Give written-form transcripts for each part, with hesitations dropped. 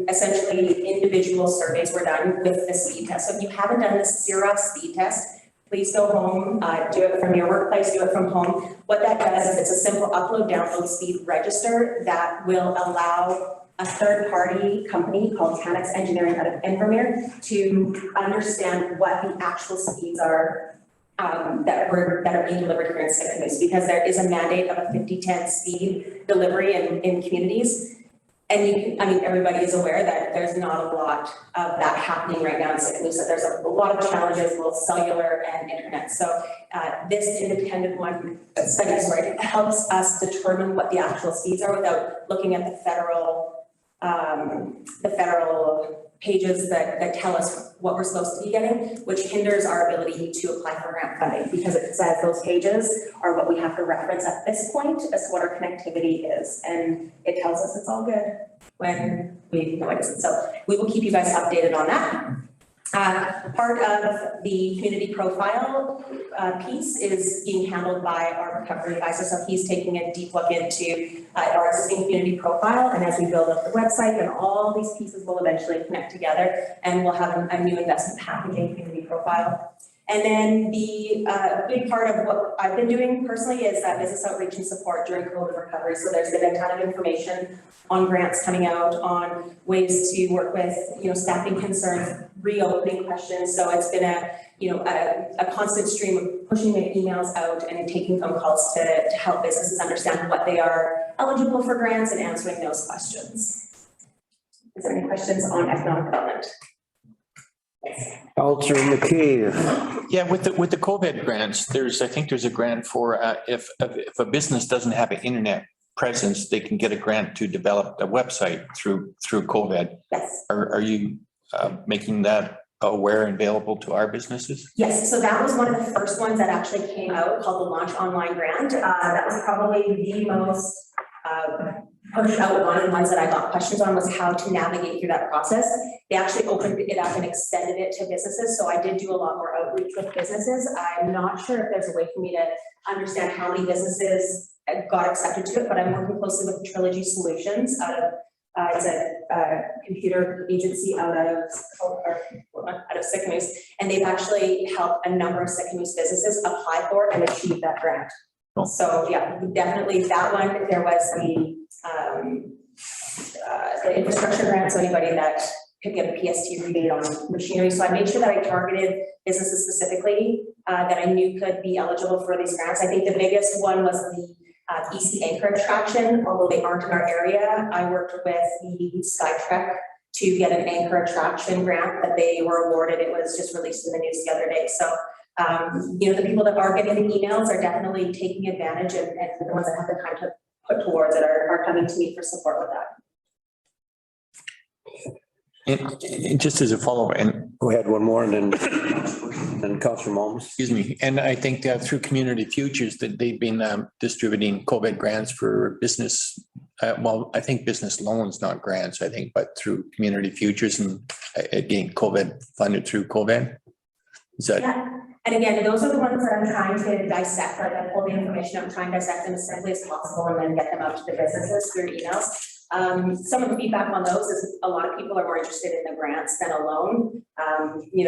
essentially individual surveys were done with the speed test. So if you haven't done the Sicamous speed test, please go home, do it from your workplace, do it from home. What that does is it's a simple upload, download speed register that will allow a third-party company called Sicamous Engineering out of Invermere to understand what the actual speeds are that are being delivered here in Sicamous, because there is a mandate of a 50-10 speed delivery in communities. And everybody is aware that there's not a lot of that happening right now in Sicamous. So there's a lot of challenges with cellular and internet. So this independent study helps us determine what the actual speeds are without looking at the federal pages that tell us what we're supposed to be getting, which hinders our ability to apply for grant funding, because it says those pages are what we have to reference at this point as to what our connectivity is. And it tells us it's all good when we know it isn't. So we will keep you guys updated on that. Part of the community profile piece is being handled by our recovery advisor. So he's taking a deep look into our existing community profile. And as we build up the website, and all these pieces will eventually connect together, and we'll have a new investment package in community profile. And then the big part of what I've been doing personally is business outreach and support during COVID recovery. So there's been a ton of information on grants coming out, on ways to work with, staffing concerns, reopening questions. So it's been a constant stream of pushing the emails out and taking phone calls to help businesses understand what they are eligible for grants and answering those questions. Is there any questions on economic development? Councillor McKee. Yeah, with the COVID grants, I think there's a grant for if a business doesn't have an internet presence, they can get a grant to develop a website through COVID. Yes. Are you making that aware and available to our businesses? Yes, so that was one of the first ones that actually came out, called the Launch Online Grant. That was probably the most pushed out one, and ones that I got questions on was how to navigate through that process. They actually opened it up and extended it to businesses. So I did do a lot more outreach with businesses. I'm not sure if there's a way for me to understand how many businesses got accepted to it, but I'm working closely with Trilogy Solutions out of, it's a computer agency out of Sicamous, and they've actually helped a number of Sicamous businesses apply for and achieve that grant. Cool. So yeah, definitely that one. There was the infrastructure grant, so anybody that could get a PST rebate on machinery. So I made sure that I targeted businesses specifically that I knew could be eligible for these grants. I think the biggest one was the EC anchor attraction, although they aren't in our area. I worked with the Skytrek to get an anchor attraction grant that they were awarded. It was just released in the news the other day. So the people that are getting the emails are definitely taking advantage, and the ones that have the time to put towards it are coming to me for support with that. And just as a follow-up, and Go ahead, one more, and then Councillor Moms. excuse me, and I think through Community Futures that they've been distributing COVID grants for business. I think business loans, not grants, I think, but through Community Futures and being COVID funded through COVID. Is that? Yeah. And again, those are the ones that I'm trying to dissect, like I pull the information, I'm trying to dissect them as simply as possible and then get them out to the businesses through emails. Some of the feedback on those is a lot of people are more interested in the grants than a loan.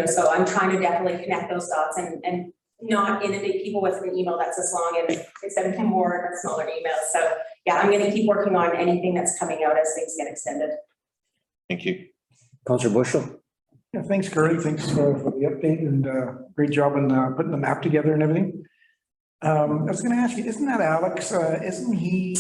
So I'm trying to definitely connect those dots and not inundate people with an email that's as long, and instead of more smaller emails. So yeah, I'm going to keep working on anything that's coming out as things get extended. Thank you. Councillor Bushel. Yeah, thanks, Curry. Thanks for the update, and great job in putting the map together and everything. I was going to ask you, isn't that Alex? Isn't he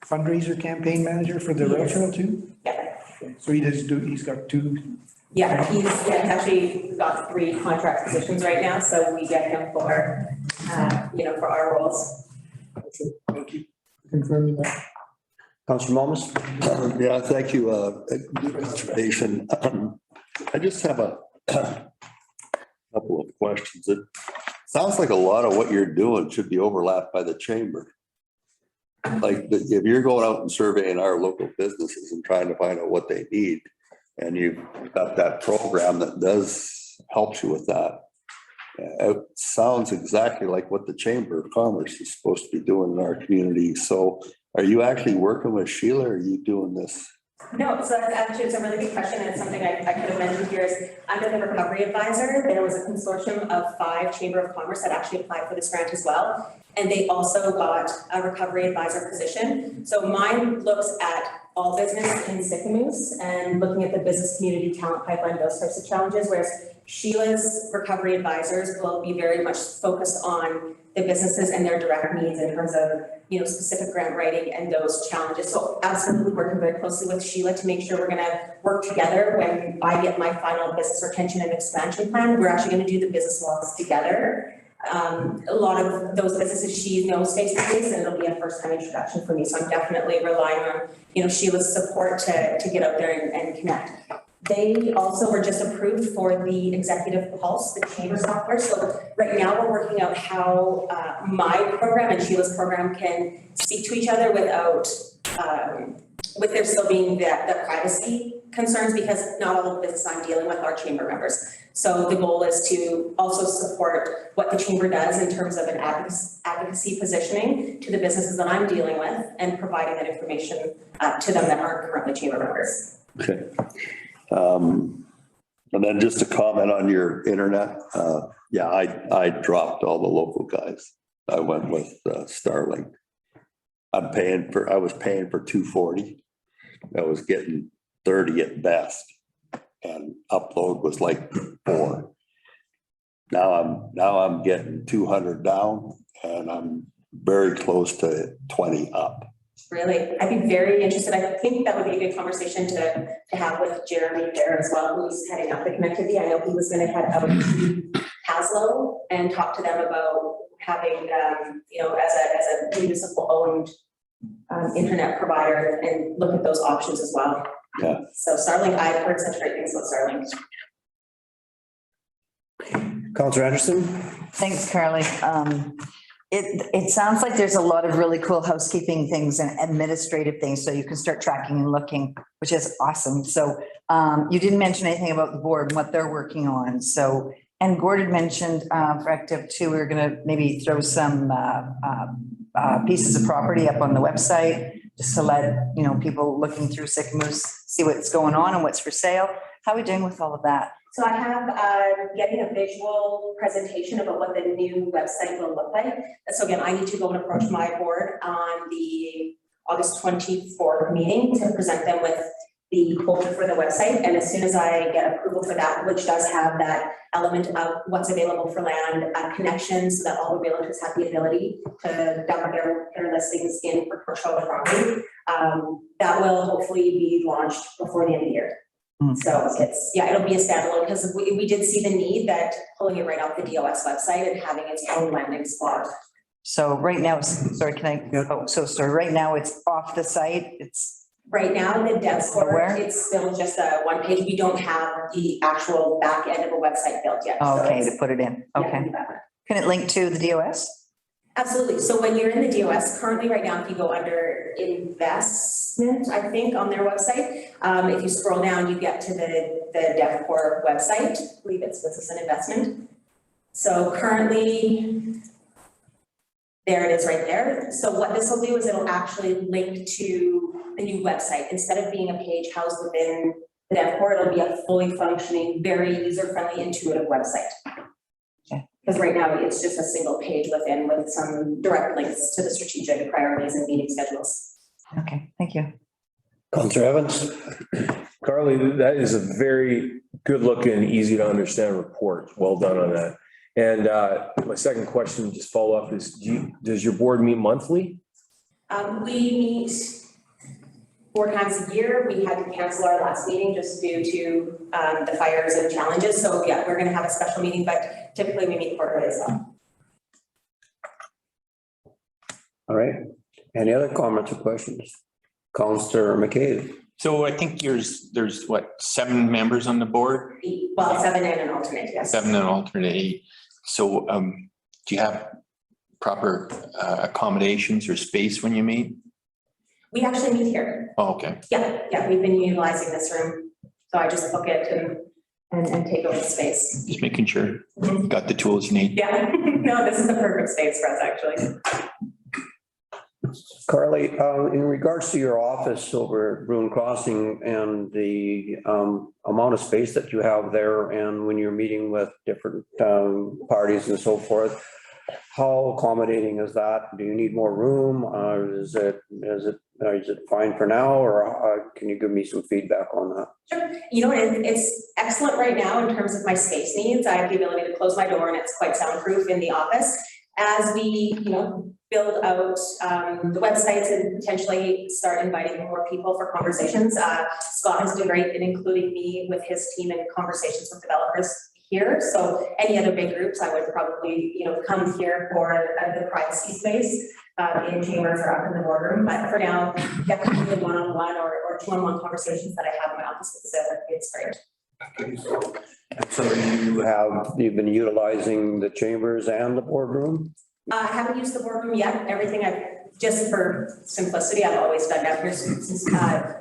fundraiser campaign manager for the rail trail too? Yeah. So he's got two. Yeah, he's actually got 3 contract positions right now, so we get him for for our roles. Thank you for confirming that. Councillor Moms. Yeah, thank you. Good presentation. I just have a couple of questions. It sounds like a lot of what you're doing should be overlapped by the chamber. Like if you're going out and surveying our local businesses and trying to find out what they need, and you've got that program that does help you with that, it sounds exactly like what the Chamber of Commerce is supposed to be doing in our community. So are you actually working with Sheila, or are you doing this No, so that's actually, it's a really good question, and it's something I could have mentioned here is, under the recovery advisor, there was a consortium of 5 Chamber of Commerce that actually applied for this grant as well. And they also got a recovery advisor position. So mine looks at all business in Sicamous and looking at the business community talent pipeline, those types of challenges, whereas Sheila's recovery advisors will be very much focused on the businesses and their direct needs in terms of, specific grant writing and those challenges. So absolutely working very closely with Sheila to make sure we're gonna work together. When I get my final business retention and expansion plan, we're actually gonna do the business logs together. A lot of those businesses she knows face to face, and it'll be a first time introduction for me. So I'm definitely relying on, Sheila's support to get out there and connect. They also were just approved for the Executive Pulse, the chamber software. So right now we're working out how my program and Sheila's program can speak to each other without, with there still being the privacy concerns, because not all of the business I'm dealing with are chamber members. So the goal is to also support what the chamber does in terms of an advocacy positioning to the businesses that I'm dealing with and providing that information to them that aren't currently chamber members. Okay. And then just to comment on your internet, yeah, I dropped all the local guys. I went with Starlink. I was paying for 240. I was getting 30 at best, and upload was like 4. Now I'm getting 200 down, and I'm very close to 20 up. Really, I'd be very interested. I think that would be a good conversation to have with Jeremy there as well, who's heading up the connectivity. I know he was going to head out to Haslo and talk to them about having, as a municipal owned internet provider and look at those options as well. Yeah. So Starlink, I've heard such great things about Starlink. Counselor Anderson? Thanks, Carly. It sounds like there's a lot of really cool housekeeping things and administrative things, so you can start tracking and looking, which is awesome. So you didn't mention anything about the board and what they're working on. So, and Gord had mentioned for Active 2, we were going to maybe throw some pieces of property up on the website just to let people looking through Sicamous see what's going on and what's for sale. How are we doing with all of that? So I have getting a visual presentation about what the new website will look like. So again, I need to go and approach my board on the August 24th meeting to present them with the folder for the website. And as soon as I get approval for that, which does have that element of what's available for land, connections, so that all the realtors have the ability to dump their listings in for commercial property, that will hopefully be launched before the end of the year. So it'll be a standalone, because we did see the need that pulling it right off the DOS website and having its own landing spot. So right now, sorry, right now it's off the site. It's right now the dev support, where? it's still just a one page. We don't have the actual back end of a website built yet. okay to put it in. Okay. Yeah, Can it link to the DOS? absolutely. So when you're in the DOS currently right now, if you go under investment, I think on their website, if you scroll down, you get to the DevCore website. I believe it's business and investment. So currently, there it is right there. So what this will do is it'll actually link to the new website. Instead of being a page housed within the DevCore, it'll be a fully functioning, very user-friendly, intuitive website. Because right now it's just a single page within with some direct links to the strategic priorities and meeting schedules. Okay, thank you. Counselor Evans? Carly, that is a very good looking, easy to understand report. Well done on that. And my second question, just follow up, is does your board meet monthly? We meet 4 times a year. We had to cancel our last meeting just due to the fires and challenges. So yeah, we're going to have a special meeting, but typically we meet quarterly as well. All right. Any other comments or questions? Counselor McCabe? So I think there's what, 7 members on the board? Well, 7 and an alternate, yes. 7 and alternate 8. So do you have proper accommodations or space when you meet? We actually meet here. Oh, okay. Yeah, we've been utilizing this room. So I just book it and take over the space. Just making sure you got the tools you need. Yeah, no, this is the perfect space for us, actually. Carly, in regards to your office over at Bruin Crossing and the amount of space that you have there, and when you're meeting with different parties and so forth, how accommodating is that? Do you need more room? Is it fine for now, or can you give me some feedback on that? Sure. You know, it's excellent right now in terms of my space needs. I have the ability to close my door and it's quite soundproof in the office. As we, build out the websites and potentially start inviting more people for conversations, Scott has been great in including me with his team in conversations with developers here. So any other big groups, I would probably, come here for the privacy space in chambers or up in the boardroom. But for now, definitely the one-on-one or two-on-one conversations that I have in my office, it's great. And so you've been utilizing the chambers and the boardroom? I haven't used the boardroom yet. Everything just for simplicity, I've always done down here since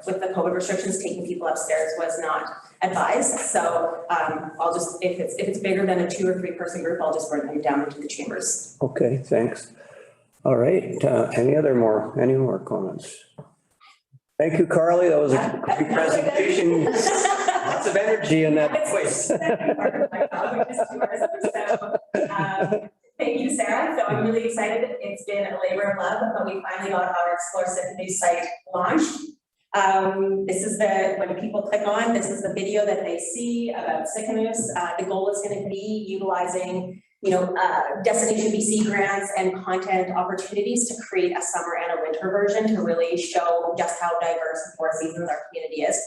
with the COVID restrictions, taking people upstairs was not advised. So I'll just, if it's bigger than a 2 or 3 person group, I'll just bring them down into the chambers. Okay, thanks. All right, any more comments? Thank you, Carly. That was a great presentation. Lots of energy in that voice. Thank you, Sarah. So I'm really excited. It's been a labor of love, but we finally got our Explore Sicamous site launched. This is when people click on, this is the video that they see about Sicamous. The goal is going to be utilizing, Destination BC grants and content opportunities to create a summer and a winter version to really show just how diverse the 4 seasons our community is.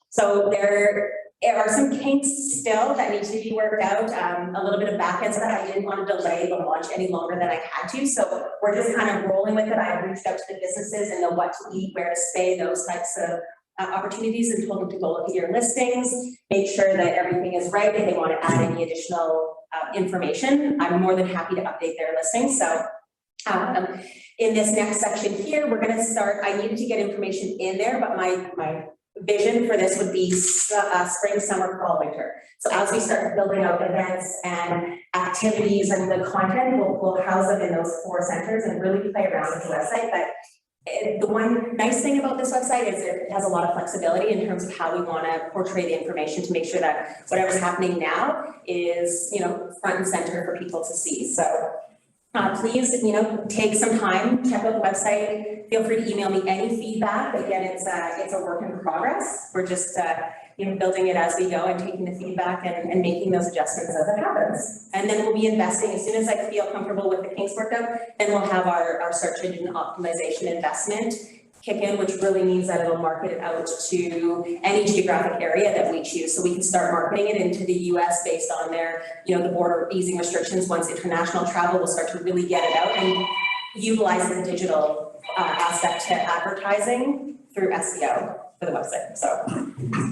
So there are some kinks still that need to be worked out, a little bit of back end stuff. I didn't want to delay the launch any longer than I had to. So we're just kind of rolling with it. I've reached out to the businesses and know what to eat, where to stay, those types of opportunities, and told them to go look at your listings, make sure that everything is right. If they want to add any additional information, I'm more than happy to update their listings. So in this next section here, we're going to start, I needed to get information in there, but my vision for this would be spring, summer, fall, winter. So as we start building out events and activities and the content, we'll house them in those 4 centers and really play around with the website. But the one nice thing about this website is it has a lot of flexibility in terms of how we want to portray the information to make sure that whatever's happening now is, front and center for people to see. So please, take some time, check out the website. Feel free to email me any feedback. Again, it's a work in progress. We're just, building it as we go and taking the feedback and making those adjustments as it happens. And then we'll be investing as soon as I feel comfortable with the kinks worked out. Then we'll have our search engine optimization investment kick in, which really means that it'll market it out to any geographic area that we choose. So we can start marketing it into the US based on their, the border easing restrictions. Once international travel, we'll start to really get it out and utilize the digital aspect to advertising through SEO for the website. So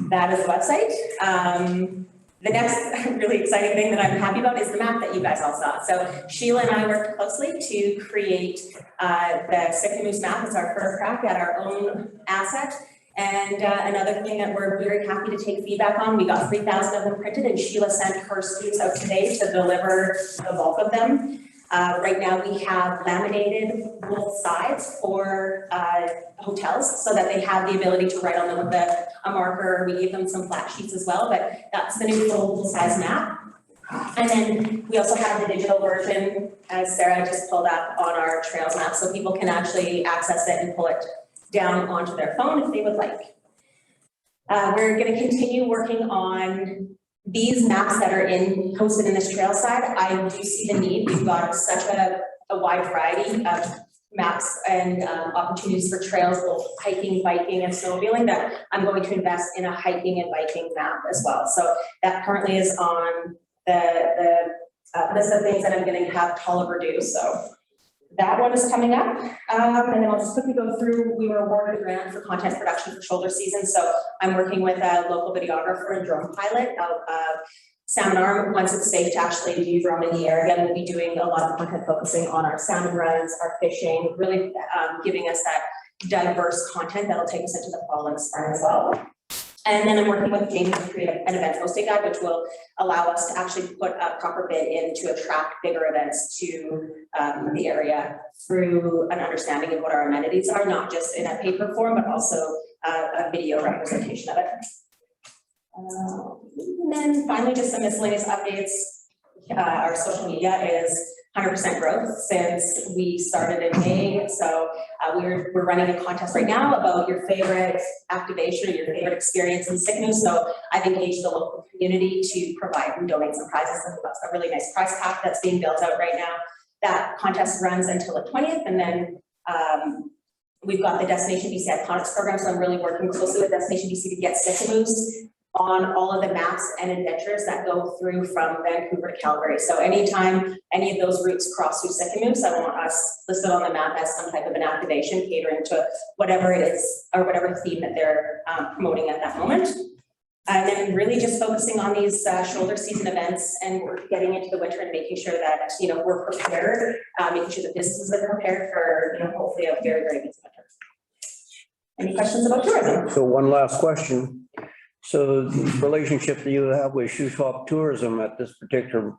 that is the website. The next really exciting thing that I'm happy about is the map that you guys all saw. So Sheila and I worked closely to create the Sicamous map. It's our first crack at our own asset. And another thing that we're very happy to take feedback on, we got 3,000 of them printed, and Sheila sent her students out today to deliver the bulk of them. Right now we have laminated both sides for hotels so that they have the ability to write on them with a marker. We gave them some flat sheets as well, but that's the new full size map. And then we also have the digital version, as Sarah just pulled up, on our Trails map, so people can actually access it and pull it down onto their phone if they would like. We're going to continue working on these maps that are hosted in this trail side. I do see the need. We've got such a wide variety of maps and opportunities for trails, both hiking, biking, and snowmobiling, that I'm going to invest in a hiking and biking map as well. So that currently is on the list of things that I'm going to have Tolliver do. So that one is coming up. And then I'll just quickly go through, we were awarded a grant for content production for shoulder season. So I'm working with a local videographer and drone pilot out of Salmon Arm. Once it's safe to actually do drone in the air again, we'll be doing a lot of content focusing on our salmon runs, our fishing, really giving us that diverse content that'll take us into the fall and spring as well. And then I'm working with Jamie to create an events hosting guide, which will allow us to actually put a proper bid in to attract bigger events to the area through an understanding of what our amenities are, not just in a paper form, but also a video representation of it. And then finally, just some miscellaneous updates. Our social media is 100% growth since we started in May. So we're running a contest right now about your favorite activation or your favorite experience in Sicamous. So I've engaged the local community to provide and donate some prizes. That's a really nice prize pack that's being built out right now. That contest runs until the 20th, and then we've got the Destination BC Iconics program. So I'm really working closely with Destination BC to get Sicamous on all of the maps and adventures that go through from Vancouver to Calgary. So anytime any of those routes cross through Sicamous, I want us listed on the map as some type of an activation catering to whatever it is or whatever theme that they're promoting at that moment. And then really just focusing on these shoulder season events, and we're getting into the winter and making sure that, you know, we're prepared, making sure that businesses are prepared for, you know, hopefully a very, very busy winter. Any questions about tourism? So one last question. So the relationship that you have with Shuswap Tourism at this particular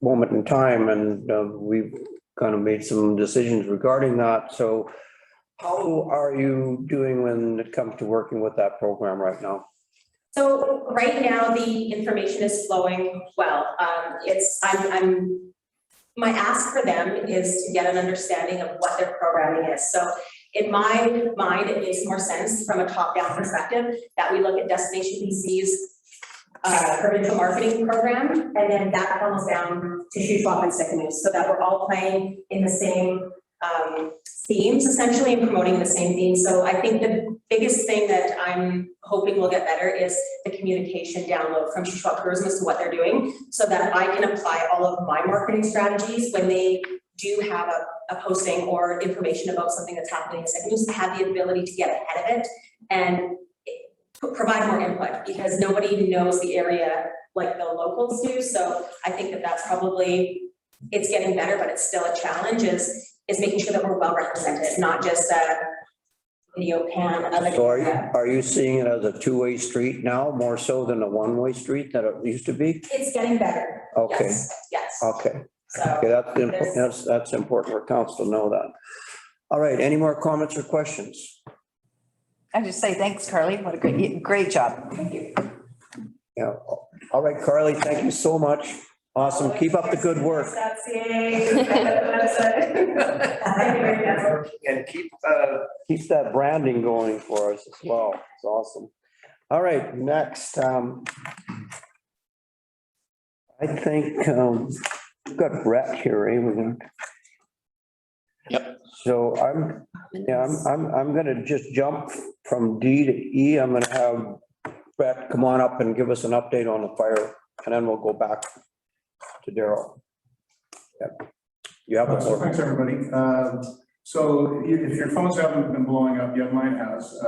moment in time, and we've kind of made some decisions regarding that. So how are you doing when it comes to working with that program right now? So right now, the information is flowing well. My ask for them is to get an understanding of what their programming is. So in my mind, it makes more sense from a top-down perspective that we look at Destination BC's provincial marketing program, and then that funnels down to Shuswap and Sicamous, so that we're all playing in the same themes essentially and promoting the same themes. So I think the biggest thing that I'm hoping will get better is the communication download from Shuswap Tourism as to what they're doing, so that I can apply all of my marketing strategies when they do have a posting or information about something that's happening in Sicamous, to have the ability to get ahead of it and provide more input, because nobody knows the area like the locals do. So I think that that's probably, it's getting better, but it's still a challenge, is making sure that we're well represented, not just a video pan of an So area. are you seeing it as a two-way street now, more so than a one-way street that it used to be? It's getting better. Okay. Yes. Okay. So Okay, that's important for council to know that. All right, any more comments or questions? I just say thanks, Carly. What a great job. thank you. Yeah. All right, Carly, thank you so much. Awesome. Keep up the good work. And keep that branding going for us as well. It's awesome. All right, next, I think we've got Brett here, eh? We're gonna. Yep. So I'm gonna just jump from D to E. I'm gonna have Brett come on up and give us an update on the fire, and then we'll go back to Daryl. Yep. You have the floor. Thanks, everybody. So if your phones haven't been blowing up yet, mine has.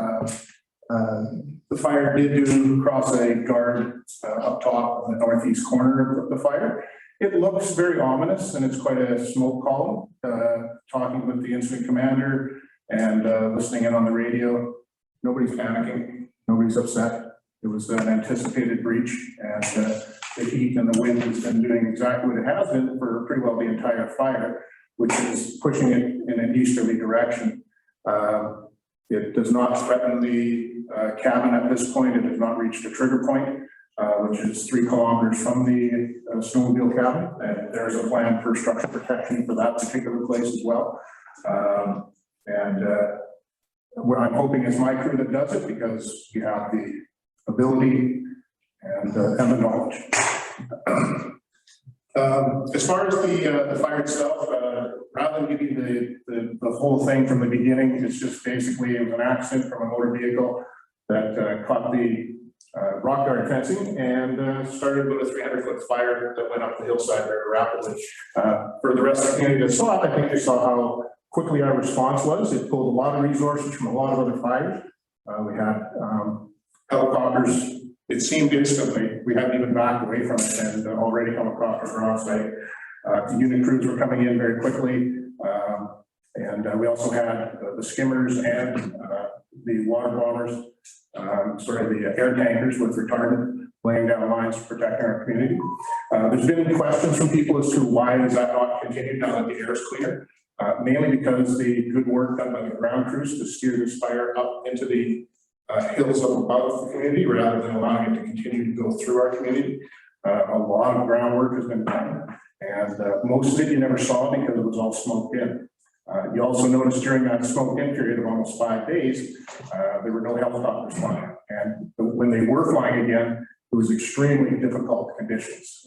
The fire did cross a guard up top in the northeast corner of the fire. It looks very ominous, and it's quite a smoke column. Talking with the incident commander and listening in on the radio, nobody's panicking, nobody's upset. It was an anticipated breach, and the heat and the wind has been doing exactly what it has been for pretty well the entire fire, which is pushing it in an easterly direction. It does not threaten the cabin at this point. It has not reached a trigger point, which is 3 kilometers from the snowmobile cabin. And there's a plan for structural protection for that particular place as well. What I'm hoping is my crew that does it, because you have the ability and the knowledge. As far as the fire itself, rather than giving the whole thing from the beginning, it's just basically it was an accident from a motor vehicle that caught the rock guard fencing and started with a 300-foot fire that went up the hillside very rapidly. For the rest of the community that saw it, I think they saw how quickly our response was. It pulled a lot of resources from a lot of other fires. We had helicopters. It seemed instantly. We hadn't even backed away from it and already come across the ground site. The unit crews were coming in very quickly. And we also had the skimmers and the water bombers, the air tankers with retardant, laying down lines to protect our community. There's been questions from people as to why is that not continued now that the air is cleaner? Mainly because the good work done by the ground crews to steer this fire up into the hills up above the community rather than allowing it to continue to go through our community. A lot of groundwork has been done, and most of it you never saw because it was all smoked in. You also noticed during that smoked in period of almost 5 days, there were no helicopters flying. And when they were flying again, it was extremely difficult conditions.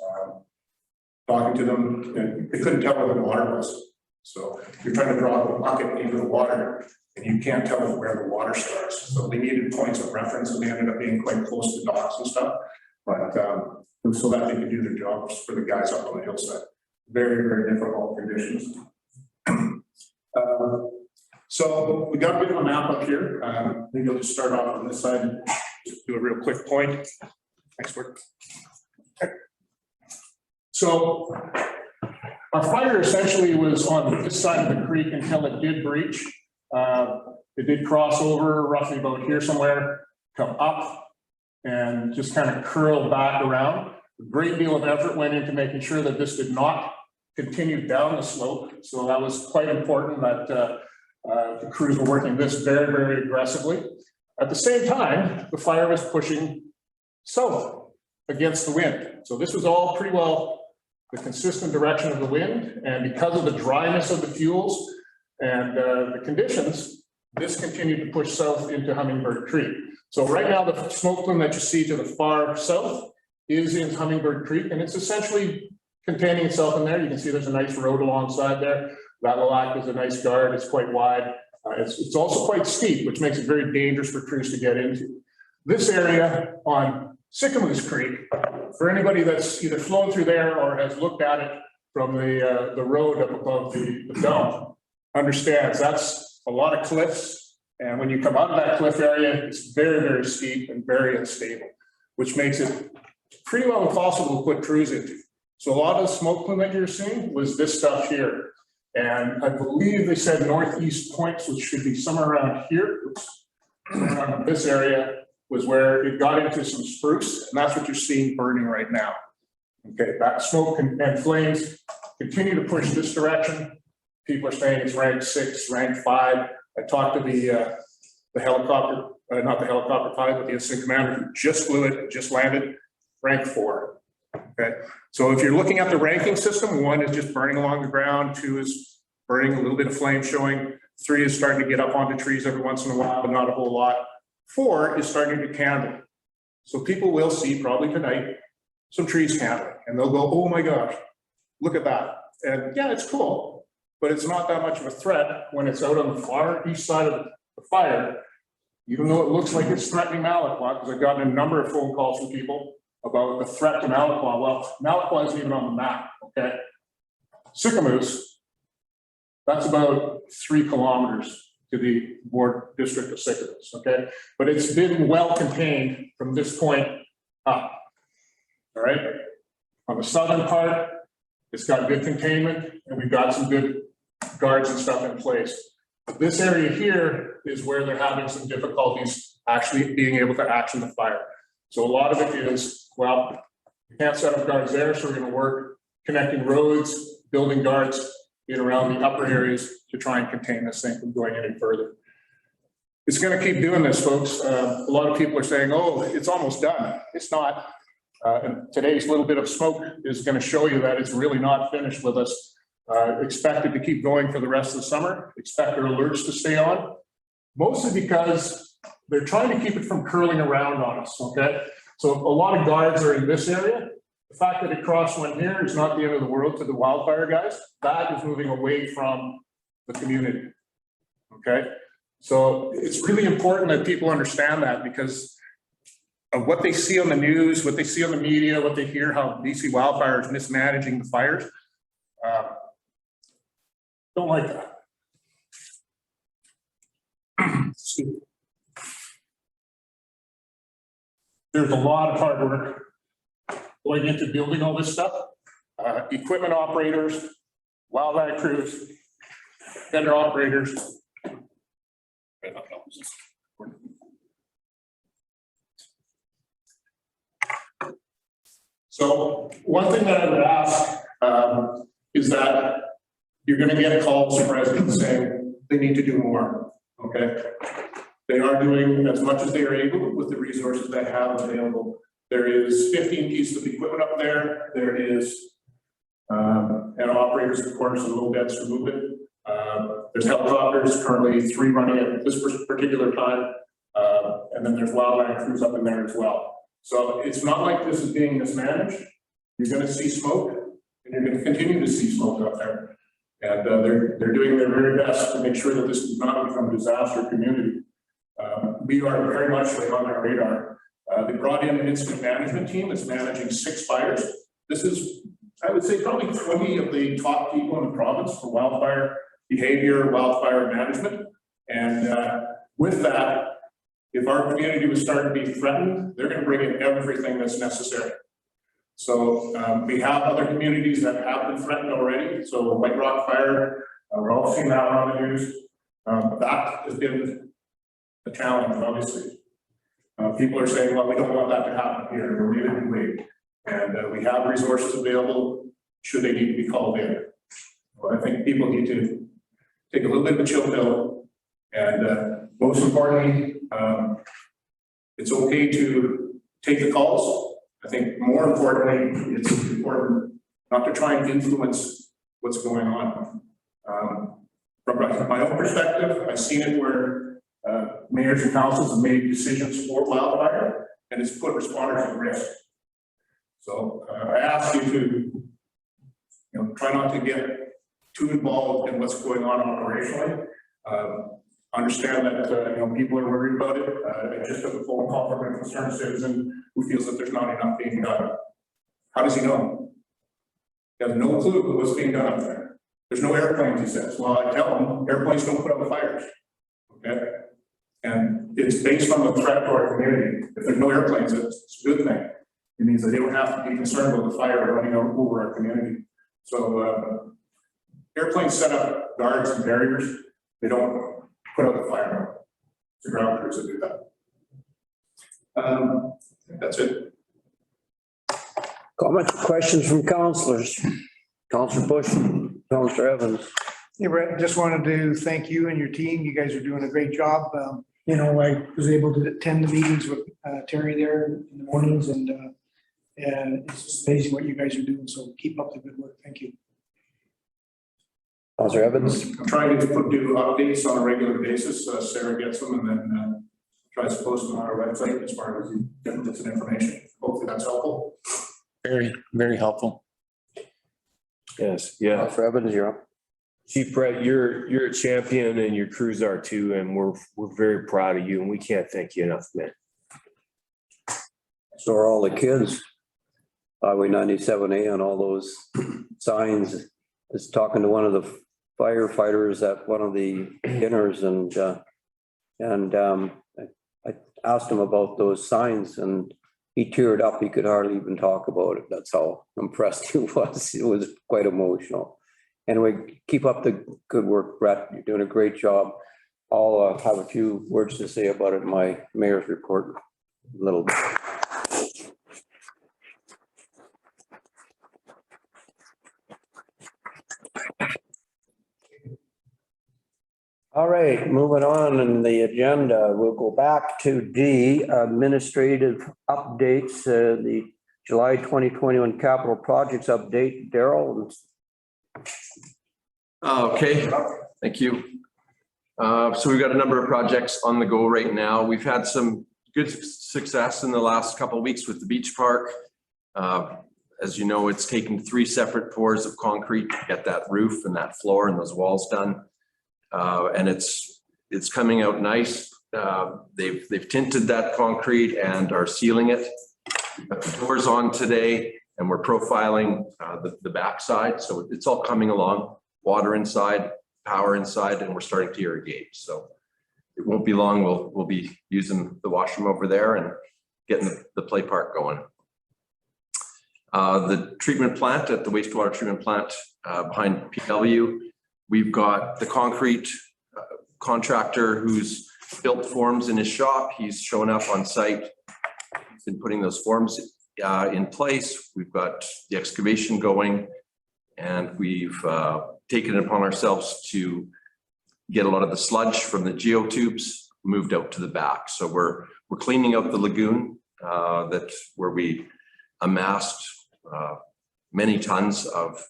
Talking to them, they couldn't tell where the water was. So you're trying to drop a bucket into the water and you can't tell where the water starts. So they needed points of reference and they ended up being quite close to docks and stuff. But so that they could do their jobs for the guys up on the hillside. Very, very difficult conditions. So we got a bit of a map up here. Maybe I'll just start off on this side and just do a real quick point. Next work. Okay. So our fire essentially was on this side of the creek until it did breach. It did cross over roughly about here somewhere, come up and just kind of curl back around. A great deal of effort went into making sure that this did not continue down the slope. So that was quite important that the crews were working this very, very aggressively. At the same time, the fire was pushing south against the wind. So this was all pretty well the consistent direction of the wind. And because of the dryness of the fuels and the conditions, this continued to push south into Hummingbird Creek. So right now, the smoke plume that you see to the far south is in Hummingbird Creek, and it's essentially containing itself in there. You can see there's a nice road alongside there. That will act as a nice guard. It's quite wide. It's also quite steep, which makes it very dangerous for crews to get into. This area on Sicamous Creek, for anybody that's either flown through there or has looked at it from the road up above the dome, understands that's a lot of cliffs. And when you come out of that cliff area, it's very, very steep and very unstable, which makes it pretty well impossible to put crews into. So a lot of the smoke plume that you're seeing was this stuff here. And I believe they said northeast points, which should be somewhere around here. Oops. Around this area was where it got into some spruce, and that's what you're seeing burning right now. Okay, that smoke and flames continue to push this direction. People are saying it's rank 6, rank 5. I talked to the helicopter, not the helicopter pilot, but the incident commander who just flew it, just landed, rank 4. Okay, so if you're looking at the ranking system, 1 is just burning along the ground, 2 is burning a little bit of flame showing, 3 is starting to get up onto trees every once in a while, but not a whole lot. 4 is starting to candle. So people will see probably tonight some trees candling and they'll go, oh my gosh, look at that. And yeah, it's cool, but it's not that much of a threat when it's out on the far east side of the fire, even though it looks like it's threatening Malaqua, because I've gotten a number of phone calls from people about the threat to Malaqua. Well, Malaqua isn't even on the map, okay? Sicamous, that's about 3 kilometers to the board district of Sicamous, okay? But it's been well contained from this point up, all right? On the southern part, it's got good containment and we've got some good guards and stuff in place. But this area here is where they're having some difficulties actually being able to action the fire. So a lot of it is, well, you can't set up guards there, so we're going to work connecting roads, building guards in around the upper areas to try and contain this thing from going any further. It's going to keep doing this, folks. A lot of people are saying, oh, it's almost done. It's not. And today's little bit of smoke is going to show you that it's really not finished with us. Expect it to keep going for the rest of the summer. Expect our alerts to stay on, mostly because they're trying to keep it from curling around on us, okay? So a lot of guards are in this area. The fact that it crossed one here is not the end of the world to the wildfire guys. That is moving away from the community, okay? So it's really important that people understand that because of what they see on the news, what they see on the media, what they hear, how BC Wildfire is mismanaging the fires. Don't like that. There's a lot of hard work going into building all this stuff. Equipment operators, wildfire crews, vendor operators. So one thing that I would ask is that you're going to get calls from residents saying they need to do more, okay? They are doing as much as they are able with the resources they have available. There is 15 pieces of equipment up there. There is, and operators, of course, and low beds for movement. There's helicopters, currently 3 running at this particular time. And then there's wildland crews up in there as well. So it's not like this is being mismanaged. You're going to see smoke, and you're going to continue to see smoke up there. And they're doing their very best to make sure that this does not become a disaster community. We are very much on our radar. They brought in an incident management team that's managing 6 fires. This is, I would say, probably 20 of the top people in the province for wildfire behavior, wildfire management. And with that, if our community was starting to be threatened, they're going to bring in everything that's necessary. So we have other communities that have been threatened already. So White Rock Fire, we're all seeing that on the news. That has been a challenge, obviously. People are saying, well, we don't want that to happen here, or maybe we wait. And we have resources available should they need to be called in. Well, I think people need to take a little bit of a chill pill. And most importantly, it's okay to take the calls. I think more importantly, it's important not to try and influence what's going on. From my own perspective, I've seen it where mayors and councils have made decisions for wildfire, and it's put responders at risk. So I ask you to, try not to get too involved in what's going on operationally. Understand that people are worried about it. I just took a phone call from a concerned citizen who feels that there's not enough being done. How does he know? He has no clue what's being done up there. There's no airplanes, he says. Well, I tell him airplanes don't put out fires. Okay, and it's based on the threat to our community. If there's no airplanes, it's a good thing. It means that they don't have to be concerned about the fire running over our community. So airplanes set up guards and barriers. They don't put out the fire. It's the ground crews that do that. That's it. Comments, questions from councillors? Councillor Bush, Councillor Evans. Hey, Brett, just wanted to thank you and your team. You guys are doing a great job. I was able to attend the meetings with Terry there in the mornings, and it's just amazing what you guys are doing. So keep up the good work. Thank you. Councillor Evans. I'm trying to do updates on a regular basis. Sarah gets them and then tries to post them on our website as far as getting bits of information. Hopefully that's helpful. Very, very helpful. Yes, yeah. Councillor Evans, you're up. Chief Brett, you're a champion and your crews are too, and we're very proud of you, and we can't thank you enough, man. So are all the kids. Highway 97A and all those signs. I was talking to one of the firefighters at one of the dinners, and I asked him about those signs, and he teared up. He could hardly even talk about it. That's how impressed he was. It was quite emotional. Anyway, keep up the good work, Brett. You're doing a great job. I'll have a few words to say about it in my mayor's report a little bit. All right, moving on in the agenda, we'll go back to D, administrative updates, the July 2021 capital projects update. Daryl. Okay, thank you. So we've got a number of projects on the go right now. We've had some good success in the last couple of weeks with the beach park. As you know, it's taken 3 separate pours of concrete to get that roof and that floor and those walls done. And it's coming out nice. They've tinted that concrete and are sealing it. We got the doors on today, and we're profiling the backside, so it's all coming along. Water inside, power inside, and we're starting to irrigate. So it won't be long. We'll be using the washroom over there and getting the play park going. The treatment plant at the wastewater treatment plant behind PW. We've got the concrete contractor who's built forms in his shop. He's shown up on site. He's been putting those forms in place. We've got the excavation going, and we've taken it upon ourselves to get a lot of the sludge from the geotubes moved out to the back. So we're cleaning out the lagoon where we amassed many tons of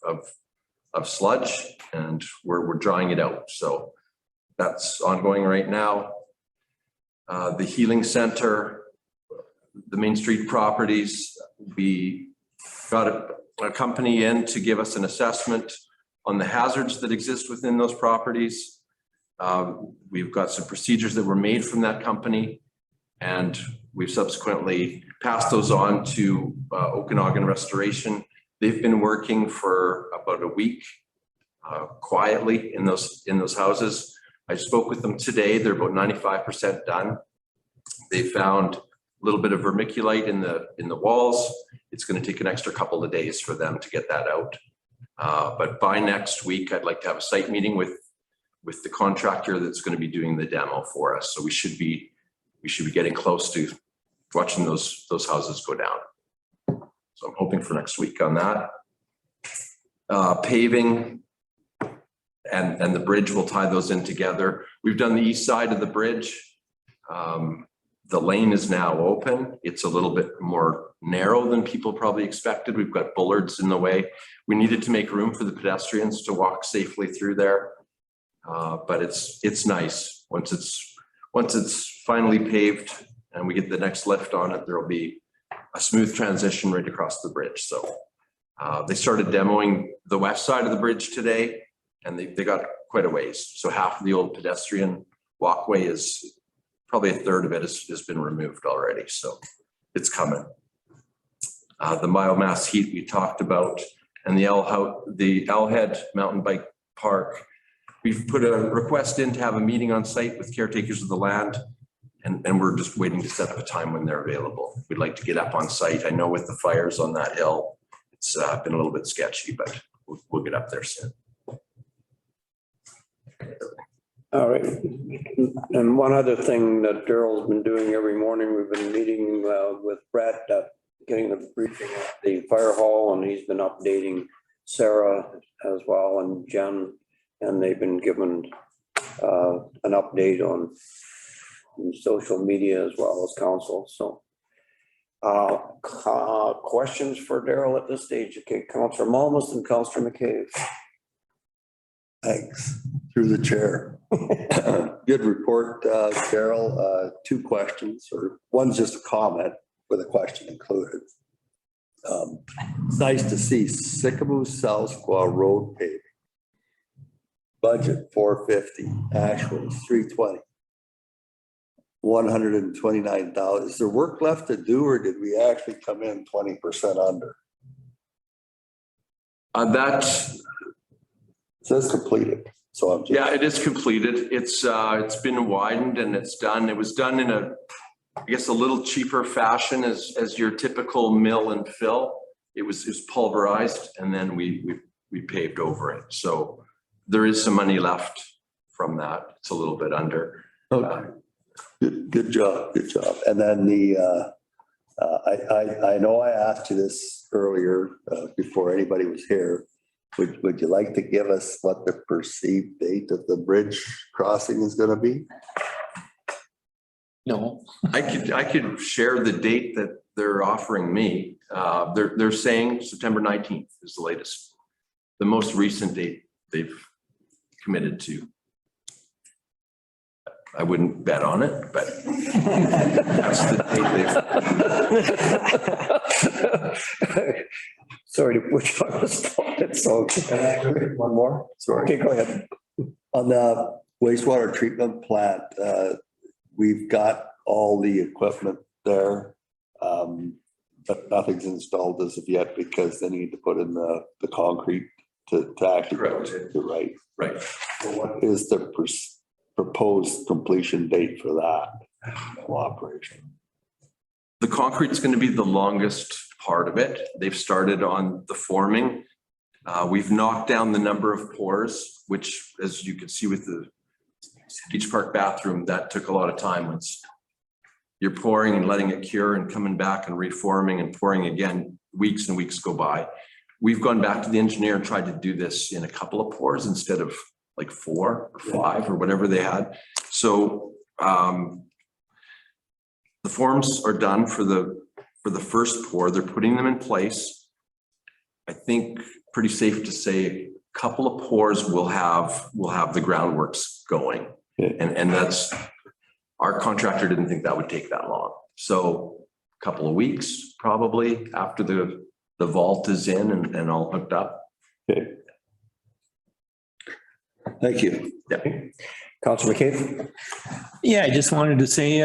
sludge, and we're drying it out. So that's ongoing right now. The healing center, the Main Street properties, we got a company in to give us an assessment on the hazards that exist within those properties. We've got some procedures that were made from that company, and we've subsequently passed those on to Okanagan Restoration. They've been working for about a week quietly in those houses. I spoke with them today. They're about 95% done. They found a little bit of vermiculite in the walls. It's going to take an extra couple of days for them to get that out. But by next week, I'd like to have a site meeting with the contractor that's going to be doing the demo for us. So we should be getting close to watching those houses go down. So I'm hoping for next week on that. Paving and the bridge, will tie those in together. We've done the east side of the bridge. The lane is now open. It's a little bit more narrow than people probably expected. We've got bullards in the way. We needed to make room for the pedestrians to walk safely through there. But it's nice. Once it's finally paved and we get the next lift on it, there'll be a smooth transition right across the bridge. So they started demoing the west side of the bridge today, and they got quite a ways. So half of the old pedestrian walkway is probably a third of it has been removed already. So it's coming. The biomass heat we talked about, and the L-Head mountain bike park. We've put a request in to have a meeting on site with caretakers of the land, and we're just waiting to set up a time when they're available. We'd like to get up on site. I know with the fires on that hill, it's been a little bit sketchy, but we'll get up there soon. All right. And one other thing that Daryl's been doing every morning, we've been meeting with Brett, getting the briefing at the fire hall, and he's been updating Sarah as well and Jen, and they've been given an update on social media as well as council. So questions for Daryl at this stage? Okay, Councillor Malmus and Councillor McCabe. Thanks. Through the chair. Good report, Carol. Two questions, or one's just a comment with a question included. It's nice to see Sicamous South Squaw Road paving. Budget 450, actual 320. $129. Is there work left to do, or did we actually come in 20% under? That It says completed. So I'm just, yeah, it is completed. It's been widened and it's done. It was done in I guess a little cheaper fashion as your typical mill and fill. It was pulverized, and then we paved over it. So there is some money left from that. It's a little bit under. okay. Good job. Good job. And then I know I asked you this earlier before anybody was here. Would you like to give us what the perceived date of the bridge crossing is going to be? No. I could share the date that they're offering me. They're saying September 19th is the latest, the most recent date they've committed to. I wouldn't bet on it, but that's the date they've. Sorry to put you on the spot. So one more. Sorry. Okay, go ahead. On the wastewater treatment plant, we've got all the equipment there, but nothing's installed as of yet because they need to put in the concrete to actually Correct. Right. Right. So what is the proposed completion date for that operation? The concrete's going to be the longest part of it. They've started on the forming. We've knocked down the number of pours, which, as you can see with Beach Park bathroom, that took a lot of time. Once you're pouring and letting it cure and coming back and reforming and pouring again, weeks and weeks go by. We've gone back to the engineer and tried to do this in a couple of pours instead of like 4 or 5 or whatever they had. So the forms are done for the first pour. They're putting them in place. I think pretty safe to say a couple of pours will have the groundworks going. And that's, our contractor didn't think that would take that long. So a couple of weeks probably after the vault is in and all hooked up. Okay. Thank you. Yeah. Councilor McCabe? Yeah, I just wanted to say,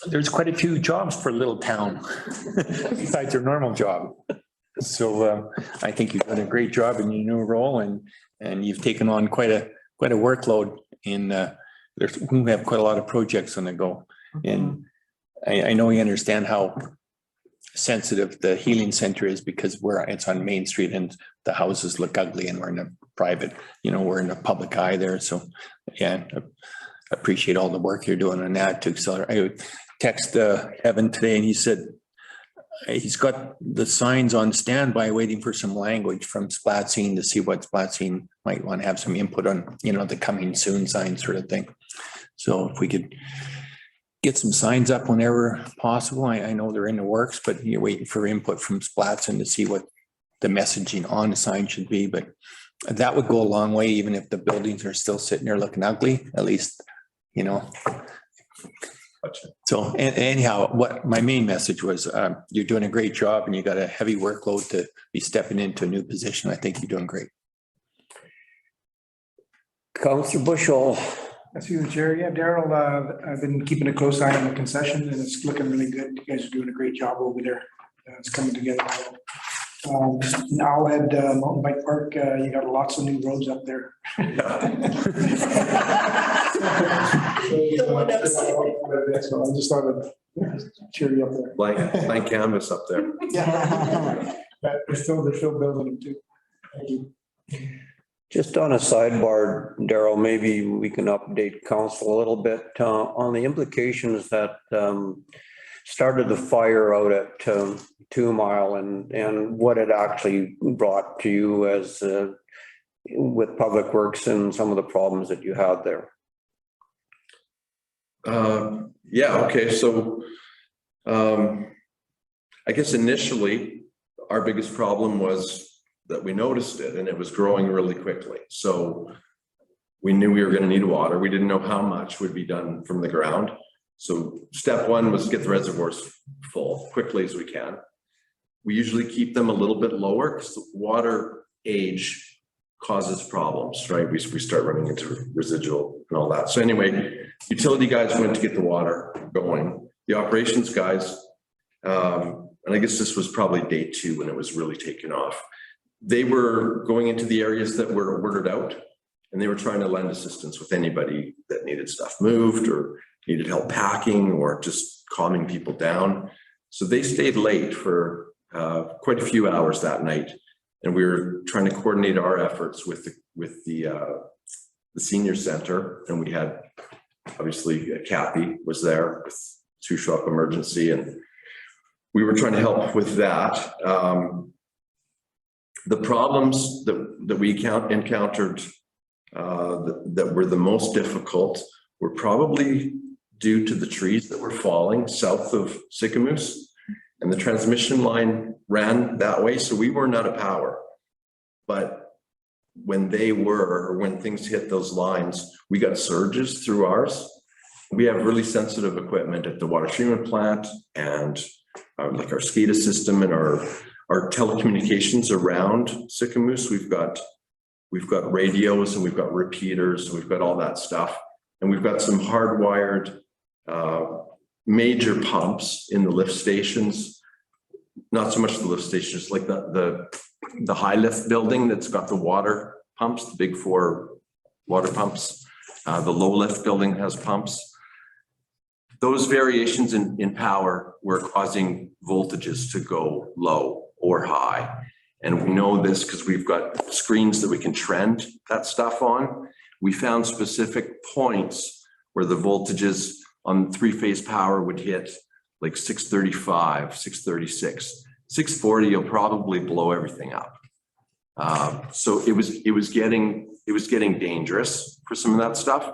there's quite a few jobs for a little town besides your normal job. So I think you've done a great job in your new role and you've taken on quite a workload in, we have quite a lot of projects on the go. And I know you understand how sensitive the healing center is because it's on Main Street and the houses look ugly and we're in a private, we're in the public eye there. So yeah, I appreciate all the work you're doing on that to accelerate. I would text Evan today and he said he's got the signs on standby waiting for some language from Splatsine to see what Splatsine might want to have some input on, the coming soon sign sort of thing. So if we could get some signs up whenever possible. I know they're in the works, but you're waiting for input from Splatsine to see what the messaging on the sign should be. But that would go a long way, even if the buildings are still sitting there looking ugly, at least, So anyhow, what my main message was, you're doing a great job and you got a heavy workload to be stepping into a new position. I think you're doing great. Councilor Bushell? That's you, Chair. Yeah, Daryl, I've been keeping a close eye on the concession and it's looking really good. You guys are doing a great job over there. It's coming together. Now at Mountain Bike Park, you got lots of new roads up there. So I just thought I'd cheer you up there. Blank canvas up there. Yeah. But they're still building them too. Thank you. Just on a sidebar, Daryl, maybe we can update council a little bit on the implications that started the fire out at 2 Mile and what it actually brought to you as with Public Works and some of the problems that you had there. Yeah, okay. So I guess initially our biggest problem was that we noticed it and it was growing really quickly. So we knew we were going to need water. We didn't know how much would be done from the ground. So step one was get the reservoirs full quickly as we can. We usually keep them a little bit lower because the water age causes problems, right? We start running into residual and all that. So anyway, utility guys went to get the water going. The operations guys, and I guess this was probably day 2 when it was really taking off. They were going into the areas that were ordered out and they were trying to lend assistance with anybody that needed stuff moved or needed help packing or just calming people down. So they stayed late for quite a few hours that night. And we were trying to coordinate our efforts with the senior center. And we had, obviously, Kathy was there with two-shop emergency. And we were trying to help with that. The problems that we encountered that were the most difficult were probably due to the trees that were falling south of Sicamous, and the transmission line ran that way. So we weren't out of power. But when when things hit those lines, we got surges through ours. We have really sensitive equipment at the water treatment plant and like our SCADA system and our telecommunications around Sicamous. We've got radios and we've got repeaters and we've got all that stuff. And we've got some hardwired major pumps in the lift stations. Not so much the lift stations, like the high lift building that's got the water pumps, the big 4 water pumps. The low lift building has pumps. Those variations in power were causing voltages to go low or high. And we know this because we've got screens that we can trend that stuff on. We found specific points where the voltages on three-phase power would hit like 635, 636, 640, you'll probably blow everything up. So it was getting dangerous for some of that stuff.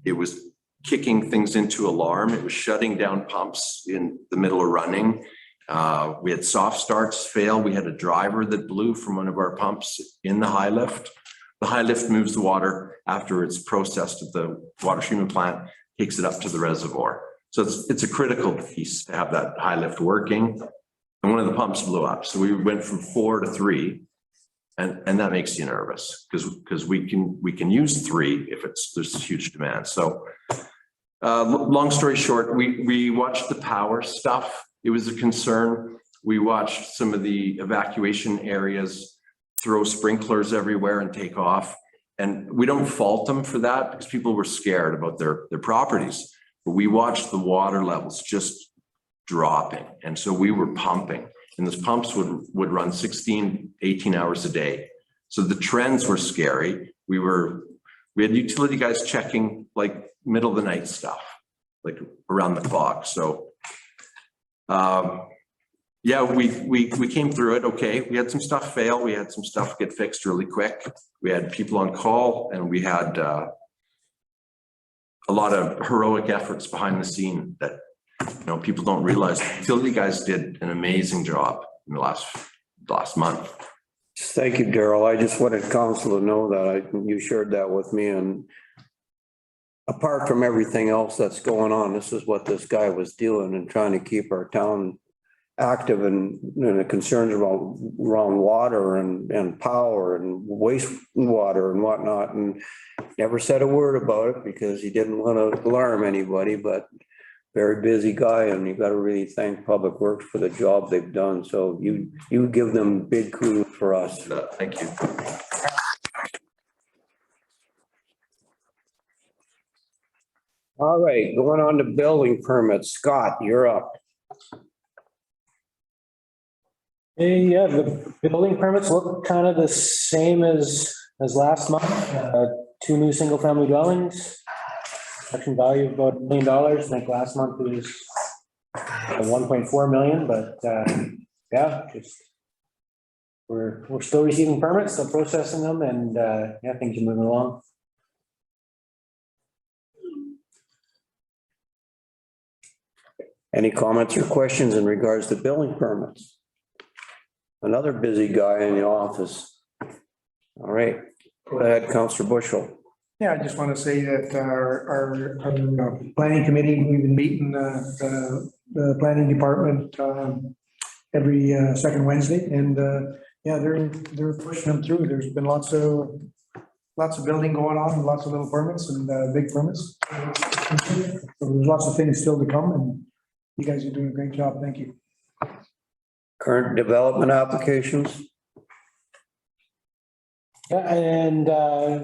It was kicking things into alarm. It was shutting down pumps in the middle of running. We had soft starts fail. We had a driver that blew from one of our pumps in the high lift. The high lift moves the water after it's processed at the water treatment plant, takes it up to the reservoir. So it's a critical piece to have that high lift working. And one of the pumps blew up. So we went from 4 to 3. And that makes you nervous because we can use 3 if there's huge demand. So long story short, we watched the power stuff. It was a concern. We watched some of the evacuation areas throw sprinklers everywhere and take off. And we don't fault them for that because people were scared about their properties. But we watched the water levels just dropping. And so we were pumping. And those pumps would run 16, 18 hours a day. So the trends were scary. We had utility guys checking like middle of the night stuff, like around the clock. So yeah, we came through it. Okay. We had some stuff fail. We had some stuff get fixed really quick. We had people on call and we had a lot of heroic efforts behind the scene that people don't realize. Utility guys did an amazing job in the last month. Thank you, Daryl. I just wanted council to know that you shared that with me, and apart from everything else that's going on, this is what this guy was doing and trying to keep our town active and the concerns around water and power and wastewater and whatnot, and never said a word about it because he didn't want to alarm anybody, but very busy guy, and you got to really thank Public Works for the job they've done. So you give them big kudos for us. Thank you. All right, going on to building permits. Scott, you're up. Yeah, the building permits look kind of the same as last month. 2 new single-family dwellings. Construction value of about $1 million. I think last month it was 1.4 million, but yeah, just we're still receiving permits, still processing them, and yeah, things are moving along. Any comments or questions in regards to building permits? Another busy guy in the office. All right, go ahead, Councillor Bushel. Yeah, I just want to say that our planning committee, we've been meeting the planning department every second Wednesday, and yeah, they're pushing them through. There's been lots of building going on, lots of little permits and big permits. So there's lots of things still to come, and you guys are doing a great job. Thank you. Current development applications. Yeah, and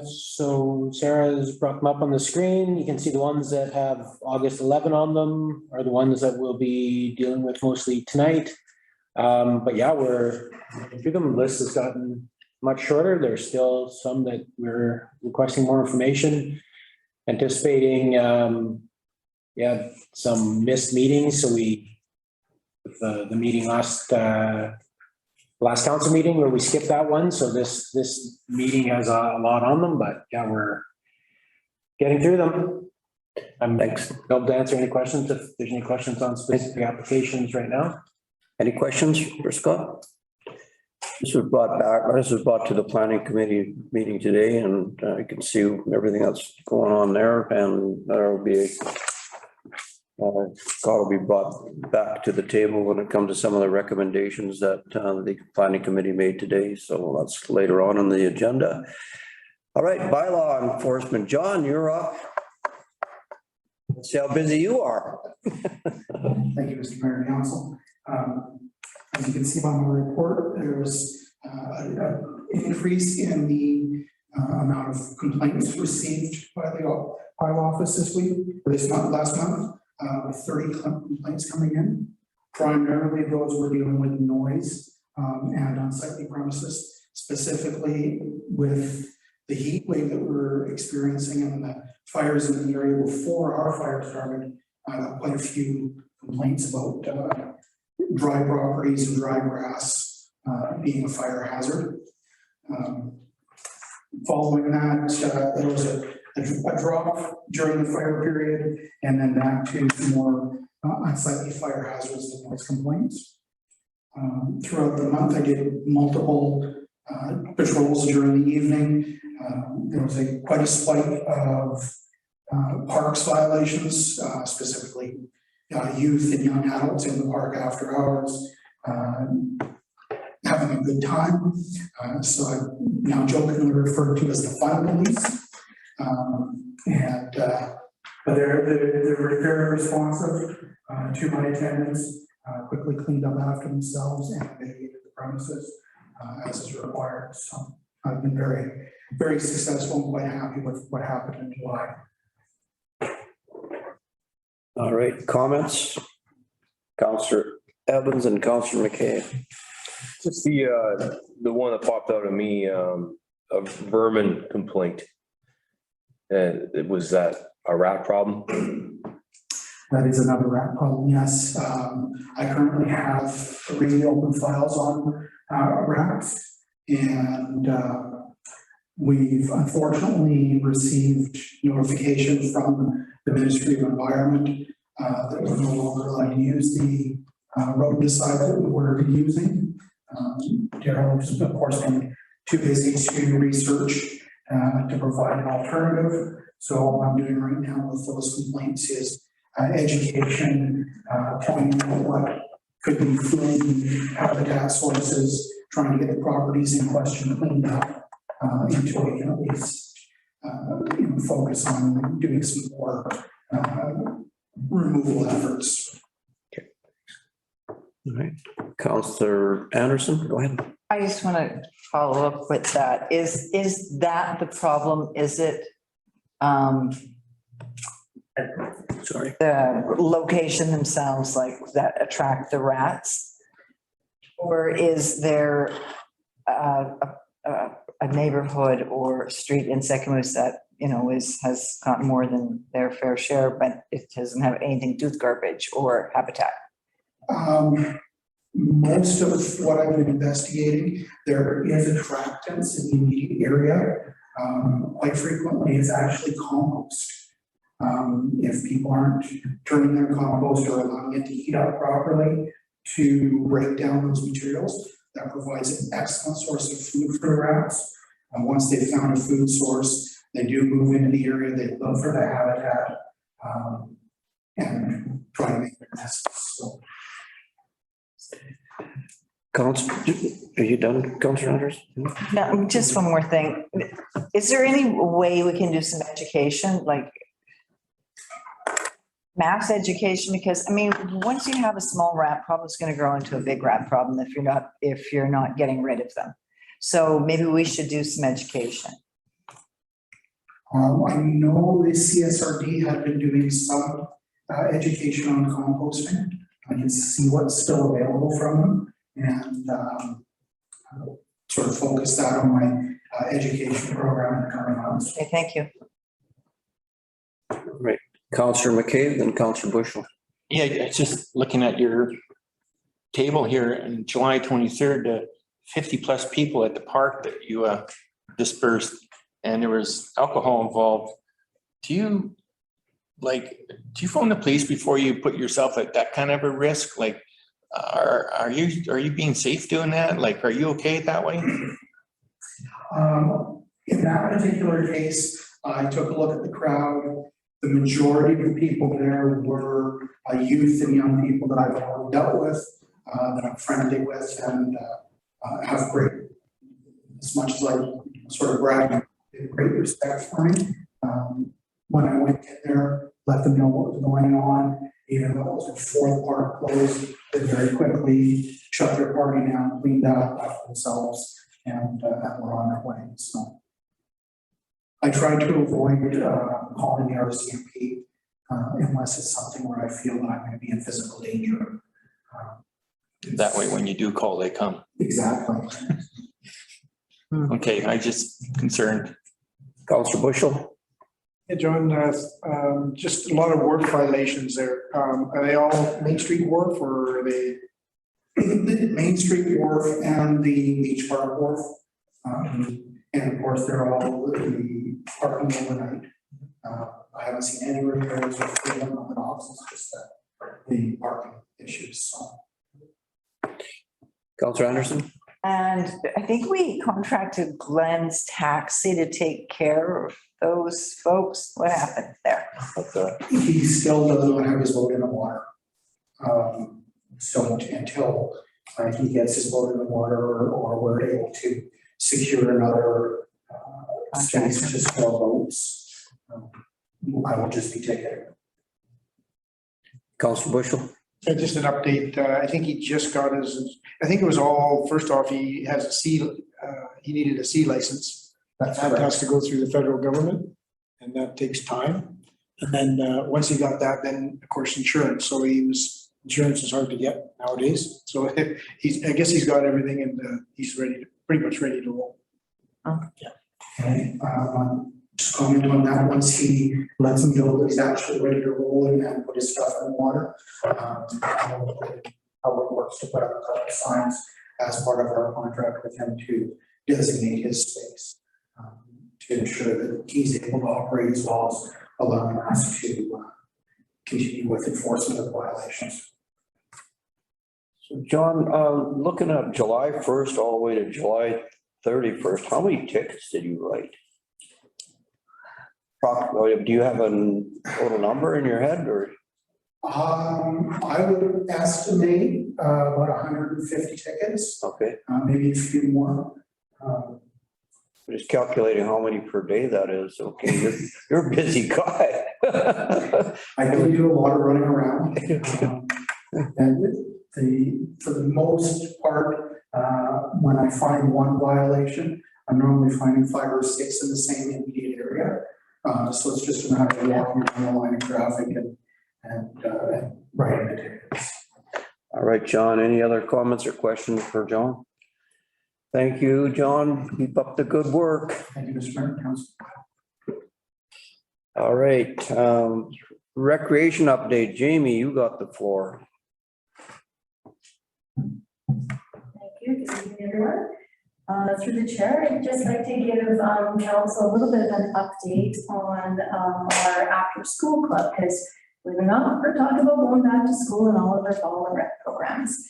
so Sarah's brought them up on the screen. You can see the ones that have August 11 on them are the ones that we'll be dealing with mostly tonight. But yeah, we're through them. The list has gotten much shorter. There's still some that we're requesting more information, anticipating yeah, some missed meetings. So the meeting last council meeting where we skipped that one. So this meeting has a lot on them, but yeah, we're getting through them. I'm able to answer any questions if there's any questions on specific applications right now. Any questions for Scott? This was brought to the planning committee meeting today, and I can see everything that's going on there, and there will be Scott will be brought back to the table when it comes to some of the recommendations that the planning committee made today. So that's later on the agenda. All right, bylaw enforcement. John, you're up. Let's see how busy you are. Thank you, Mr. Mayor and Council. As you can see on the report, there's an increase in the amount of complaints received by the bylaw office this week, or last month. With 30 complaints coming in. Primarily those were dealing with noise and unsightly premises, specifically with the heat wave that we were experiencing and the fires in the area before our fire started, quite a few complaints about dry properties and dry grass being a fire hazard. Following that, there was a drop during the fire period and then back to more unsightly fire hazards and noise complaints. Throughout the month, I did multiple patrols during the evening. There was quite a spike of parks violations, specifically youth and young adults in the park after hours, having a good time. So I'm now jokingly referred to as the fun police. But they're very responsive to my attendance, quickly cleaned up after themselves and mitigated the premises as is required. So I've been very, very successful and quite happy with what happened in July. All right, comments? Councillor Evans and Councillor McKay. Just the one that popped out of me, a vermin complaint. Was that a rat problem? That is another rat problem, yes. I currently have 3 open files on rats, and we've unfortunately received notification from the Ministry of Environment that we're no longer allowed to use the rodenticide that we were using. Darryl has, of course, been too busy to research to provide an alternative. So what I'm doing right now with those complaints is education, pointing out what could be food and habitat sources, trying to get the properties in question cleaned up until we can at least focus on doing some more removal efforts. Okay. All right, Councillor Anderson, go ahead. I just want to follow up with that. Is that the problem? Is it Sorry. the location themselves like that attract the rats? Or is there a neighborhood or street in Sicamous that, has got more than their fair share, but it doesn't have anything to do with garbage or habitat? Most of what I've been investigating, there is attractants in the immediate area. Quite frequently, it's actually compost. If people aren't turning their compost or allowing it to heat up properly to break down those materials, that provides an excellent source of food for the rats. And once they've found a food source, they do move into the area, they look for the habitat and try to make their nests. So. Are you done, Councillor Anders? No, just one more thing. Is there any way we can do some education, like mass education? Because once you have a small rat problem, it's going to grow into a big rat problem if you're not getting rid of them. So maybe we should do some education. I know the CSRD had been doing some education on composting. I can see what's still available from them and sort of focus that on my education program in the coming months. Okay, thank you. All right, Councillor McKay, then Councillor Bushel. Yeah, it's just looking at your table here in July 23rd, 50 plus people at the park that you dispersed, and there was alcohol involved. Do you phone the police before you put yourself at that kind of a risk? Like, are you being safe doing that? Like, are you okay that way? In that particular case, I took a look at the crowd. The majority of the people there were youth and young people that I've already dealt with, that I'm friendly with, and have great, as much as I sort of brag, great respect for me. When I went in there, let them know what was going on, even though it was before the park closed, they very quickly shut their party down, cleaned up, left themselves, and were on their way. So I try to avoid calling the RCMP unless it's something where I feel that I'm going to be in physical danger. That way, when you do call, they come. Exactly. Okay, I just concerned. Counselor Bushel? Hey, John, just a lot of wharf violations there. Are they all Main Street Wharf or are they? The Main Street Wharf and the Beach Park Wharf. And of course, they're all the parking overnight. I haven't seen any repairs or freedom on the docks, it's just that the parking issues, so. Counselor Anderson? And I think we contracted Glenn's Taxi to take care of those folks. What happened there? He still does not have his boat in the water. So until he gets his boat in the water or we're able to secure another space just for boats, I will just be taking it. Counselor Bushel? Just an update. I think he just got his, I think it was all, first off, he has a C, he needed a C license. That's That correct. has to go through the federal government and that takes time. And then once he got that, then of course insurance. So insurance is hard to get nowadays. So I guess he's got everything and he's pretty much ready to roll. Okay, just comment on that, once he lets him know that he's actually ready to roll and put his stuff in the water. How it works to put up a couple of signs as part of our contract with him to designate his space. To ensure that he's able to operate as well as allowing us to continue with enforcement of violations. So John, looking at July 1st all the way to July 31st, how many tickets did you write? Do you have a total number in your head or? I would estimate about 150 tickets, Okay, maybe a few more. just calculating how many per day that is. Okay, you're a busy guy. I do a lot of running around. And for the most part, when I find one violation, I'm normally finding 5 or 6 in the same immediate area. So it's just a matter of walking around the line of traffic and writing the tickets. All right, John, any other comments or questions for John? Thank you, John. Keep up the good work. Thank you, Mr. Mayor, Council. All right, recreation update. Jamie, you got the floor. Thank you. Good evening, everyone. Through the chair, I'd just like to give council a little bit of an update on our after-school club, because believe it or not, we're talking about going back to school and all of our fall and rec programs.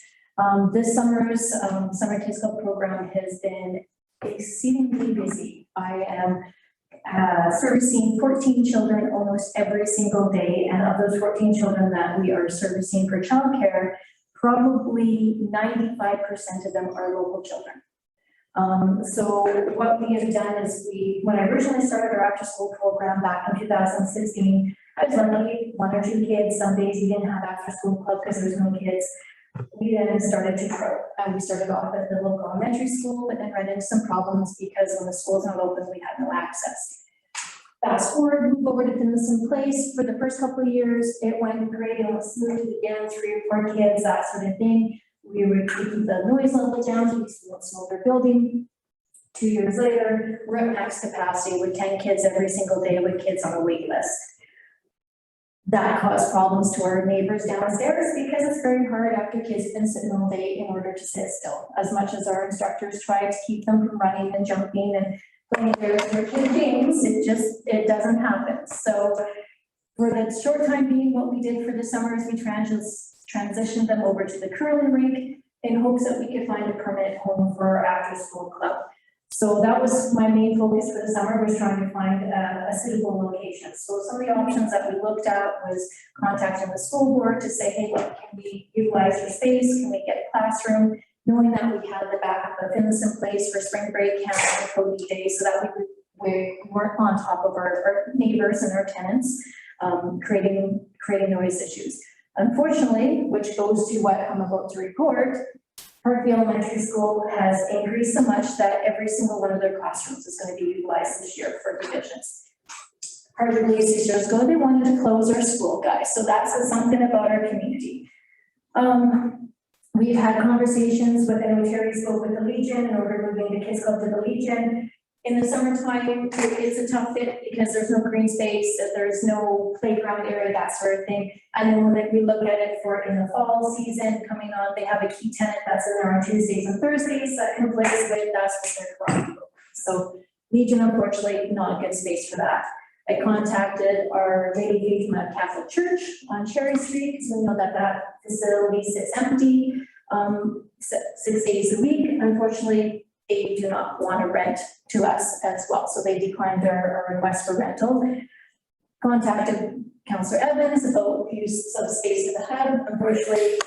This summer's Summer Kids Club program has been exceedingly busy. I am servicing 14 children almost every single day, and of those 14 children that we are servicing for childcare, probably 95% of them are local children. So what we have done is when I originally started our after-school program back in 2016, I was lucky, 1 or 2 kids. Some days we didn't have after-school club because there was no kids. We then started to grow. We started off at the local elementary school, but then ran into some problems because when the school's not open, we had no access. Fast forward, move over to Finlayson Place. For the first couple of years, it went great. It was smooth. Again, 3 or 4 kids, that sort of thing. We were keeping the noise level down to a smaller building. 2 years later, we're at max capacity with 10 kids every single day with kids on a wait list. That caused problems to our neighbors downstairs because it's very hard after kids have been sitting all day in order to sit still. As much as our instructors try to keep them from running and jumping and playing their kid games, it doesn't happen. So for the short time being, what we did for the summer is we transitioned them over to the curling rink in hopes that we could find a permanent home for our after-school club. So that was my main focus for the summer, was trying to find a suitable location. So some of the options that we looked at was contacting the school board to say, hey, look, can we utilize your space? Can we get a classroom? Knowing that we had the backup of Finlayson Place for spring break camp and COVID days, so that we weren't on top of our neighbors and our tenants, creating noise issues. Unfortunately, which goes to what I'm about to report, Parkview Elementary School has increased so much that every single one of their classrooms is going to be utilized this year for divisions. Hardly 6 years ago, they wanted to close our school, guys. So that says something about our community. We've had conversations with, I know Terry spoke with the Legion in order to move the Kids Club to the Legion. In the summertime, it's a tough fit because there's no green space, there's no playground area, that sort of thing. And then when we look at it for in the fall season coming on, they have a key tenant that's in there on Tuesdays and Thursdays that conflicts with that's with their karate program. So Legion, unfortunately, not a good space for that. I contacted our Lady Fatima Catholic Church on Cherry Street, because we know that that facility sits empty 6 days a week. Unfortunately, they do not want to rent to us as well, so they declined our request for rental. Contacted Councillor Evans about use of space at the hub. Unfortunately,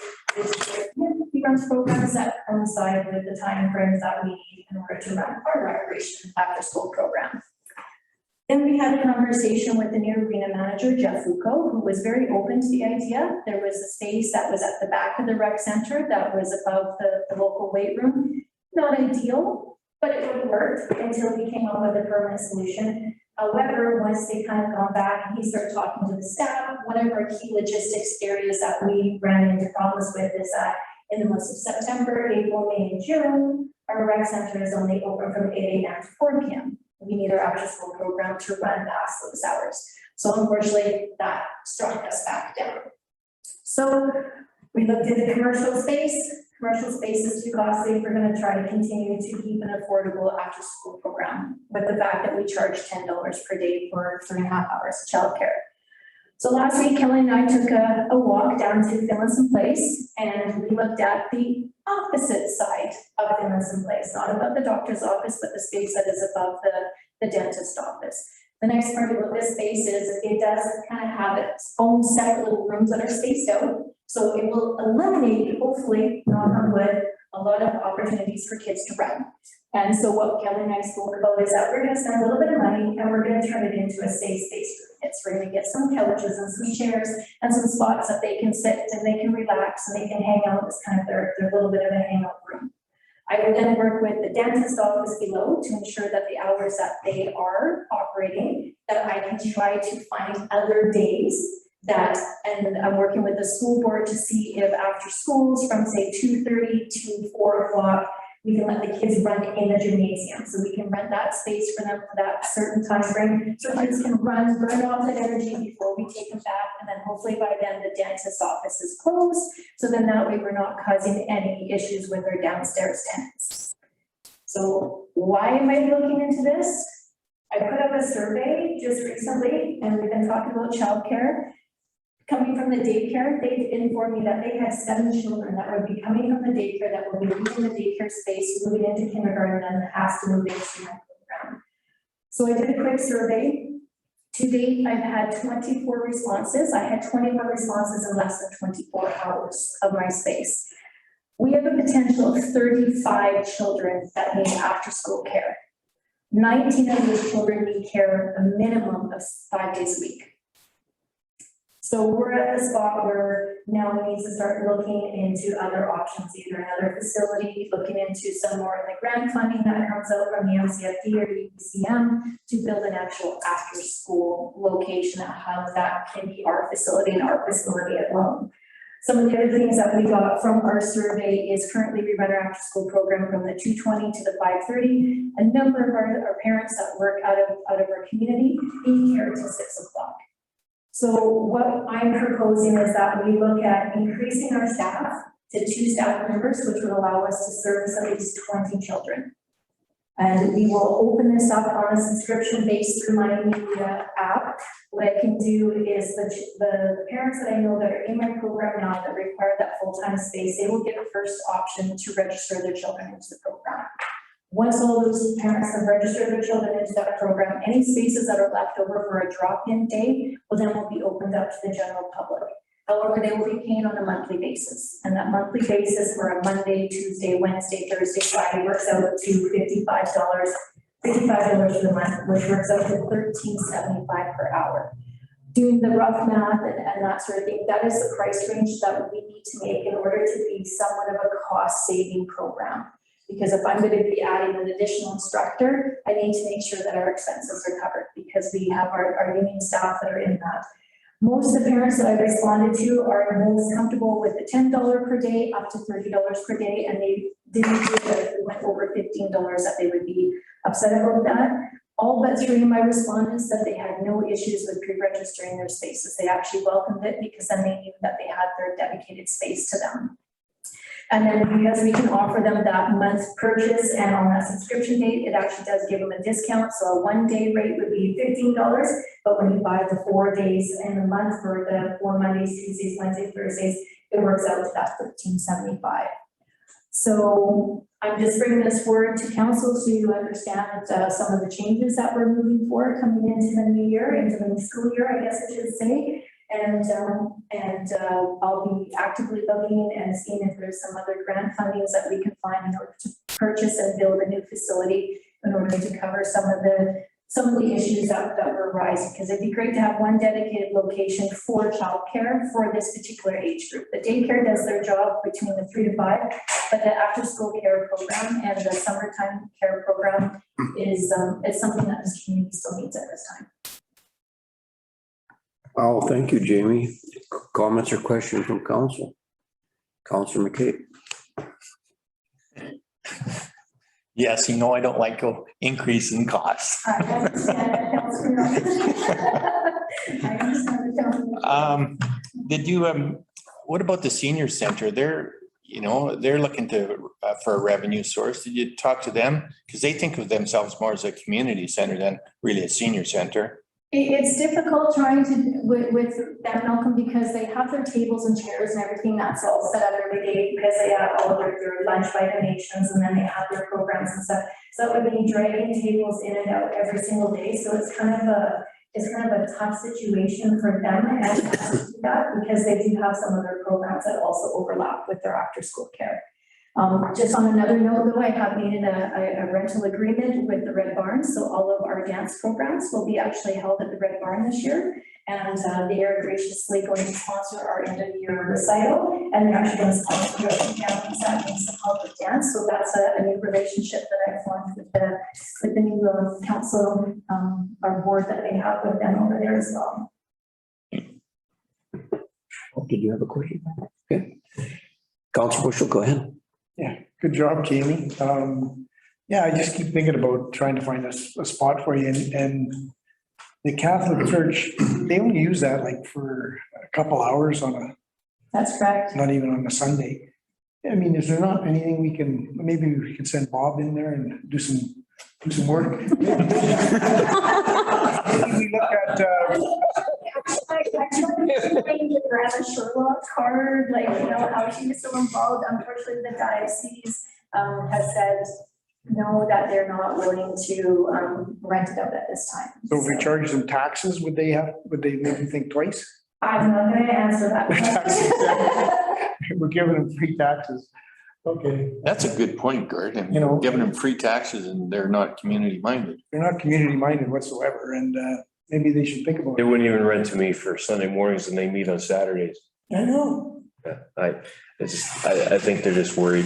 he runs programs that coincide with the time frames that we need in order to run our recreation after school program. Then we had a conversation with the new arena manager, Jeff Foucault, who was very open to the idea. There was a space that was at the back of the rec center that was above the local weight room. Not ideal, but it would work until we came up with a permanent solution. However, once they kind of gone back and he started talking to the staff, one of our key logistics areas that we ran into problems with is that in the months of September, April, May, and June, our rec center is only open from 8 a.m. to 4 p.m. We need our after school program to run past those hours. So unfortunately, that struck us back down. So we looked into commercial space. Commercial space is too costly if we're going to try to continue to keep an affordable after school program with the fact that we charge $10 per day for 3.5 hours of childcare. So last week, Kelly and I took a walk down to Finlayson Place, and we looked at the opposite side of Finlayson Place, not above the doctor's office, but the space that is above the dentist office. The nice part about this space is it does kind of have its own separate little rooms that are spaced out. So it will eliminate, hopefully, knock on wood, a lot of opportunities for kids to run. And so what Kelly and I spoke about is that we're going to spend a little bit of money and we're going to turn it into a safe space for the kids. We're going to get some couches and some chairs and some spots that they can sit and they can relax and they can hang out. It's kind of their little bit of a hangout room. I will then work with the dentist office below to ensure that the hours that they are operating, that I can try to find other days that, and I'm working with the school board to see if after schools from say 2:30 to 4 o'clock, we can let the kids run in the gymnasium. So we can rent that space for them for that certain time frame. So kids can run, burn off that energy before we take them back. And then hopefully by then the dentist office is closed. So then that way we're not causing any issues with our downstairs tenants. So why am I looking into this? I put up a survey just recently and we've been talking about childcare. Coming from the daycare, they've informed me that they had 7 children that would be coming from the daycare that will be leaving the daycare space, moving into kindergarten, and has to move into my program. So I did a quick survey. To date, I've had 24 responses. I had 24 responses in less than 24 hours of my space. We have a potential of 35 children that need after school care. 19 of those children need care a minimum of 5 days a week. So we're at the spot where now we need to start looking into other options, either another facility, looking into some more of the grant funding that comes out from the MCFD or UCM to build an actual after-school location, a hub that can be our facility and our facility alone. Some of the other things that we got from our survey is currently we run our after-school program from the 2:20 to the 5:30. A number of our parents that work out of our community need care until 6 o'clock. So what I'm proposing is that we look at increasing our staff to 2 staff members, which would allow us to service at least 20 children. And we will open this up on a subscription base through my media app. What I can do is the parents that I know that are in my program now that require that full-time space, they will get a first option to register their children into the program. Once all those parents have registered their children into that program, any spaces that are left over for a drop-in day will then be opened up to the general public. However, they will be paid on a monthly basis. And that monthly basis for a Monday, Tuesday, Wednesday, Thursday, Friday works out to $55 for the month, which works out to $13.75 per hour. Doing the rough math and that sort of thing, that is the price range that we need to make in order to be somewhat of a cost-saving program. Because if I'm going to be adding an additional instructor, I need to make sure that our expenses are covered because we have our union staff that are in that. Most of the parents that I've responded to are most comfortable with the $10 per day up to $30 per day, and didn't feel that if we went over $15 that they would be upset about that. All but 3 of my respondents said they had no issues with pre-registering their spaces. They actually welcomed it because then they knew that they had their dedicated space to them. And then because we can offer them that month purchase and on that subscription date, it actually does give them a discount. So a 1-day rate would be $15, but when you buy the 4 days in the month for the 4 Mondays, Tuesdays, Wednesdays, Thursdays, it works out to that $13.75. So I'm just bringing this forward to council so you understand some of the changes that we're moving forward coming into the new year, into the new school year, I guess I should say. And I'll be actively looking and seeing if there's some other grant fundings that we can find in order to purchase and build a new facility in order to cover some of the issues that were arising. Because it'd be great to have one dedicated location for childcare for this particular age group. The daycare does their job between the 3 to 5, but the after-school care program and the summertime care program is something that this community still needs at this time. Oh, thank you, Jamie. Comments or questions from council? Councilor McCabe. Yes, I don't like increase in costs. I understand that, Councilor. I understand that, Councilor. Did you, what about the senior center? They're looking for a revenue source. Did you talk to them? Because they think of themselves more as a community center than really a senior center. It's difficult trying to, with them, Malcolm, because they have their tables and chairs and everything that's all set up every day because they have all of their lunch by donations and then they have their programs and stuff. So it would be dragging tables in and out every single day. So it's kind of a tough situation for them and to do that because they do have some of their programs that also overlap with their after school care. Just on another note, though, I have made a rental agreement with the Red Barn, so all of our dance programs will be actually held at the Red Barn this year, and they are graciously going to sponsor our end of year recital, and they're actually going to sponsor the families that needs some help with dance. So that's a new relationship that I formed with the new council, our board that they have with them over there as well. Oh, did you have a question? Okay. Councilor Bushel, go ahead. Yeah, good job, Jamie. Yeah, I just keep thinking about trying to find a spot for you and the Catholic Church, they only use that like for a couple hours That's correct. not even on a Sunday. I mean, is there not anything maybe we could send Bob in there and do some work? Maybe we look at, I tried to grab a Sherlock card, how she was so involved. Unfortunately, the diocese has said no, that they're not willing to rent it out at this time. so if we charge them taxes, would they maybe think twice? I'm not going to answer that question. We're giving them free taxes. Okay. That's a good point, Gert. And giving them free taxes and they're not community minded. They're not community minded whatsoever, and maybe they should think about They it. wouldn't even rent to me for Sunday mornings and they meet on Saturdays. I know. Yeah, I think they're just worried.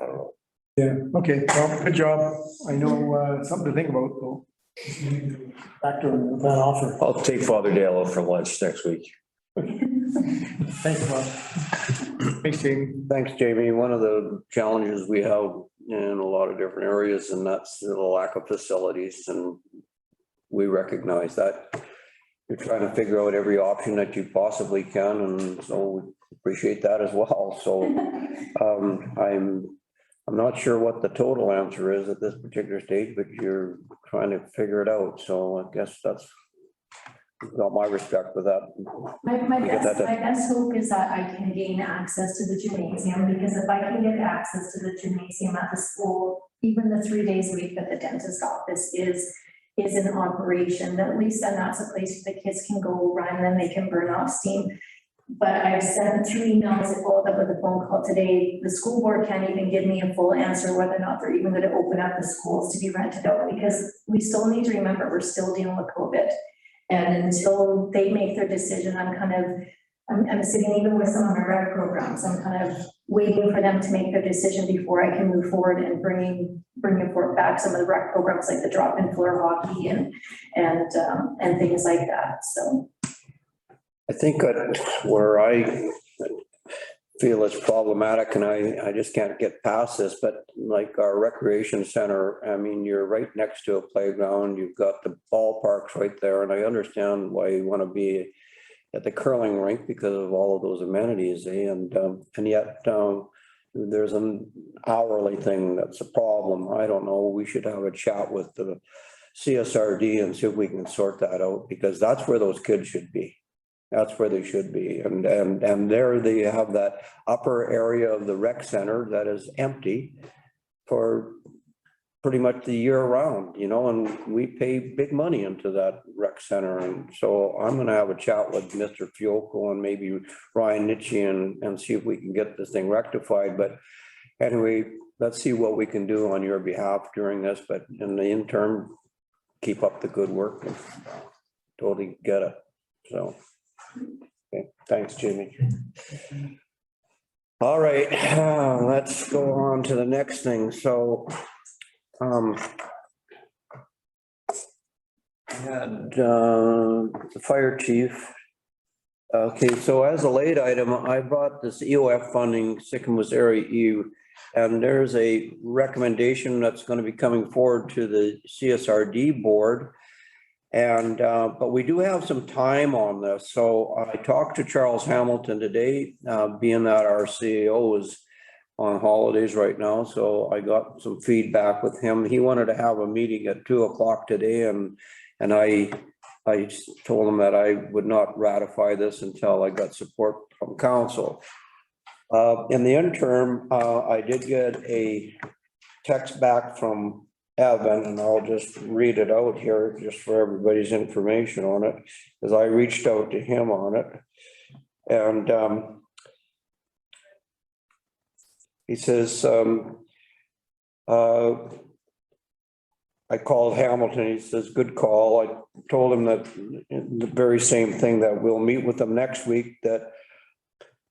I don't know. Yeah, okay, well, good job. I know something to think about, though. Factor in that offer. I'll take Father Dale out for lunch next week. Thanks, Bob. Thanks, Jamie. Thanks, Jamie. One of the challenges we have in a lot of different areas, and that's the lack of facilities, and we recognize that. You're trying to figure out every option that you possibly can, and so we appreciate that as well. So I'm not sure what the total answer is at this particular stage, but you're trying to figure it out. So I guess that's got my respect for that. My best hope is that I can gain access to the gymnasium, because if I can get access to the gymnasium at the school, even the 3 days a week that the dentist office is in operation, at least then that's a place where the kids can go run and they can burn off steam. But I've sent 2 emails that followed up with a phone call today. The school board can't even give me a full answer whether or not they're even going to open up the schools to be rented out, because we still need to remember we're still dealing with COVID. And until they make their decision, I'm sitting even with some of my rec programs. I'm kind of waiting for them to make their decision before I can move forward and bringing back some of the rec programs like the drop-in floor hockey and things like that. So I think where I feel it's problematic and I just can't get past this, but like our recreation center, I mean, you're right next to a playground, you've got the ballparks right there, and I understand why you want to be at the curling rink because of all of those amenities, and yet there's an hourly thing that's a problem. I don't know, we should have a chat with the CSRD and see if we can sort that out, because that's where those kids should be. That's where they should be. And there they have that upper area of the rec center that is empty for pretty much the year round, you know, and we pay big money into that rec center. And so I'm gonna have a chat with Mr. Fiocco and maybe Ryan Nitchie and see if we can get this thing rectified. But anyway, let's see what we can do on your behalf during this, but in the interim, keep up the good work. Totally get it, so. Okay, thanks, Jimmy. All right, let's go on to the next thing. So, had the fire chief. Okay, so as a late item, I brought this EOF funding, Sicamous Area E, and there's a recommendation that's going to be coming forward to the CSRD board. And, but we do have some time on this. So I talked to Charles Hamilton today, being that our CEO is on holidays right now. So I got some feedback with him. He wanted to have a meeting at 2 o'clock today. And I told him that I would not ratify this until I got support from council. In the interim, I did get a text back from Evan, and I'll just read it out here just for everybody's information on it, because I reached out to him on it. And he says, I called Hamilton, he says, good call. I told him that the very same thing, that we'll meet with them next week, that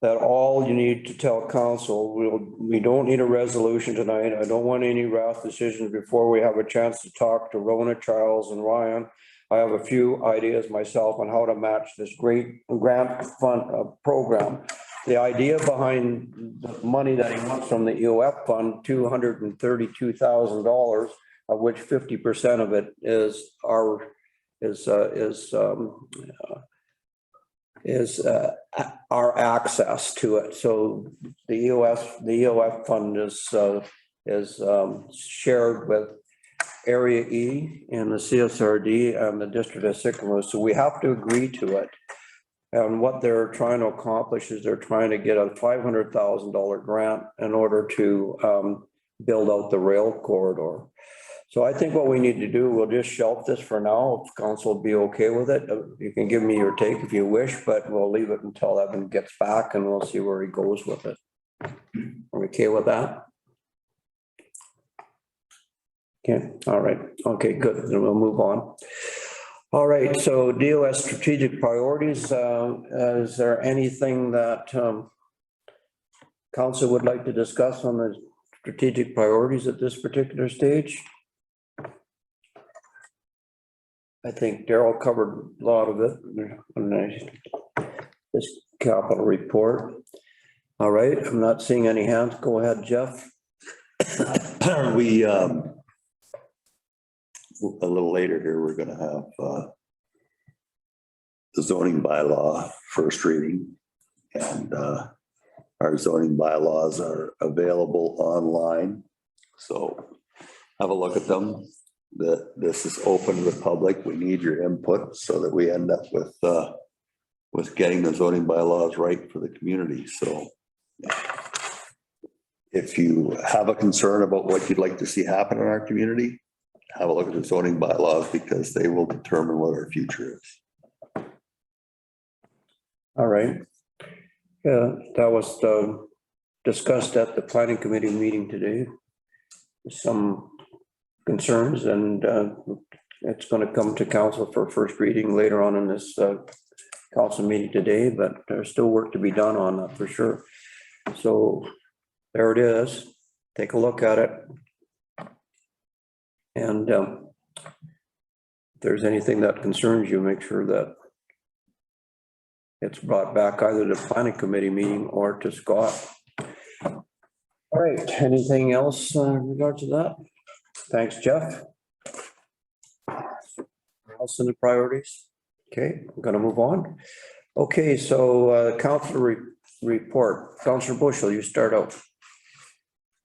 all you need to tell council, we don't need a resolution tonight. I don't want any rash decisions before we have a chance to talk to Rona, Charles, and Ryan. I have a few ideas myself on how to match this great grant fund program. The idea behind the money that he wants from the EOF fund, $232,000, of which 50% of it is our access to it. So the EOF fund is shared with Area E and the CSRD and the District of Sicamous. So we have to agree to it. And what they're trying to accomplish is they're trying to get a $500,000 grant in order to build out the rail corridor. So I think what we need to do, we'll just shelf this for now. If council will be okay with it, you can give me your take if you wish, but we'll leave it until Evan gets back and we'll see where he goes with it. Are we okay with that? Okay, all right. Okay, good. Then we'll move on. All right, so DOS strategic priorities. Is there anything that council would like to discuss on the strategic priorities at this particular stage? I think Daryl covered a lot of it in this capital report. All right, I'm not seeing any hands. Go ahead, Jeff. We, a little later here, we're gonna have the zoning bylaw first reading, and our zoning bylaws are available online. So have a look at them. This is open to the public. We need your input so that we end up with getting the zoning bylaws right for the community. So if you have a concern about what you'd like to see happen in our community, have a look at the zoning bylaws, because they will determine what our future is. All right. Yeah, that was discussed at the planning committee meeting today. Some concerns, and it's going to come to council for first reading later on in this council meeting today, but there's still work to be done on that for sure. So there it is. Take a look at it. And if there's anything that concerns you, make sure that it's brought back either to planning committee meeting or to Scott. All right, anything else in regard to that? Thanks, Jeff. Else in the priorities? Okay, I'm gonna move on. Okay, so council report. Councilor Bushel, you start out.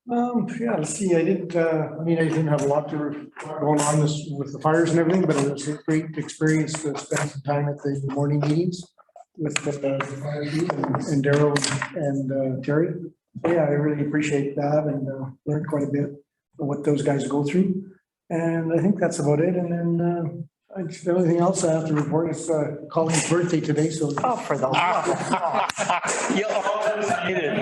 Yeah, let's see, I didn't have a lot going on this with the fires and everything, but it was a great experience to spend some time at the morning meetings with the fire chief and Daryl and Terry. So yeah, I really appreciate that and learned quite a bit of what those guys go through. And I think that's about it. And then the only thing else I have to report is Colleen's birthday today, so. Oh, for the love of God. You almost made it.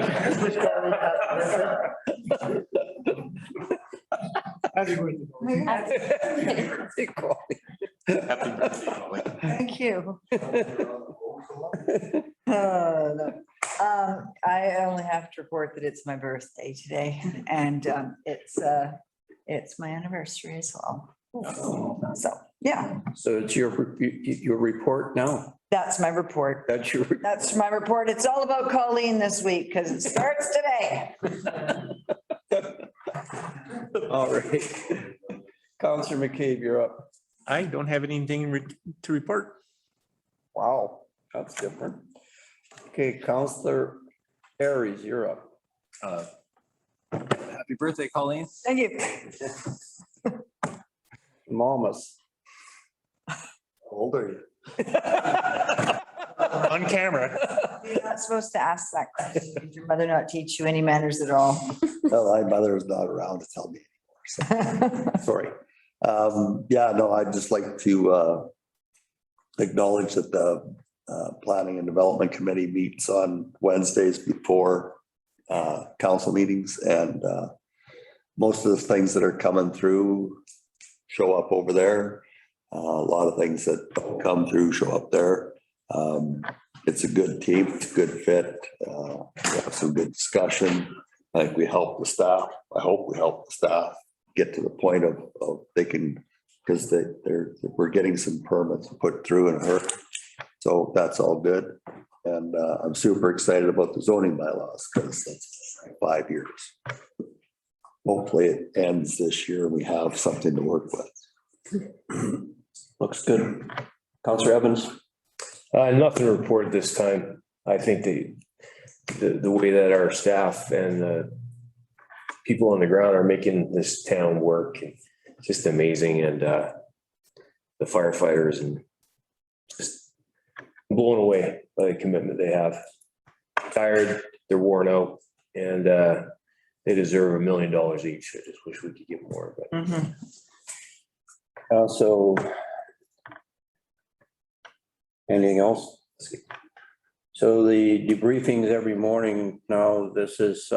Happy birthday. Happy birthday, Holly. Thank you. No. I only have to report that it's my birthday today and it's my anniversary as well. So, yeah, So it's your report now? that's my report. That's your, That's my report. It's all about Colleen this week because it starts today. all right. Councilor McCabe, you're up. I don't have anything to report. Wow, that's different. Okay, Councilor Aries, you're up. Happy birthday, Colleen. Thank you. Mamas. How old are you? On camera. You're not supposed to ask that question. Did your mother not teach you any manners at all? Well, my mother is not around to tell me anymore, so, sorry. Yeah, no, I'd just like to acknowledge that the Planning and Development Committee meets on Wednesdays before council meetings, and most of the things that are coming through show up over there. A lot of things that don't come through show up there. It's a good team, it's a good fit. We have some good discussion. I think we help the staff. I hope we help the staff get to the point of they can, because we're getting some permits put through in a hurry. So that's all good. And I'm super excited about the zoning bylaws because that's 5 years. Hopefully it ends this year and we have something to work with. Looks good. Councilor Evans. Nothing to report this time. I think the way that our staff and the people on the ground are making this town work, just amazing. And the firefighters, and just blown away by the commitment they have. Tired, they're worn out, and they deserve $1 million each. I just wish we could get more, but. So anything else? So the debriefings every morning now, this is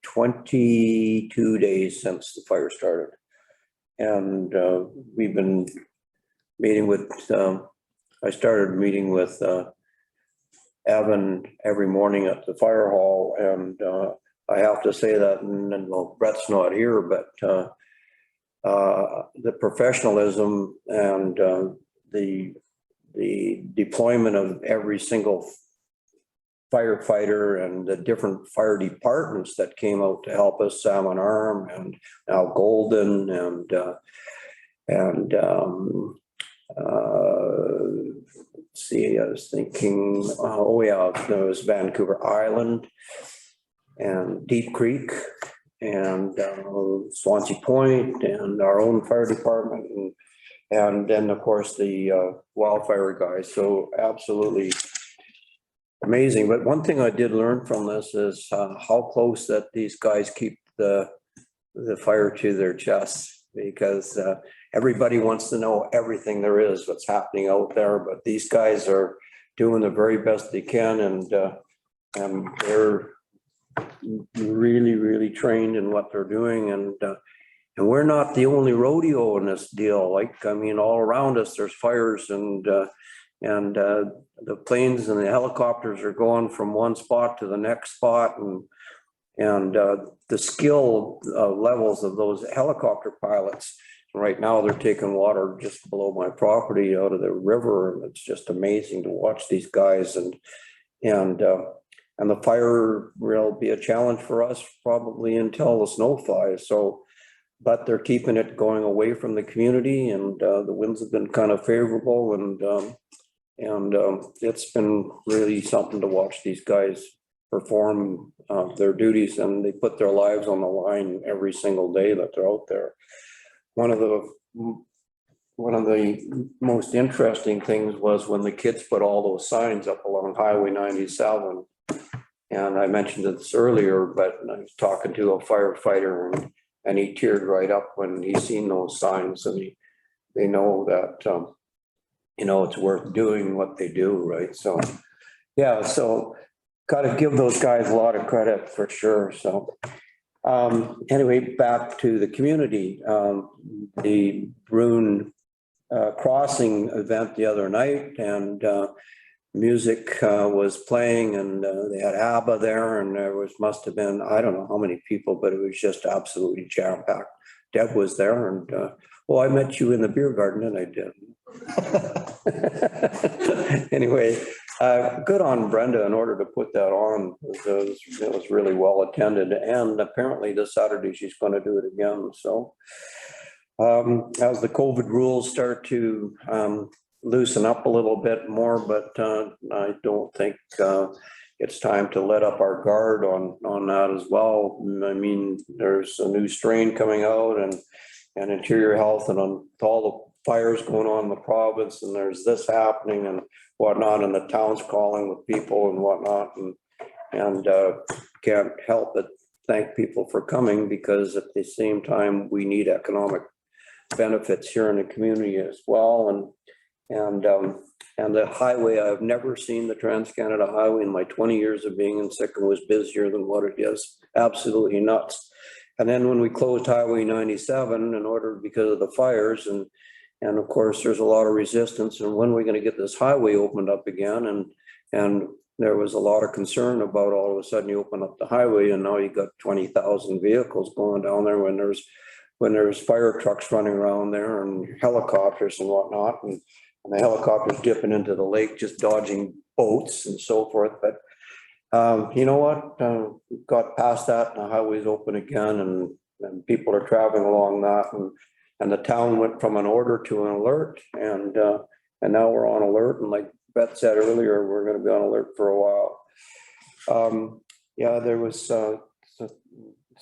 22 days since the fire started. And we've been meeting with, I started meeting with Evan every morning at the fire hall. And I have to say that, and well, Brett's not here, but the professionalism and the deployment of every single firefighter and the different fire departments that came out to help us, Salmon Arm and Al Golden and see, I was thinking, oh yeah, there was Vancouver Island and Deep Creek and Swansea Point and our own fire department and then of course the wildfire guys. So absolutely amazing. But one thing I did learn from this is how close that these guys keep the fire to their chests, because everybody wants to know everything there is, what's happening out there. But these guys are doing the very best they can, and they're really, really trained in what they're doing. And we're not the only rodeo in this deal. Like, I mean, all around us, there's fires and the planes and the helicopters are going from one spot to the next spot, and the skill levels of those helicopter pilots Right now, they're taking water just below my property out of the river, and it's just amazing to watch these guys and the fire will be a challenge for us probably until the snow flies. So, but they're keeping it going away from the community, and the winds have been kind of favorable, and it's been really something to watch these guys perform their duties, and they put their lives on the line every single day that they're out there. One of the most interesting things was when the kids put all those signs up along Highway 97. And I mentioned this earlier, but I was talking to a firefighter and he teared right up when he seen those signs, and they know that, it's worth doing what they do, right? So, yeah, so got to give those guys a lot of credit for sure. So anyway, back to the community, the Bruin crossing event the other night, and music was playing, and they had ABBA there, and must have been, I don't know how many people, but it was just absolutely jam-packed. Deb was there, and well, I met you in the beer garden, and I did. Anyway, good on Brenda in order to put that on. It was really well attended, and apparently this Saturday she's going to do it again. So as the COVID rules start to loosen up a little bit more, but I don't think it's time to let up our guard on that as well. I mean, there's a new strain coming out, and interior health, and on all the fires going on in the province, and there's this happening and whatnot, and the town's calling with people and whatnot, and can't help but thank people for coming, because at the same time we need economic benefits here in the community as well. And the highway, I've never seen the Trans-Canada Highway in my 20 years of being in Sicamous busier than what it is. Absolutely nuts. And then when we closed Highway 97 in order because of the fires, and of course there's a lot of resistance, and when are we going to get this highway opened up again? And there was a lot of concern about all of a sudden you open up the highway and now you got 20,000 vehicles going down there when there's fire trucks running around there and helicopters and whatnot, and the helicopters dipping into the lake, just dodging boats and so forth. But you know what? Got past that, and the highway's open again, and people are traveling along that, and the town went from an order to an alert, and now we're on alert. And like Beth said earlier, we're going to be on alert for a while. Yeah, there was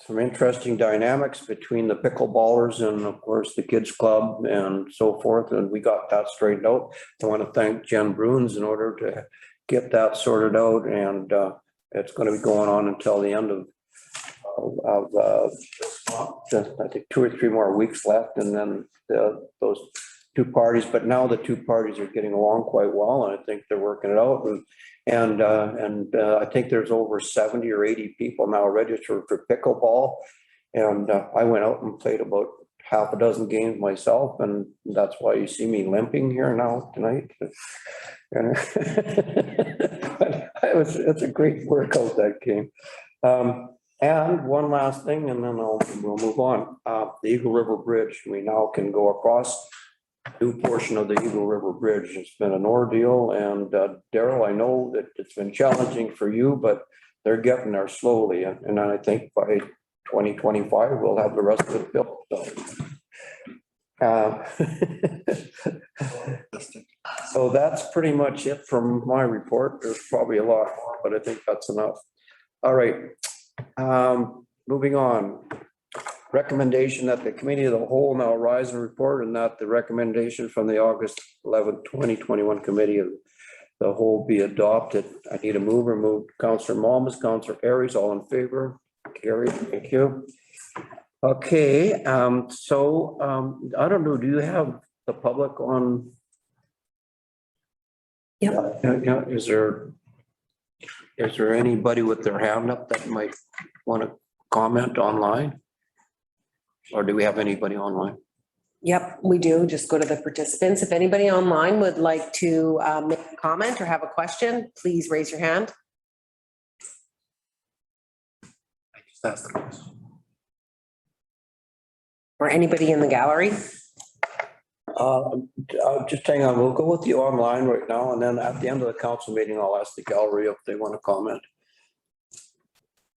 some interesting dynamics between the pickleballers and of course the kids club and so forth, and we got that straightened out. I want to thank Jen Bruins in order to get that sorted out, and it's going to be going on until the end of I think 2 or 3 more weeks left, and then those 2 parties. But now the 2 parties are getting along quite well, and I think they're working it out. And I think there's over 70 or 80 people now registered for pickleball. And I went out and played about half a dozen games myself, and that's why you see me limping here now tonight. And it's a great workout, that game. And one last thing, and then we'll move on. The Eagle River Bridge, we now can go across a new portion of the Eagle River Bridge. It's been an ordeal, and Daryl, I know that it's been challenging for you, but they're getting there slowly, and I think by 2025 we'll have the rest of it built. So that's pretty much it from my report. There's probably a lot more, but I think that's enough. All right. Moving on. Recommendation that the committee of the whole now rise and report, and that the recommendation from the August 11th, 2021 committee of the whole be adopted. I need a mover. Move Councillor Malmas, Councillor Aries, all in favor. Carried. Thank you. Okay. So I don't know. Do you have the public on? Yep. Yeah. Is there anybody with their hand up that might want to comment online? Or do we have anybody online? Yep, we do. Just go to the participants. If anybody online would like to make a comment or have a question, please raise your hand. I just asked the question. Or anybody in the gallery. Just hang on, we'll go with you online right now, and then at the end of the council meeting, I'll ask the gallery if they want to comment.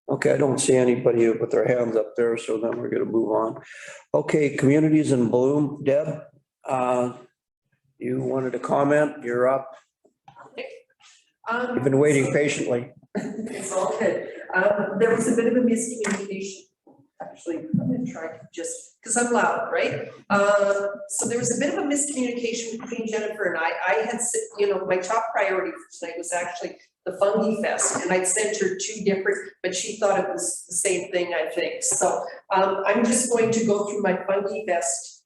Okay, I don't see anybody with their hands up there, so then we're gonna move on. Okay, communities in bloom, Deb, you wanted to comment, you're up. You've been waiting patiently. It's all good. There was a bit of a miscommunication. Actually, I'm gonna try to just, because I'm loud, right? So there was a bit of a miscommunication between Jennifer and I. I had, my top priority for tonight was actually the Fungi Fest, and I'd sent her two different, but she thought it was the same thing, I think. So I'm just going to go through my Fungi Fest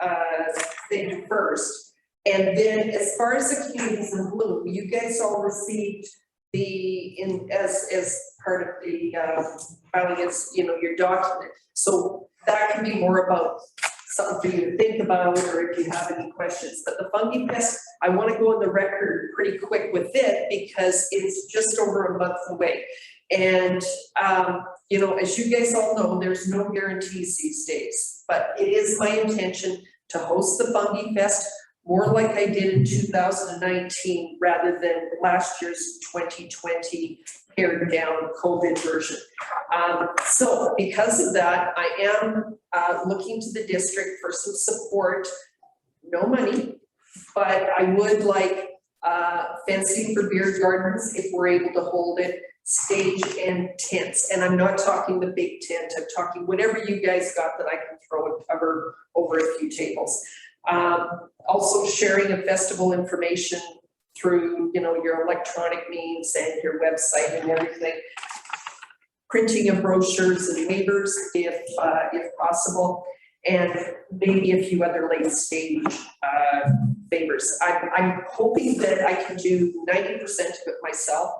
thing first. And then as far as the communities in bloom, you guys all received as part of the filing is, your document. So that can be more about something for you to think about, or if you have any questions. But the Fungi Fest, I want to go on the record pretty quick with it because it's just over a month away. And, as you guys all know, there's no guarantees these days, but it is my intention to host the Fungi Fest more like I did in 2019 rather than last year's 2020 pared down COVID version. So because of that, I am looking to the district for some support, no money, but I would like fencing for beer gardens if we're able to hold it, stage and tents. And I'm not talking the big tent, I'm talking whatever you guys got that I can throw and cover over a few tables. Also sharing of festival information through, your electronic means and your website and everything. Printing of brochures and waivers if possible, and maybe a few other late stage favors. I'm hoping that I can do 90% of it myself.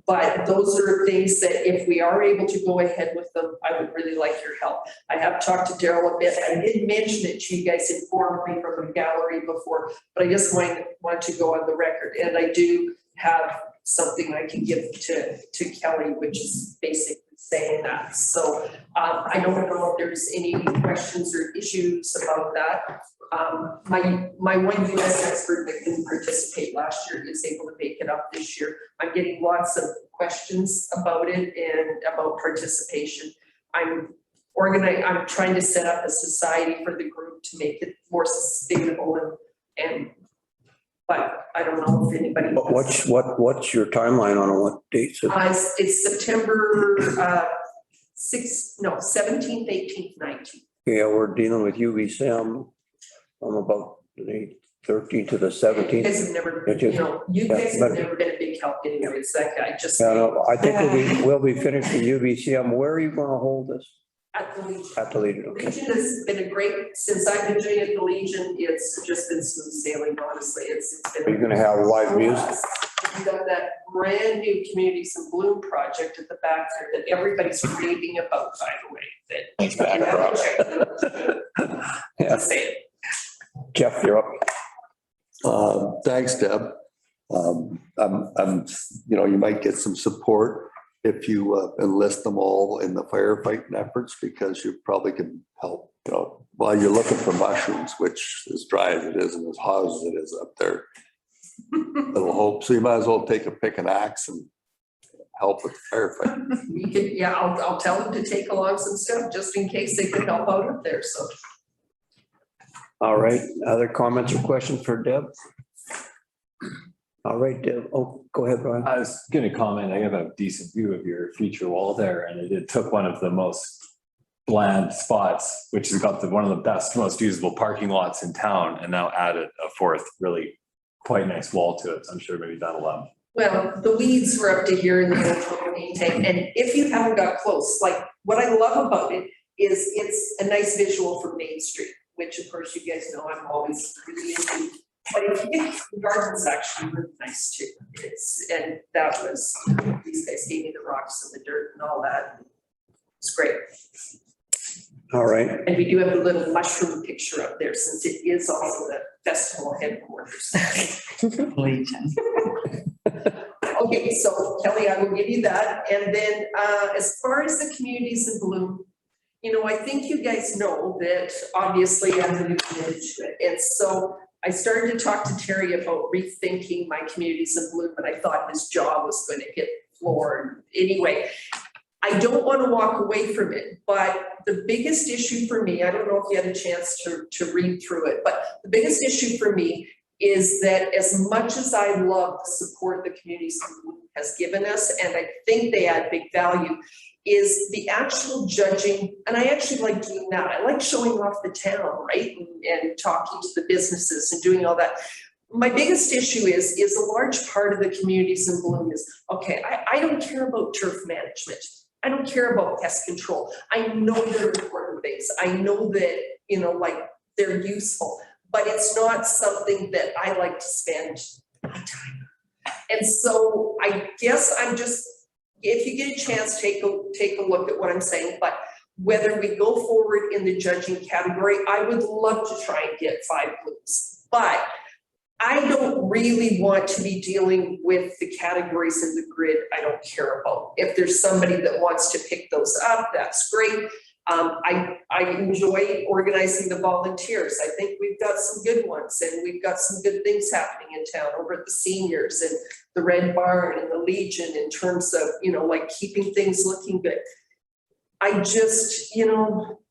But those are things that if we are able to go ahead with them, I would really like your help. I have talked to Daryl a bit. I did mention it to you guys informally from the gallery before, but I just want to go on the record. And I do have something I can give to Kelly, which is basically saying that. So I don't know if there's any questions or issues about that. My one US expert that couldn't participate last year is able to make it up this year. I'm getting lots of questions about it and about participation. I'm trying to set up a society for the group to make it more sustainable but I don't know if anybody. What's your timeline on what dates? It's September 17th, 18th, 19th. Yeah, we're dealing with UVSM from about the 13th to the 17th. You guys have never, you guys have never been a big help anyway. It's that guy just. No, I think we'll be finished with UVCM. Where are you going to hold this? At the Legion. At the Legion, okay. Legion has been a great, since I've been doing it at the Legion, it's just been smooth sailing, honestly. It's been. Are you going to have live music? We've got that brand new Communities in Bloom project at the back there that everybody's raving about, by the way. Yeah. Jeff, you're up. Thanks, Deb. You might get some support if you enlist them all in the firefighting efforts, because you probably can help, while you're looking for mushrooms, which as dry as it is and as hot as it is up there. It'll hope. So you might as well take a pick and axe and help with the firefighting. We could, I'll tell them to take along some stuff just in case they could help out up there, so. All right, other comments or questions for Deb? All right, Deb. Oh, go ahead, Brian. I was going to comment, I have a decent view of your feature wall there, and it took one of the most bland spots, which has got one of the best, most usable parking lots in town, and now added a fourth really quite nice wall to it. So I'm sure maybe that'll love. Well, the weeds were up to here in the old propane tank, and if you haven't got close, like what I love about it is it's a nice visual from Main Street, which of course you guys know I'm always really into. But if you get the garden's actually really nice too. And that was, these guys gave me the rocks and the dirt and all that. It's great. All right. And we do have a little mushroom picture up there since it is also the festival headquarters. Legion. Okay, so Kelly, I will give you that. And then as far as the communities in bloom, I think you guys know that obviously I'm really committed to it. And so I started to talk to Terry about rethinking my communities in bloom, and I thought his jaw was going to hit the floor. Anyway, I don't want to walk away from it, but the biggest issue for me, I don't know if you had a chance to read through it, but the biggest issue for me is that as much as I love the support the communities in bloom has given us, and I think they add big value, is the actual judging, and I actually like doing that. I like showing off the town, right? And talking to the businesses and doing all that. My biggest issue is a large part of the communities in bloom is, okay, I don't care about turf management. I don't care about pest control. I know they're important things. I know that, they're useful, but it's not something that I like to spend my time on. And so I guess I'm just, if you get a chance, take a look at what I'm saying, but whether we go forward in the judging category, I would love to try and get 5 blues, but I don't really want to be dealing with the categories in the grid I don't care about. If there's somebody that wants to pick those up, that's great. I enjoy organizing the volunteers. I think we've got some good ones, and we've got some good things happening in town over at the seniors and the Red Barn and the Legion in terms of, keeping things looking good. I just,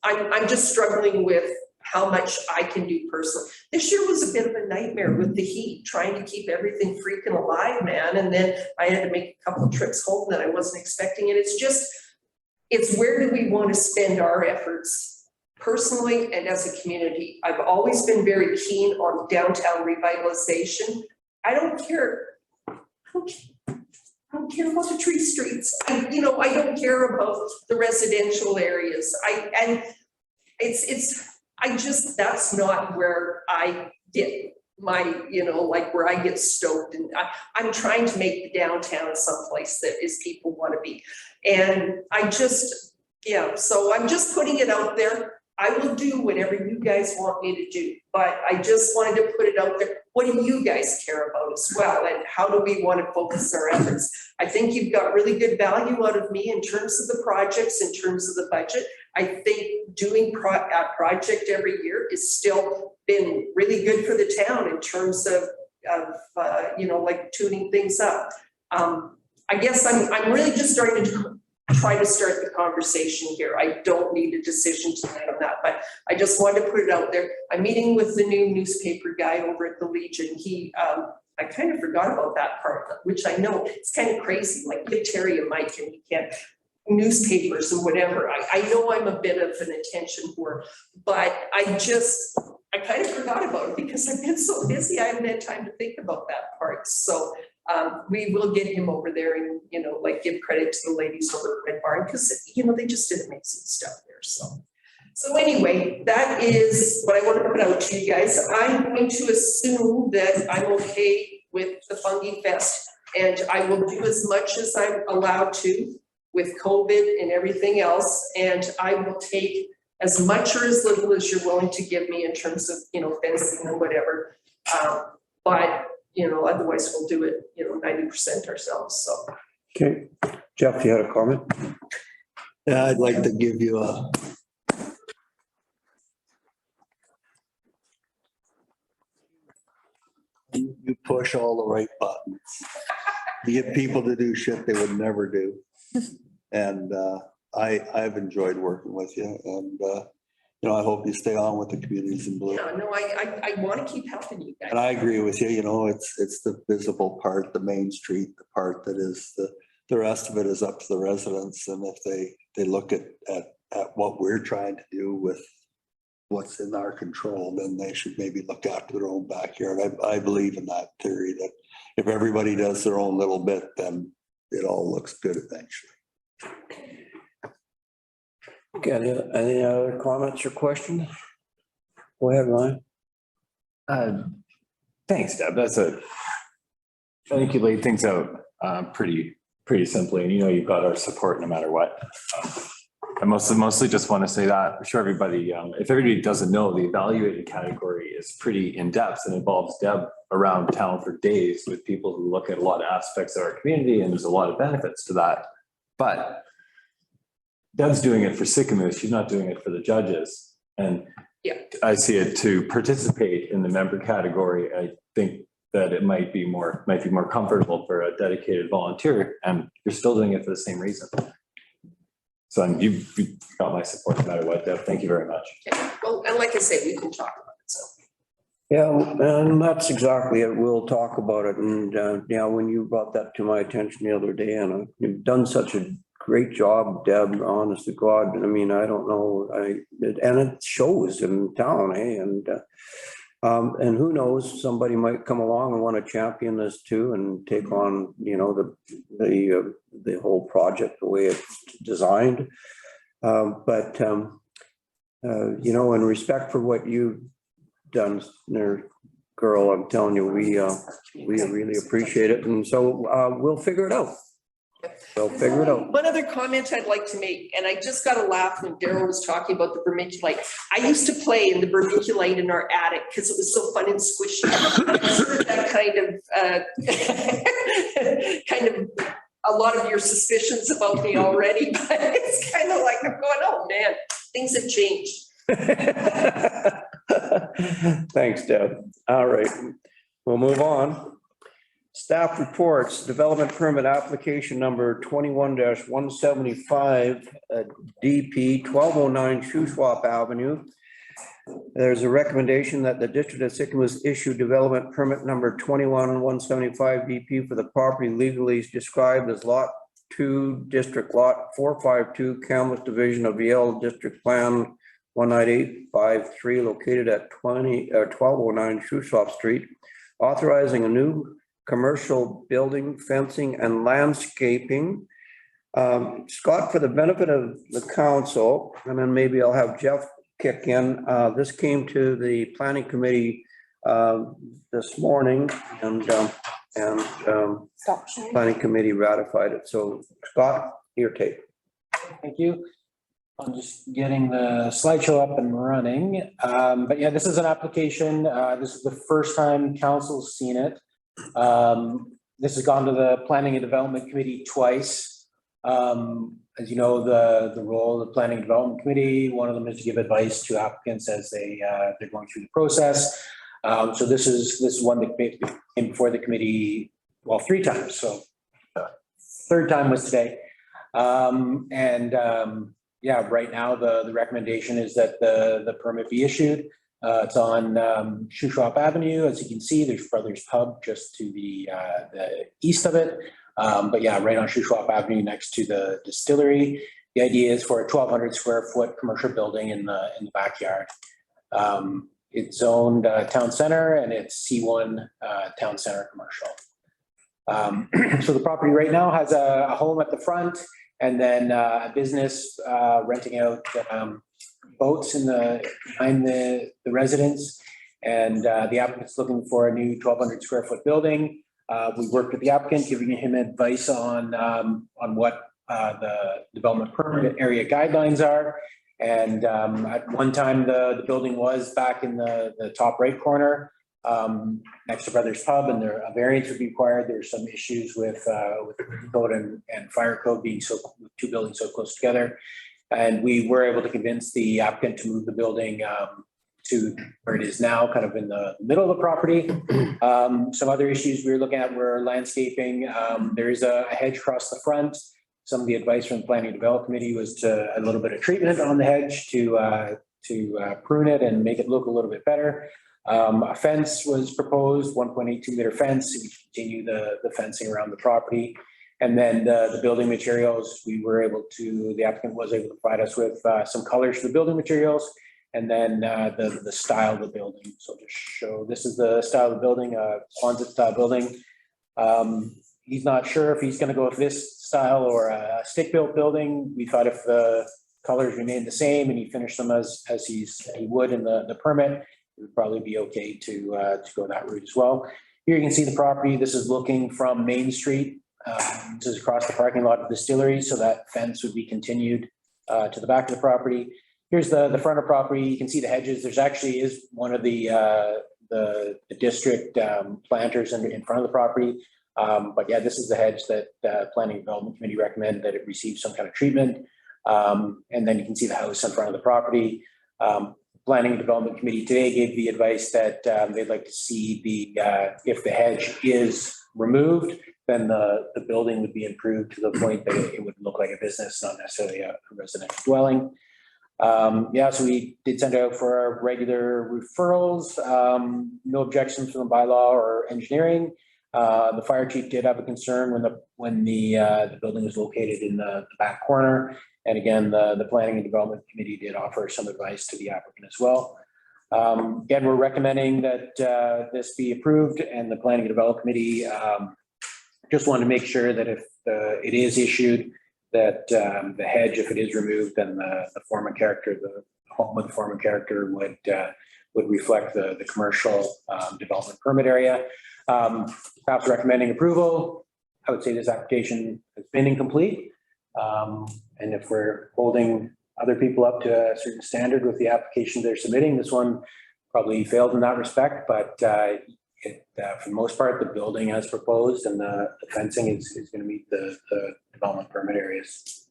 I'm just struggling with how much I can do personally. This year was a bit of a nightmare with the heat, trying to keep everything freaking alive, man. And then I had to make a couple of trips home that I wasn't expecting. And it's where do we want to spend our efforts personally and as a community? I've always been very keen on downtown revitalization. I don't care about the tree streets. I don't care about the residential areas. That's not where I get my, where I get stoked. And I'm trying to make the downtown someplace that is people want to be. And so I'm just putting it out there. I will do whatever you guys want me to do, but I just wanted to put it out there. What do you guys care about as well? And how do we want to focus our efforts? I think you've got really good value out of me in terms of the projects, in terms of the budget. I think doing a project every year is still been really good for the town in terms of tuning things up. I guess I'm really just starting to try to start the conversation here. I don't need a decision tonight on that, but I just wanted to put it out there. I'm meeting with the new newspaper guy over at the Legion. I kind of forgot about that part, which I know it's kind of crazy, like give Terry a mic and he can't, newspapers and whatever. I know I'm a bit of an attention whore, but I kind of forgot about it because I've been so busy. I haven't had time to think about that part. So we will get him over there and, give credit to the ladies over at Red Barn because, they just did amazing stuff there. So anyway, that is what I want to put out to you guys. I'm going to assume that I'm okay with the Fungi Fest, and I will do as much as I'm allowed to with COVID and everything else. And I will take as much or as little as you're willing to give me in terms of, fencing or whatever. But otherwise we'll do it, 90% ourselves, so. Okay, Jeff, you had a comment? Yeah, I'd like to give you a you push all the right buttons. You get people to do shit they would never do. And I've enjoyed working with you, and I hope you stay on with the communities in blue. Yeah, no, I want to keep helping you guys. And I agree with you, it's the visible part, the main street, the part that is the rest of it is up to the residents. And if they look at what we're trying to do with what's in our control, then they should maybe look after their own backyard. I believe in that theory that if everybody does their own little bit, then it all looks good eventually. Okay, any other comments or questions? Go ahead, Ryan. Thanks, Deb. I think you laid things out pretty simply, and you've got our support no matter what. I mostly just want to say that I'm sure everybody, if everybody doesn't know, the evaluated category is pretty in-depth and involves Deb around town for days with people who look at a lot of aspects of our community, and there's a lot of benefits to that. But Deb's doing it for Sicamous, she's not doing it for the judges. And Yeah. I see it to participate in the member category. I think that it might be more comfortable for a dedicated volunteer, and you're still doing it for the same reason. So you've got my support no matter what, Deb. Thank you very much. Okay. Well, and like I said, we can talk about it, so. Yeah, and that's exactly it. We'll talk about it. And, yeah, when you brought that to my attention the other day, and you've done such a great job, Deb, honest to God. I mean, I don't know, and it shows in town, eh? And who knows, somebody might come along and want to champion this too and take on, you know, the whole project, the way it's designed. But you know, in respect for what you've done there, girl, I'm telling you, we really appreciate it. And so we'll figure it out. They'll figure it out. One other comment I'd like to make, and I just got a laugh when Daryl was talking about the vermiculite. I used to play in the vermiculite in our attic because it was so fun and squishy. I'm sure that kind of a lot of your suspicions about me already, but it's kind of like I'm going, oh man, things have changed. Thanks, Deb. All right, we'll move on. Staff reports, development permit application number 21-175, DP 1209 Shuswap Avenue. There's a recommendation that the District of Sicamous issue development permit number 21-175 DP for the property legally described as Lot 2, District Lot 452, Kamloops Division of Yale District Plan 19853, located at 1209 Shuswap Street, authorizing a new commercial building, fencing, and landscaping. Scott, for the benefit of the council, and then maybe I'll have Jeff kick in. This came to the planning committee this morning, and planning committee ratified it. So Scott, your take. Thank you. I'm just getting the slideshow up and running. But yeah, this is an application. This is the first time council's seen it. This has gone to the Planning and Development Committee twice. As you know, the role of the Planning and Development Committee, one of them is to give advice to applicants as they're going through the process. So this is one that came before the committee, well, 3 times. So third time was today. Yeah, right now the recommendation is that the permit be issued. It's on Shuswap Avenue. As you can see, there's Brothers Pub just to the east of it. But yeah, right on Shuswap Avenue next to the distillery. The idea is for a 1,200 square foot commercial building in the backyard. It's zoned town center, and it's C1 town center commercial. So the property right now has a home at the front, and then a business renting out boats behind the residence. And the applicant's looking for a new 1,200 square foot building. We worked with the applicant, giving him advice on what the development permit area guidelines are. And at one time, the building was back in the top right corner, next to Brothers Pub, and a variance would be required. There's some issues with code and fire code being with 2 buildings so close together. And we were able to convince the applicant to move the building to where it is now, kind of in the middle of the property. Some other issues we were looking at were landscaping. There is a hedge across the front. Some of the advice from the Planning and Development Committee was to a little bit of treatment on the hedge to prune it and make it look a little bit better. A fence was proposed, 1.82 meter fence. We continue the fencing around the property. And then the building materials, the applicant was able to provide us with some colors for the building materials, and then the style of the building. So to show, this is the style of the building, Quonset style building. He's not sure if he's going to go with this style or a stick-built building. We thought if the colors remained the same and he finished them as he would in the permit, it would probably be okay to go that route as well. Here you can see the property. This is looking from Main Street. This is across the parking lot of the distillery, so that fence would be continued to the back of the property. Here's the front of property. You can see the hedges. There's actually is one of the district planters in front of the property. But yeah, this is the hedge that Planning and Development Committee recommended that it receive some kind of treatment. And then you can see the house in front of the property. Planning and Development Committee today gave the advice that they'd like to see if the hedge is removed, then the building would be improved to the point that it would look like a business, not necessarily a residential dwelling. So we did send out for our regular referrals. No objections from the bylaw or engineering. The fire chief did have a concern when the building was located in the back corner. And again, the Planning and Development Committee did offer some advice to the applicant as well. Again, we're recommending that this be approved, and the Planning and Development Committee just wanted to make sure that if it is issued, that the hedge, if it is removed, then the form and character, the home with the form and character would reflect the commercial development permit area. Perhaps recommending approval. I would say this application has been incomplete. And if we're holding other people up to a certain standard with the application they're submitting, this one probably failed in that respect, but for the most part, the building as proposed and the fencing is going to meet the development permit areas.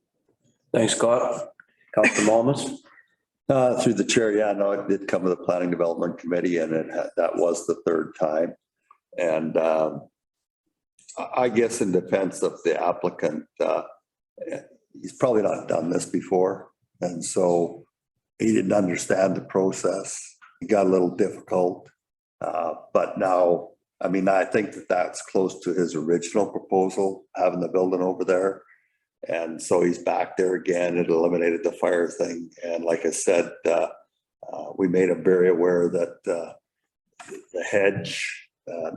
Thanks, Scott. Councilor Malmus. Through the chair, yeah, no, it did come to the Planning Development Committee, and that was the third time. And I guess in defense of the applicant, he's probably not done this before. And so he didn't understand the process. It got a little difficult. But now, I mean, I think that's close to his original proposal, having the building over there. And so he's back there again. It eliminated the fire thing. And like I said, we made him very aware that the hedge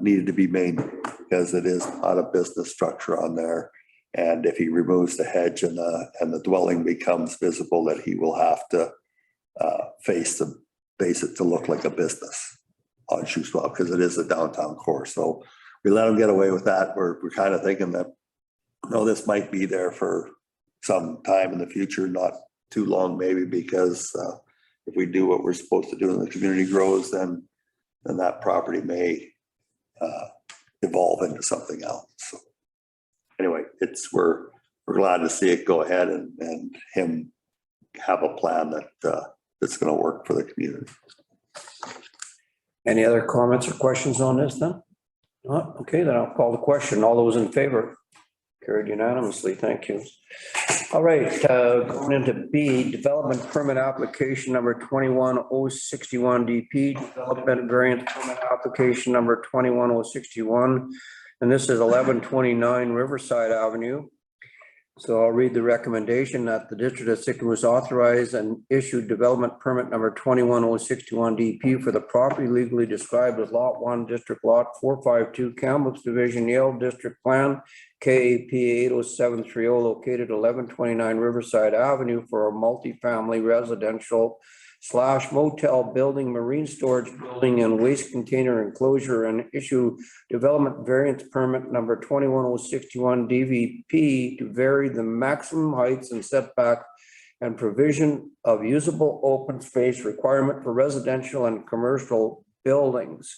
needed to be maintained because it is not a business structure on there. And if he removes the hedge and the dwelling becomes visible, that he will have to face it to look like a business on Shuswap, because it is a downtown core. So we let him get away with that. We're kind of thinking that, no, this might be there for some time in the future, not too long maybe, because if we do what we're supposed to do and the community grows, then that property may evolve into something else. So anyway, we're glad to see it go ahead and him have a plan that's going to work for the community. Any other comments or questions on this then? Not? Okay, then I'll call the question. All those in favor? Carried unanimously. Thank you. All right, going into B, development permit application number 21061 DP, development variance permit application number 21061. And this is 1129 Riverside Avenue. So I'll read the recommendation that the District of Sicamous authorize and issue development permit number 21061 DP for the property legally described as Lot 1, District Lot 452, Kamloops Division, Yale District Plan, KAP 80730, located 1129 Riverside Avenue for a multifamily residential / motel building, marine storage building, and waste container enclosure, and issue development variance permit number 21061 DVP to vary the maximum heights and setback and provision of usable open space requirement for residential and commercial buildings.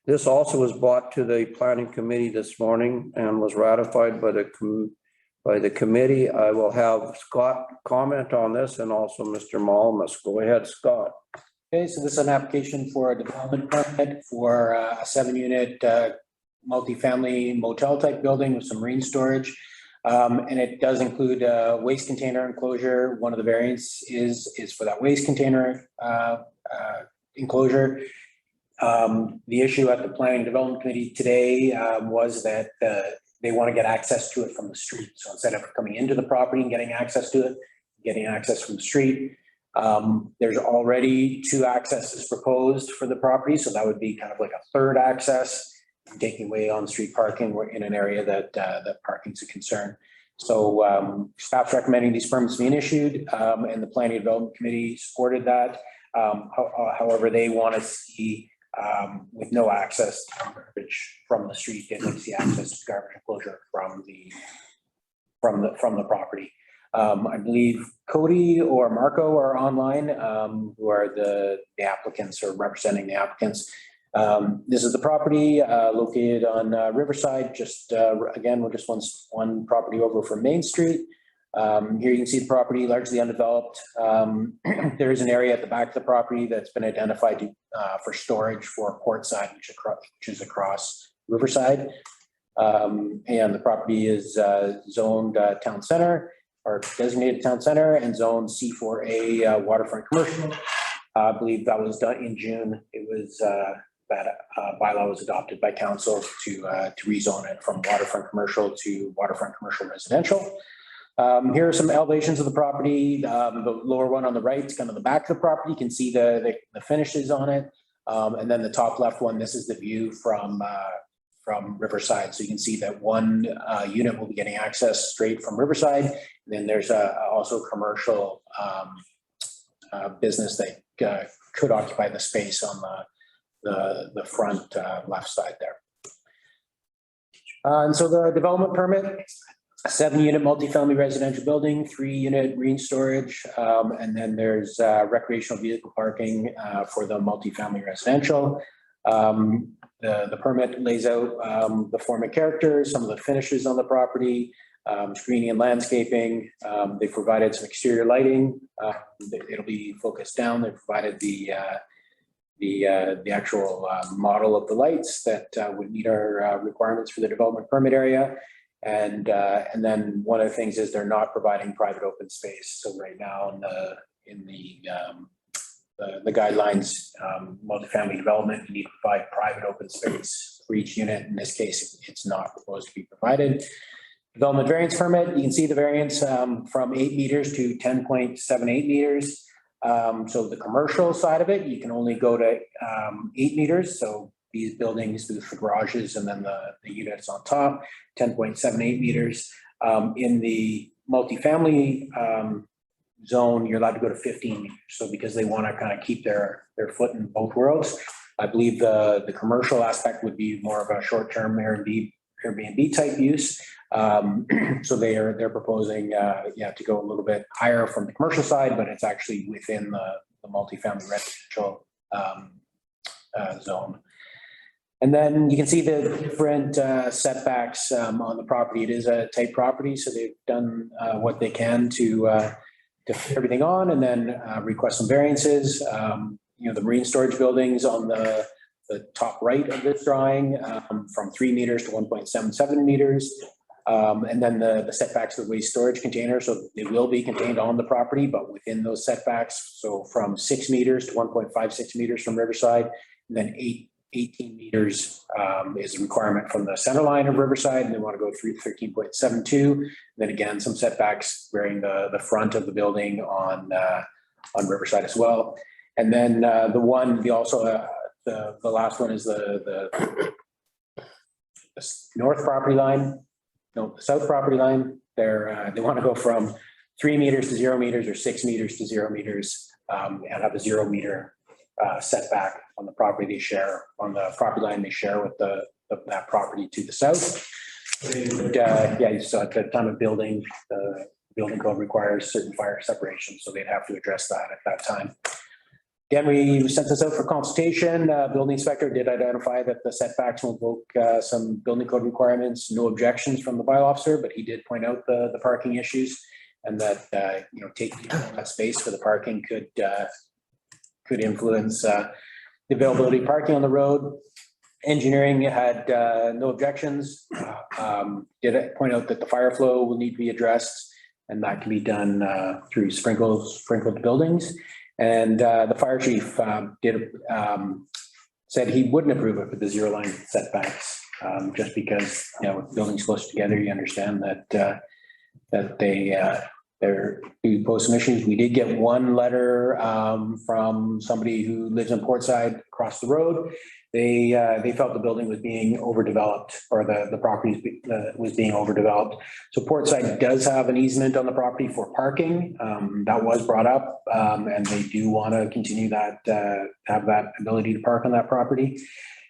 This also was brought to the planning committee this morning and was ratified by the committee. I will have Scott comment on this, and also Mr. Malmus. Go ahead, Scott. Okay, so this is an application for a development permit for a 7-unit multifamily motel type building with some marine storage. And it does include a waste container enclosure. One of the variants is for that waste container enclosure. The issue at the Planning and Development Committee today was that they want to get access to it from the street. So instead of coming into the property and getting access to it, getting access from the street. There's already 2 accesses proposed for the property. So that would be kind of like a third access, taking away on-street parking. We're in an area that parking's a concern. So staff's recommending these permits being issued, and the Planning and Development Committee supported that. However, they want to see with no access to garbage from the street, they'd like to see access to garbage enclosure from the property. I believe Cody or Marco are online, who are the applicants or representing the applicants. This is the property located on Riverside, just again, we're just one property over from Main Street. Here you can see the property largely undeveloped. There is an area at the back of the property that's been identified for storage for Portside, which is across Riverside. And the property is zoned town center or designated town center and zoned C4A waterfront commercial. I believe that was done in June. It was that bylaw was adopted by council to rezone it from waterfront commercial to waterfront commercial residential. Here are some elevations of the property. The lower one on the right is kind of the back of the property. You can see the finishes on it. And then the top left one, this is the view from Riverside. So you can see that one unit will be getting access straight from Riverside. And then there's also a commercial business that could occupy the space on the front left side there. And so the development permit, a 7-unit multifamily residential building, 3-unit green storage, and then there's recreational vehicle parking for the multifamily residential. The permit lays out the form and character, some of the finishes on the property, screening and landscaping. They provided some exterior lighting. It'll be focused down. They provided the actual model of the lights that would meet our requirements for the development permit area. And then one of the things is they're not providing private open space. So right now in the guidelines, multifamily development, you need to provide private open space for each unit. In this case, it's not proposed to be provided. Development variance permit, you can see the variance from 8 meters to 10.78 meters. So the commercial side of it, you can only go to 8 meters. So these buildings, the garages, and then the units on top, 10.78 meters. In the multifamily zone, you're allowed to go to 15 meters. So because they want to kind of keep their foot in both worlds, I believe the commercial aspect would be more of a short-term Airbnb type use. So they're proposing to go a little bit higher from the commercial side, but it's actually within the multifamily residential zone. And then you can see the different setbacks on the property. It is a tight property, so they've done what they can to fit everything on, and then request some variances. The marine storage buildings on the top right of this drawing, from 3 meters to 1.77 meters. And then the setbacks of the waste storage container. So they will be contained on the property, but within those setbacks. So from 6 meters to 1.56 meters from Riverside, and then 18 meters is a requirement from the center line of Riverside, and they want to go through 13.72. Then again, some setbacks bearing the front of the building on Riverside as well. And then the last one is the north property line. No, the south property line. They want to go from 3 meters to 0 meters or 6 meters to 0 meters and have a 0 meter setback on the property they share, on the property line they share with that property to the south. So at the time of building, the building code requires certain fire separation, so they'd have to address that at that time. Again, we sent this out for consultation. Building inspector did identify that the setbacks will invoke some building code requirements. No objections from the bylaw officer, but he did point out the parking issues, and that taking that space for the parking could influence the availability of parking on the road. Engineering had no objections. Did point out that the fire flow will need to be addressed, and that can be done through sprinkled buildings. And the fire chief said he wouldn't approve it with the 0 line setbacks, just because, with buildings close together, you understand that there do pose some issues. We did get one letter from somebody who lives in Portside across the road. They felt the building was being overdeveloped, or the property was being overdeveloped. So Portside does have an easement on the property for parking. That was brought up, and they do want to continue that, have that ability to park on that property.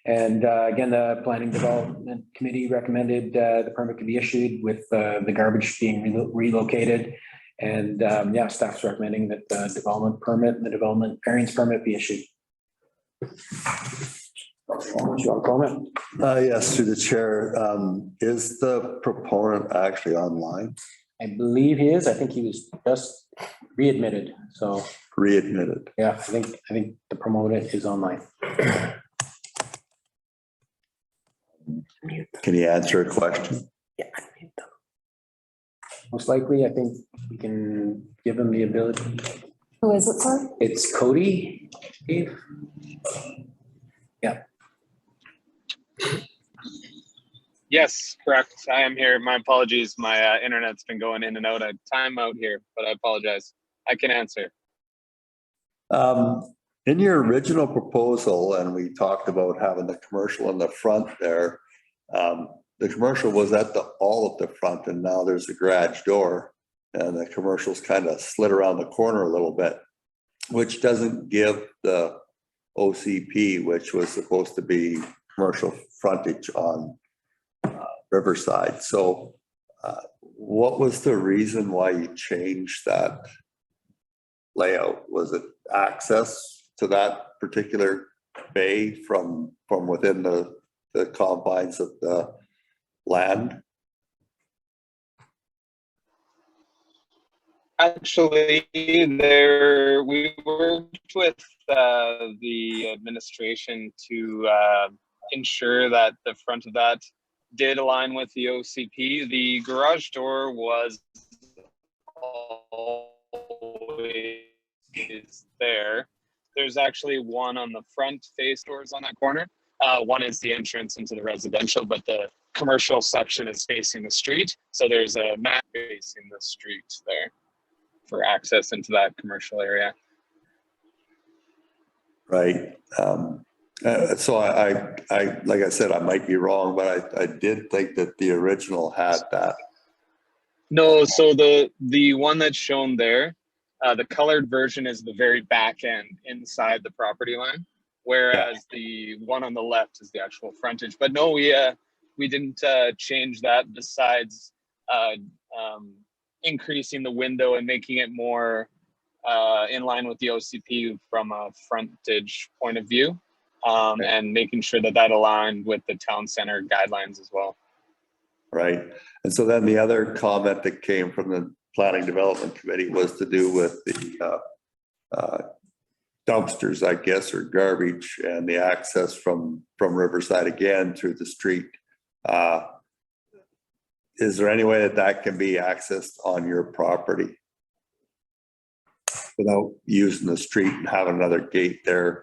And again, the Planning Development Committee recommended the permit could be issued with the garbage being relocated. And staff's recommending that the development permit and the development variance permit be issued. Yes, through the chair. Is the proponent actually online? I believe he is. I think he was just readmitted. So Readmitted. yeah, I think the promoted is online. Can you answer a question? Yeah. Most likely, I think we can give him the ability. Who is it, sorry? It's Cody, Steve. Yeah. Yes, correct. I am here. My apologies. My internet's been going in and out. I time out here, but I apologize. I can answer. In your original proposal, and we talked about having the commercial in the front there, the commercial was at all of the front, and now there's a garage door, and the commercial's kind of slid around the corner a little bit, which doesn't give the OCP, which was supposed to be commercial frontage on Riverside. So what was the reason why you changed that layout? Was it access to that particular bay from within the confines of the land? Actually, we worked with the administration to ensure that the front of that did align with the OCP. The garage door was always there. There's actually one on the front face doors on that corner. One is the entrance into the residential, but the commercial section is facing the street. So there's a mat facing the street there for access into that commercial area. Right. So I like I said, I might be wrong, but I did think that the original had that. No, so the one that's shown there, the colored version is the very back end inside the property line, whereas the one on the left is the actual frontage. But no, we didn't change that besides increasing the window and making it more in line with the OCP from a frontage point of view, and making sure that that aligned with the town center guidelines as well. Right. And so then the other comment that came from the Planning Development Committee was to do with the dumpsters, I guess, or garbage, and the access from Riverside again through the street. Is there any way that can be accessed on your property without using the street and having another gate there?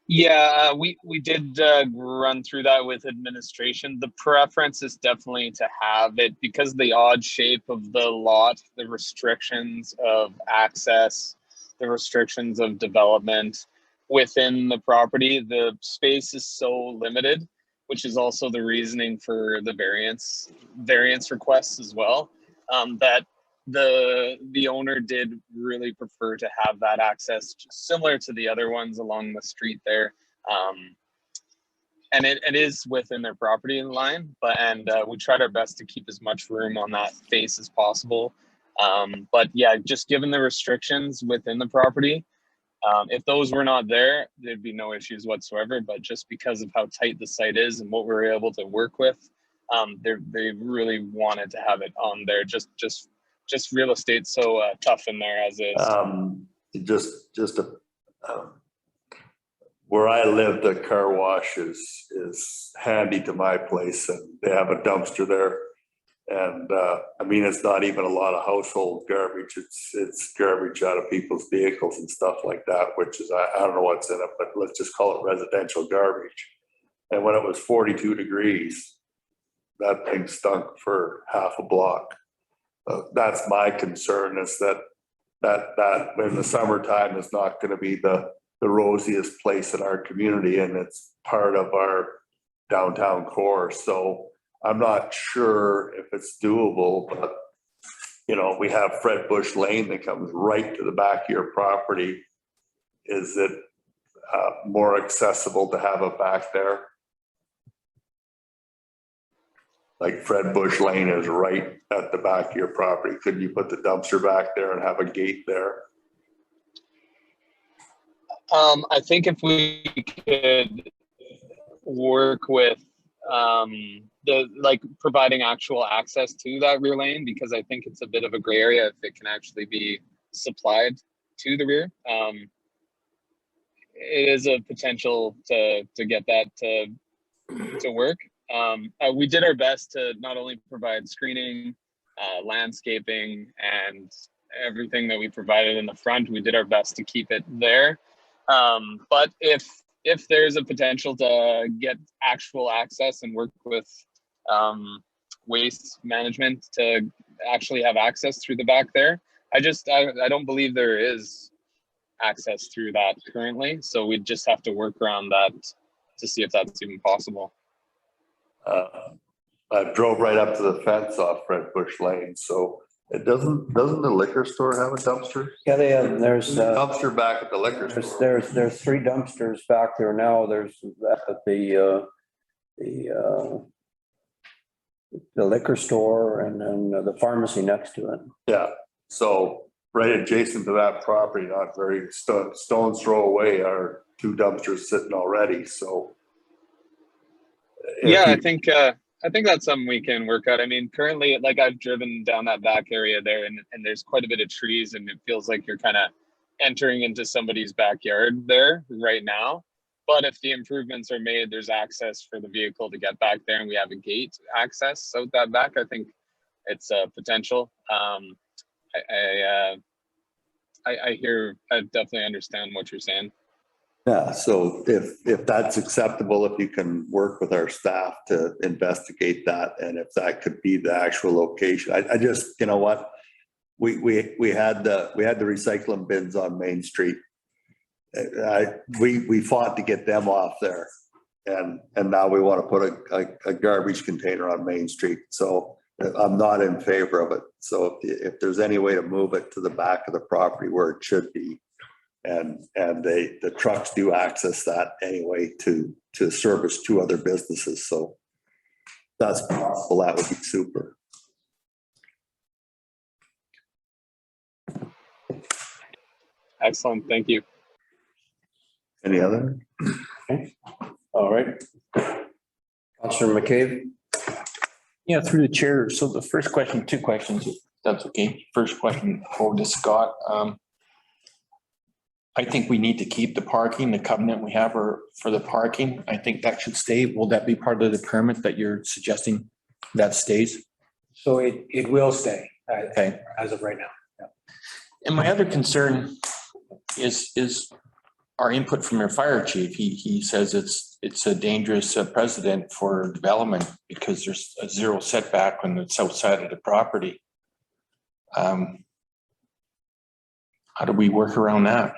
Yeah, we did run through that with administration. The preference is definitely to have it because the odd shape of the lot, the restrictions of access, the restrictions of development within the property, the space is so limited, which is also the reasoning for the variance requests as well, that the owner did really prefer to have that access similar to the other ones along the street there, and it is within their property line, but we tried our best to keep as much room on that face as possible, but yeah, just given the restrictions within the property, if those were not there, there'd be no issues whatsoever, but just because of how tight the site is and what we're able to work with, they really wanted to have it on there. Just real estate so tough in there as is. Where I live, the car wash is handy to my place, and they have a dumpster there. And I mean, it's not even a lot of household garbage. It's garbage out of people's vehicles and stuff like that, which is, I don't know what's in it, but let's just call it residential garbage. And when it was 42 degrees, that thing stunk for half a block. That's my concern, is that in the summertime is not going to be the rosiest place in our community, and it's part of our downtown core. So I'm not sure if it's doable, but you know, we have Fred Bush Lane that comes right to the back of your property. Is it more accessible to have it back there? Like Fred Bush Lane is right at the back of your property. Couldn't you put the dumpster back there and have a gate there? I think if we could work with providing actual access to that rear lane, because I think it's a bit of a gray area if it can actually be supplied to the rear. It is a potential to get that to work. We did our best to not only provide screening, landscaping, and everything that we provided in the front. We did our best to keep it there. But if there's a potential to get actual access and work with waste management to actually have access through the back there, I don't believe there is access through that currently. So we just have to work around that to see if that's even possible. I drove right up to the fence off Red Bush Lane, so it doesn't the liquor store have a dumpster? Yeah, they have, there's Dumpster back at the liquor store. there's 3 dumpsters back there now. There's at the liquor store and then the pharmacy next to it. Yeah, so right adjacent to that property, not very stone's throw away, are 2 dumpsters sitting already, so. Yeah, I think that's something we can work out. I mean, currently, like, I've driven down that back area there, and there's quite a bit of trees, and it feels like you're kind of entering into somebody's backyard there right now. But if the improvements are made, there's access for the vehicle to get back there, and we have a gate access out that back. I think it's a potential. I definitely understand what you're saying. Yeah, so if that's acceptable, if you can work with our staff to investigate that, and if that could be the actual location, I just, you know what? We had the recycling bins on Main Street. We fought to get them off there, and now we want to put a garbage container on Main Street. So I'm not in favor of it. So if there's any way to move it to the back of the property where it should be, and the trucks do access that anyway to service 2 other businesses. So that's possible. That would be super. Excellent. Thank you. Any other? Okay. All right. Councillor McCabe. Yeah, through the chair. So the first question, 2 questions, if that's okay. First question over to Scott. I think we need to keep the parking, the covenant we have for the parking. I think that should stay. Will that be part of the permit that you're suggesting that stays? So it will stay Okay. as of right now. Yeah. And my other concern is our input from your fire chief. He says it's a dangerous precedent for development because there's a 0 setback on the south side of the property. How do we work around that?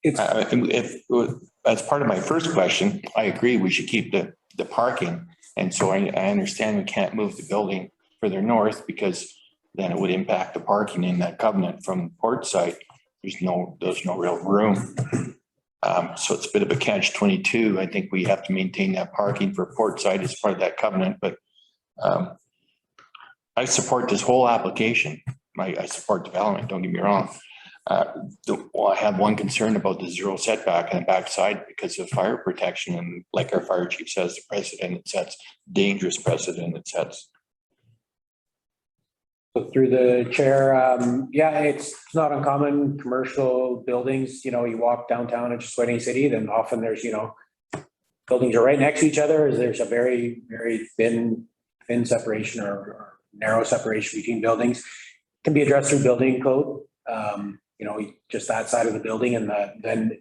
As part of my first question, I agree we should keep the parking. And so I understand we can't move the building further north because then it would impact the parking in that covenant from the port site. There's no real room. So it's a bit of a catch-22. I think we have to maintain that parking for port site as part of that covenant, but I support this whole application. I support development, don't get me wrong. I have one concern about the 0 setback on the backside because of fire protection. And like our fire chief says, the precedent it sets, dangerous precedent it sets. So through the chair, yeah, it's not uncommon, commercial buildings, you walk downtown in Sweating City, then often there's, buildings are right next to each other. There's a very, very thin separation or narrow separation between buildings. It can be addressed through building code, just that side of the building. And then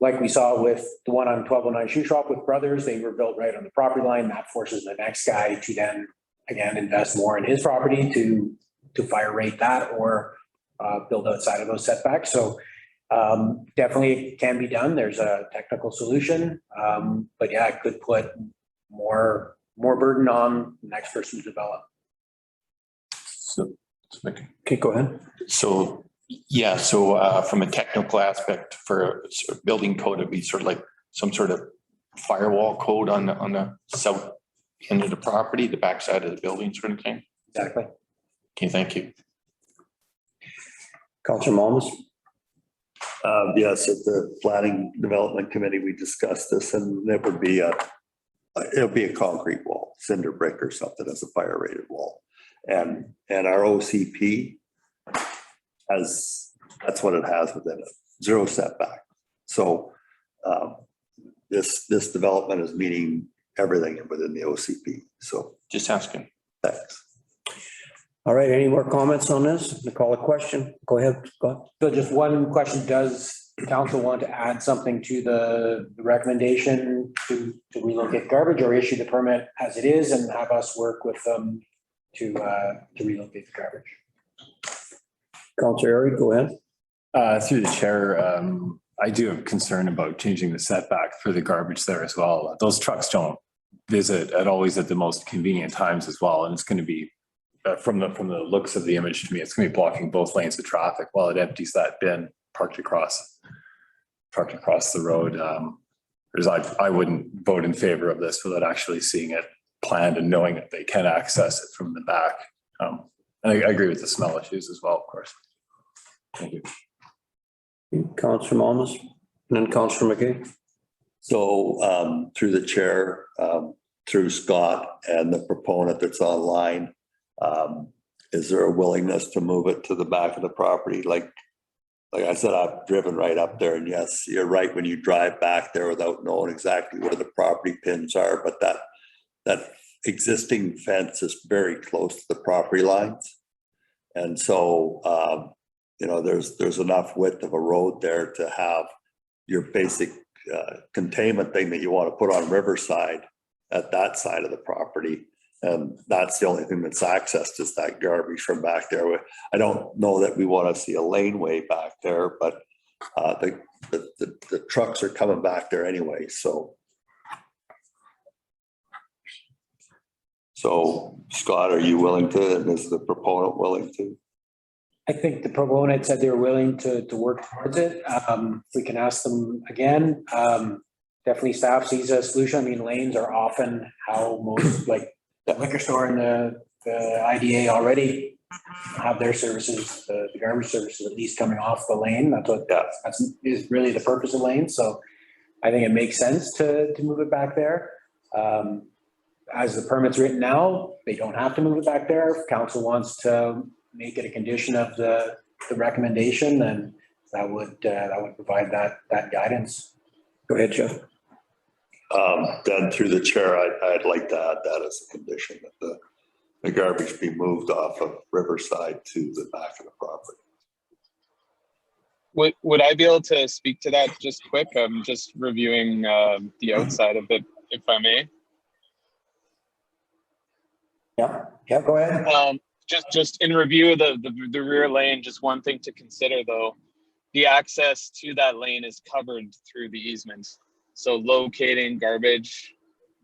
like we saw with the one on 1209 Shoe Shop with Brothers, they were built right on the property line. That forces the next guy to then again, invest more in his property to fire rate that or build outside of those setbacks. So definitely it can be done. There's a technical solution, but yeah, it could put more burden on the next person to develop. So, okay, go ahead. So, yeah, from a technical aspect for a building code, it'd be sort of like some sort of firewall code on the south end of the property, the backside of the building sort of thing. Exactly. Okay, thank you. Councillor Malmus. Yes, at the planning development committee, we discussed this, and it would be it'll be a concrete wall, cinder brick or something as a fire rated wall. And our OCP that's what it has within it, 0 setback. So this development is meeting everything within the OCP. So Just asking. thanks. All right, any more comments on this? Call a question. Go ahead, Scott. So just one question, does council want to add something to the recommendation to relocate garbage, or issue the permit as it is and have us work with them to relocate the garbage? Councilor Airy, go ahead. Through the chair, I do have concern about changing the setback for the garbage there as well. Those trucks don't visit always at the most convenient times as well, and it's going to be from the looks of the image to me, it's going to be blocking both lanes of traffic while it empties that bin parked across the road. I wouldn't vote in favor of this without actually seeing it planned and knowing that they can access it from the back. And I agree with the smell issues as well, of course. Thank you. Councilor Malmus, and then Councilor McKay. So through the chair, through Scott and the proponent that's online, is there a willingness to move it to the back of the property? Like I said, I've driven right up there, and yes, you're right when you drive back there without knowing exactly where the property pins are, but that existing fence is very close to the property lines. And so, there's enough width of a road there to have your basic containment thing that you want to put on Riverside at that side of the property. And that's the only thing that's accessed is that garbage from back there. I don't know that we want to see a laneway back there, but the trucks are coming back there anyway. So Scott, are you willing to, and is the proponent willing to? I think the proponent said they were willing to work towards it. We can ask them again. Definitely staff sees a solution. I mean, lanes are often how most, like the liquor store and the IDA already have their services, the garbage services at least coming off the lane. That's is really the purpose of lanes. So I think it makes sense to move it back there. As the permit's written now, they don't have to move it back there. If council wants to make it a condition of the recommendation, then that would provide that guidance. Go ahead, Jeff. Then through the chair, I'd like to add that as a condition that the garbage be moved off of Riverside to the back of the property. Would I be able to speak to that just quick? I'm just reviewing the outside of it, if I may. Yeah, go ahead. Just in review of the rear lane, just one thing to consider though, the access to that lane is covered through the easement. So locating garbage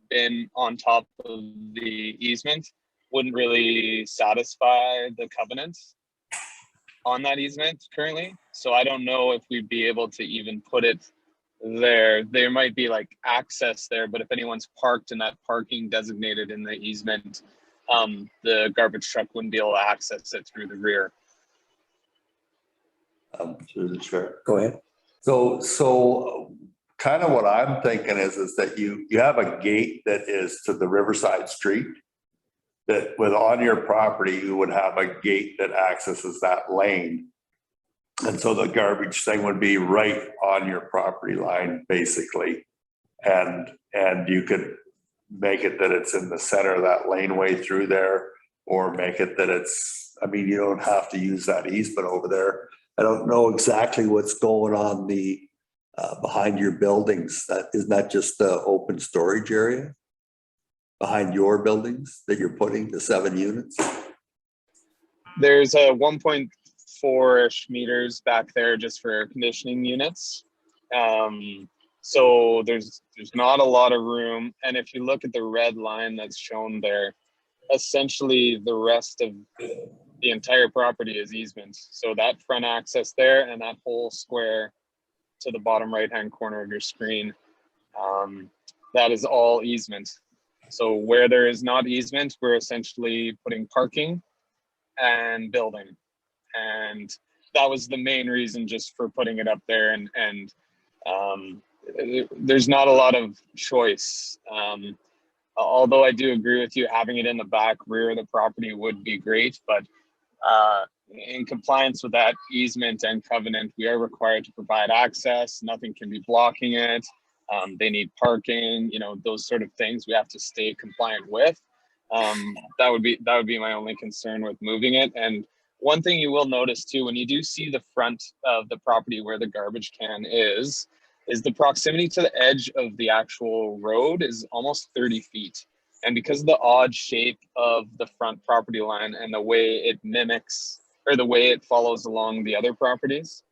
bin on top of the easement wouldn't really satisfy the covenant on that easement currently. So I don't know if we'd be able to even put it there. There might be like access there, but if anyone's parked in that parking designated in the easement, the garbage truck wouldn't be able to access it through the rear. Through the chair. Go ahead. So kind of what I'm thinking is that you have a gate that is to the Riverside Street, that with on your property, you would have a gate that accesses that lane. And so the garbage thing would be right on your property line, basically. And you could make it that it's in the center of that laneway through there, or make it that it's, I mean, you don't have to use that easement over there. I don't know exactly what's going on behind your buildings. Isn't that just the open storage area behind your buildings that you're putting the 7 units? There's a 1.4-ish meters back there just for air conditioning units. So there's not a lot of room. And if you look at the red line that's shown there, essentially the rest of the entire property is easement. So that front access there and that whole square to the bottom right-hand corner of your screen, that is all easement. So where there is not easement, we're essentially putting parking and building. And that was the main reason just for putting it up there, and there's not a lot of choice. Although I do agree with you, having it in the back rear of the property would be great, but in compliance with that easement and covenant, we are required to provide access. Nothing can be blocking it. They need parking, you know, those sort of things we have to stay compliant with. That would be my only concern with moving it. And one thing you will notice too, when you do see the front of the property where the garbage can is the proximity to the edge of the actual road is almost 30 feet. And because of the odd shape of the front property line and the way it mimics, or the way it follows along the other properties,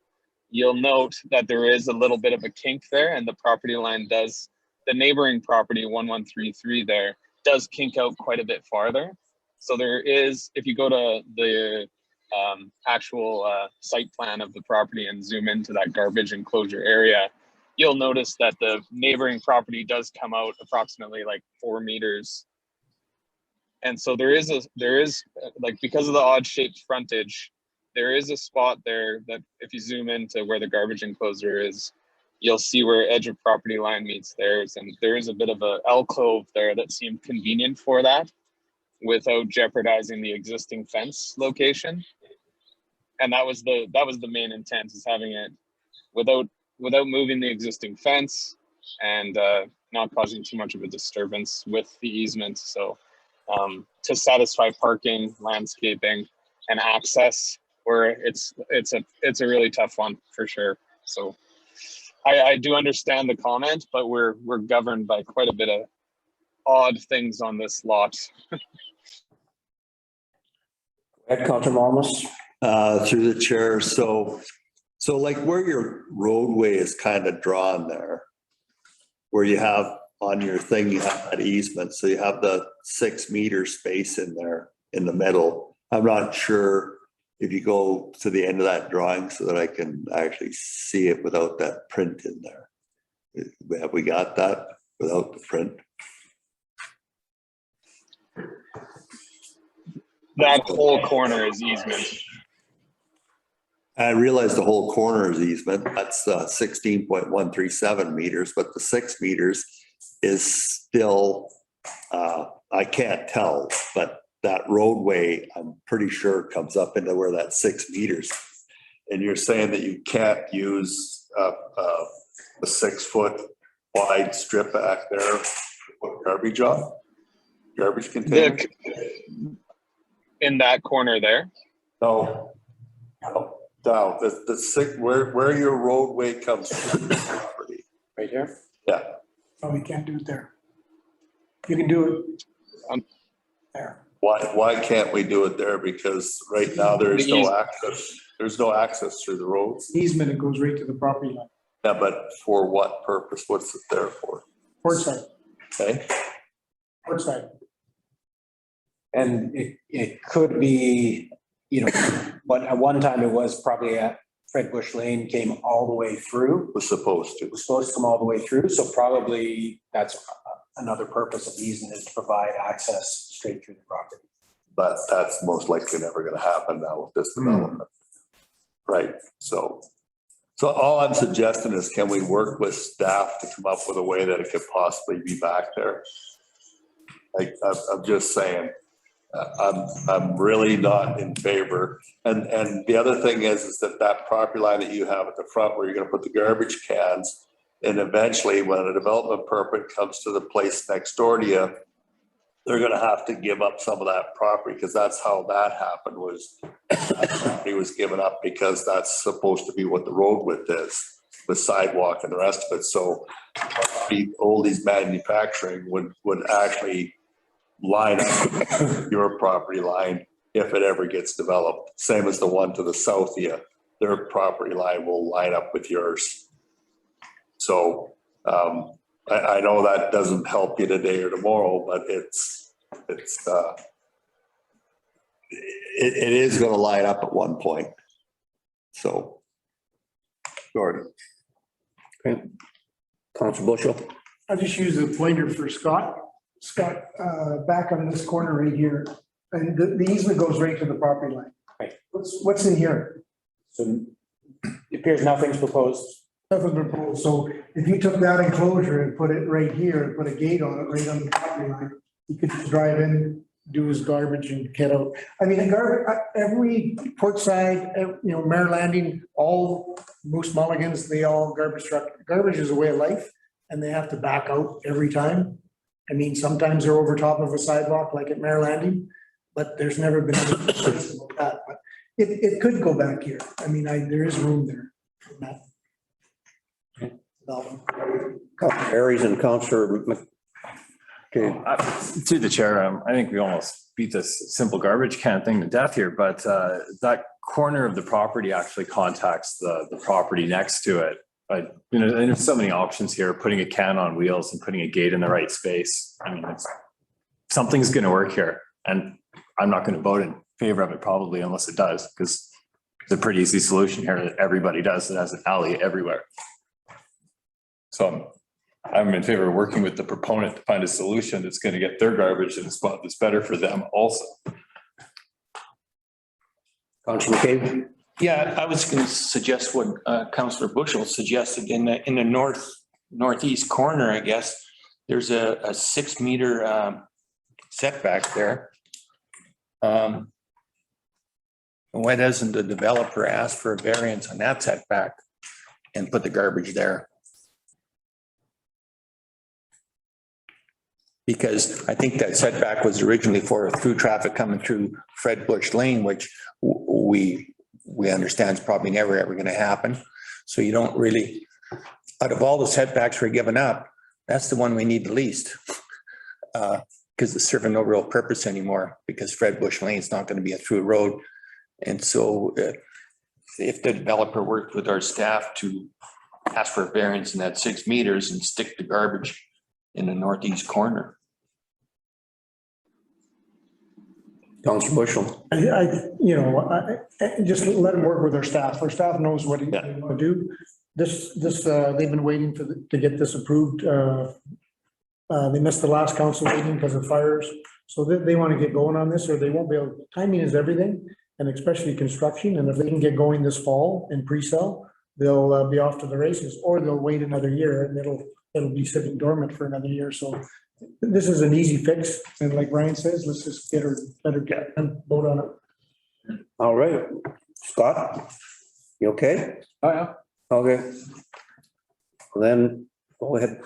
you'll note that there is a little bit of a kink there, and the property line does, the neighboring property 1133 there does kink out quite a bit farther. So there is, if you go to the actual site plan of the property and zoom into that garbage enclosure area, you'll notice that the neighboring property does come out approximately like 4 meters. And so there is like, because of the odd shaped frontage, there is a spot there that if you zoom into where the garbage enclosure is, you'll see where edge of property line meets theirs. And there is a bit of a alcove there that seemed convenient for that without jeopardizing the existing fence location. And that was the main intent, is having it without moving the existing fence and not causing too much of a disturbance with the easement. So to satisfy parking, landscaping, and access, where it's a really tough one for sure. So I do understand the comment, but we're governed by quite a bit of odd things on this lot. Ed, Counselor Malmus. Through the chair, so like where your roadway is kind of drawn there, where you have on your thing, you have that easement, so you have the 6 meter space in there in the middle. I'm not sure if you go to the end of that drawing so that I can actually see it without that print in there. Have we got that without the print? That whole corner is easement. I realize the whole corner is easement. That's 16.137 meters, but the 6 meters is still, I can't tell, but that roadway, I'm pretty sure comes up into where that 6 meters. And you're saying that you can't use a 6 foot wide strip back there to put garbage on? Garbage container? In that corner there? No. Down, the 6, where your roadway comes from the property. Right here? Yeah. Oh, we can't do it there. You can do it there. Why can't we do it there? Because right now there's no access. There's no access through the roads. Easement, it goes right to the property line. Yeah, but for what purpose? What's it there for? Port side. Okay. Port side. And it could be, you know, but at one time it was probably at Fred Bush Lane came all the way through. Was supposed to. It was supposed to come all the way through. So probably that's another purpose of easement, is to provide access straight through the property. But that's most likely never going to happen now with this development. Right. So all I'm suggesting is, can we work with staff to come up with a way that it could possibly be back there? Like, I'm just saying, I'm really not in favor. And the other thing is that property line that you have at the front where you're going to put the garbage cans, and eventually when a development permit comes to the place next door to you, they're going to have to give up some of that property, because that's how that happened. Was that property was given up because that's supposed to be what the road width is, the sidewalk and the rest of it. So the oldies manufacturing would actually line up your property line if it ever gets developed. Same as the one to the south of you, their property line will line up with yours. So I know that doesn't help you today or tomorrow, but it is going to line up at one point. So, Gordon. Okay. Councilor Bushel. I'll just use a pointer for Scott. Scott, back on this corner right here, and the easement goes right to the property line. Right. What's in here? So it appears nothing's proposed. Nothing proposed. So if you took that enclosure and put it right here and put a gate on it, right on the property line, he could just drive in, do his garbage and get out. I mean, the garbage, every Portside, Mare Landing, all Moose Mulligans, they all garbage truck. Garbage is a way of life and they have to back out every time. I mean, sometimes they're over top of a sidewalk like at Mare Landing, but there's never been any complaints about that. But it could go back here. I mean, there is room there for that. Aries and Counselor. Okay, Through the chair, I think we almost beat this simple garbage can thing to death here, but that corner of the property actually contacts the property next to it. But, there's so many options here, putting a can on wheels and putting a gate in the right space. I mean, something's going to work here, and I'm not going to vote in favor of it probably unless it does, because it's a pretty easy solution here that everybody does. It has an alley everywhere. So I'm in favor of working with the proponent to find a solution that's going to get their garbage in a spot that's better for them also. Councilor McCabe? Yeah, I was going to suggest what Councillor Bushel suggested in the northeast corner, I guess. There's a 6 meter setback there. Why doesn't the developer ask for a variance on that setback and put the garbage there? Because I think that setback was originally for through traffic coming through Fred Bush Lane, which we understand is probably never ever going to happen. So you don't really, out of all the setbacks we're giving up, that's the one we need the least. Because it's serving no real purpose anymore, because Fred Bush Lane is not going to be a through road. And so if the developer worked with our staff to ask for a variance in that 6 meters and stick the garbage in the northeast corner. Councilor Bushel. I just let them work with their staff. Their staff knows what they want to do. They've been waiting to get this approved. They missed the last council meeting because of fires. So they want to get going on this, or they won't be able, timing is everything, and especially construction. And if they can get going this fall in pre-sale, they'll be off to the races, or they'll wait another year and it'll be sitting dormant for another year. So this is an easy fix. And like Brian says, let's just get and vote on it. All right. Scott, you okay? Oh, yeah. Okay. Then go ahead.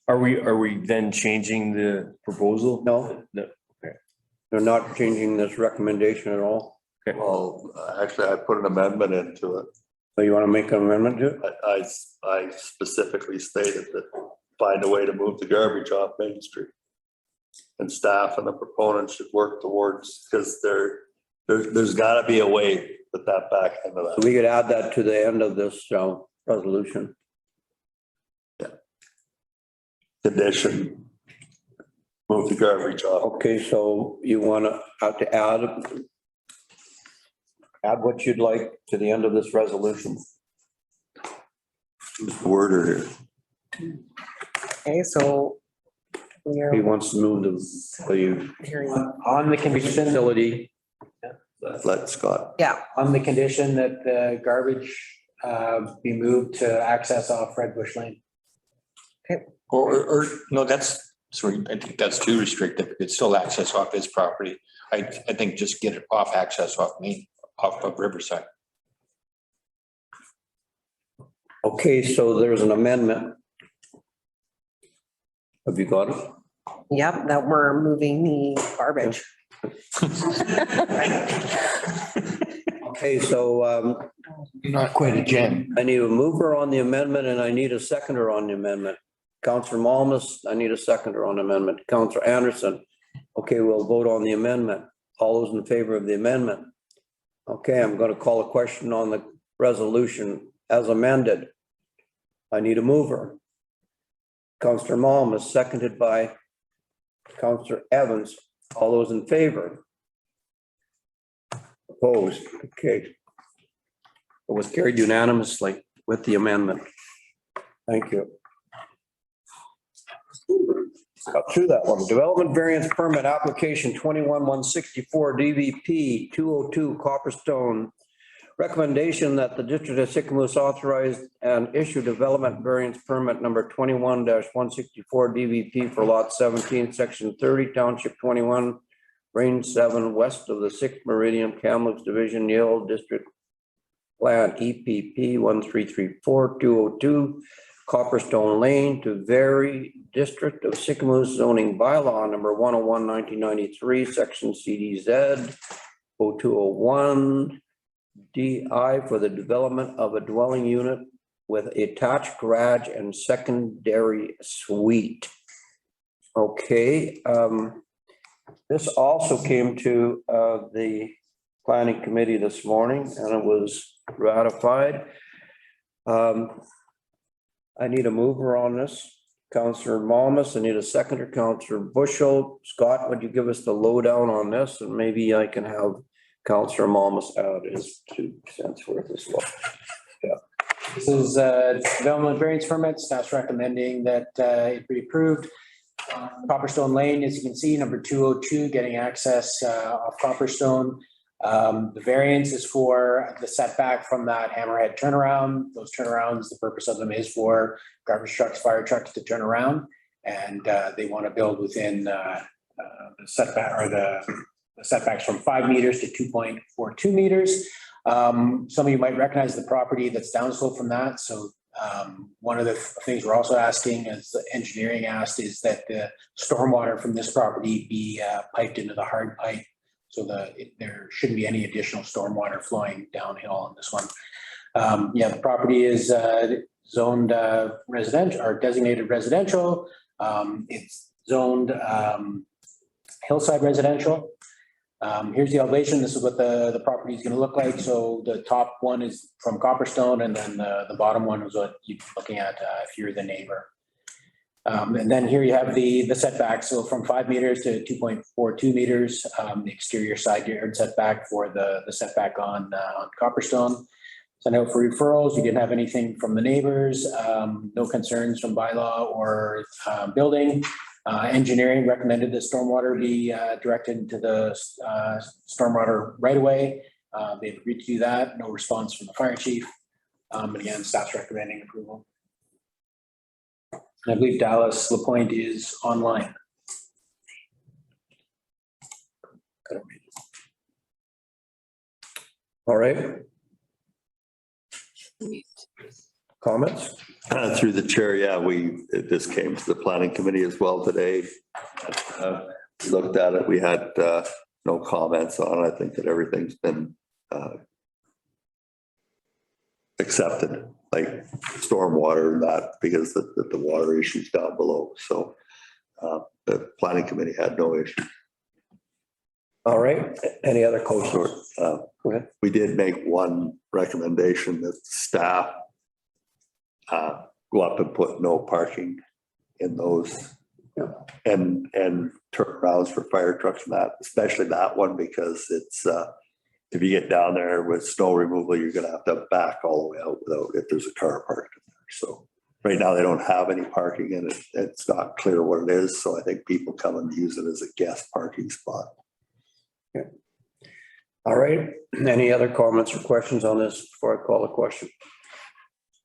Are we then changing the proposal? No. No. Okay. They're not changing this recommendation at all. Okay. Well, actually, I put an amendment into it. So you want to make an amendment to it? I specifically stated that find a way to move the garbage off Main Street. And staff and the proponents should work towards, because there's got to be a way to put that back into that. We could add that to the end of this resolution. Yeah. Condition. Move the garbage off. Okay, so you want to add what you'd like to the end of this resolution. Who's the worder here? Okay, so we're He wants to move the hearing. On the condition, facility. Let Scott. Yeah, on the condition that the garbage be moved to access off Fred Bush Lane. Or no, I think that's too restrictive. It's still access off his property. I think just get it off access off me, off of Riverside. Okay, so there's an amendment. Have you got it? yep, that we're moving the garbage. Okay, so Not quite a gem. I need a mover on the amendment and I need a seconder on the amendment. Councillor Malmus, I need a seconder on the amendment. Councillor Anderson. Okay, we'll vote on the amendment. All those in favor of the amendment? Okay, I'm going to call a question on the resolution as amended. I need a mover. Councillor Malmus, seconded by Councillor Evans. All those in favor? Opposed? Okay. It was carried unanimously with the amendment. Thank you. Got through that one. Development variance permit application 21-164 DVP 202 Copperstone recommendation that the District of Sicamous authorize and issue development variance permit number 21-164 DVP for lot 17, section 30, township 21, range 7, west of the 6th meridian, Kamloops Division, Yale District Plan EPP 1334202, Copperstone Lane to vary District of Sicamous zoning bylaw number 101, 1993, section CDZ 0201 DI for the development of a dwelling unit with attached garage and secondary suite. Okay, this also came to the planning committee this morning and it was ratified. I need a mover on this. Councillor Malmus, I need a seconder, Councillor Bushel. Scott, would you give us the lowdown on this? And maybe I can have Councillor Malmus add his 2 cents worth as well. This is development variance permit. Staff's recommending that it be approved. Copperstone Lane, as you can see, number 202, getting access off Copperstone. The variance is for the setback from that hammerhead turnaround. Those turnarounds, the purpose of them is for garbage trucks, fire trucks to turn around. And they want to build within the setback or the setbacks from 5 meters to 2.42 meters. Some of you might recognize the property that's downslope from that. So one of the things we're also asking, as the engineering asked, is that the stormwater from this property be piped into the hard pipe so that there shouldn't be any additional stormwater flowing downhill on this one. Yeah, the property is zoned residential or designated residential. It's zoned hillside residential. Here's the elevation. This is what the property is going to look like. So the top one is from Copperstone, and then the bottom one is what you'd be looking at if you're the neighbor. And then here you have the setback. So from 5 meters to 2.42 meters, the exterior side yard setback for the setback on Copperstone. Sent out for referrals. You didn't have anything from the neighbors, no concerns from bylaw or building. Engineering recommended that stormwater be directed into the stormwater right away. They've agreed to do that. No response from the fire chief. And again, staff's recommending approval. And I believe Dallas LaPointe is online. All right. Comments? Through the chair, yeah, this came to the planning committee as well today. Looked at it, we had no comments on it. I think that everything's been accepted, like stormwater and that, because the water issues down below. So the planning committee had no issue. All right, any other co-steward? Go ahead. We did make one recommendation that staff go up and put no parking in those and turnarounds for fire trucks and that, especially that one, because it's if you get down there with snow removal, you're gonna have to back all the way out without if there's a car parked in there. So right now they don't have any parking and it's not clear what it is. So I think people come and use it as a guest parking spot. Okay. All right, any other comments or questions on this before I call the question?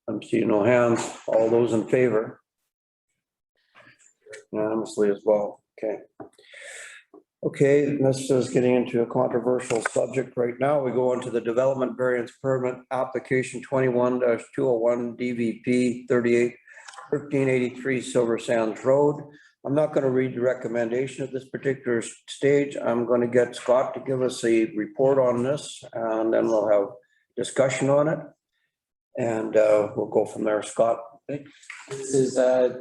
I'm seeing no hands. All those in favor? Unanimously as well. Okay. Okay, this is getting into a controversial subject right now. We go into the development variance permit application 21-201 DVP 1383 Silver Sands Road. I'm not going to read the recommendation at this particular stage. I'm going to get Scott to give us a report on this and then we'll have discussion on it. And we'll go from there. Scott. This is a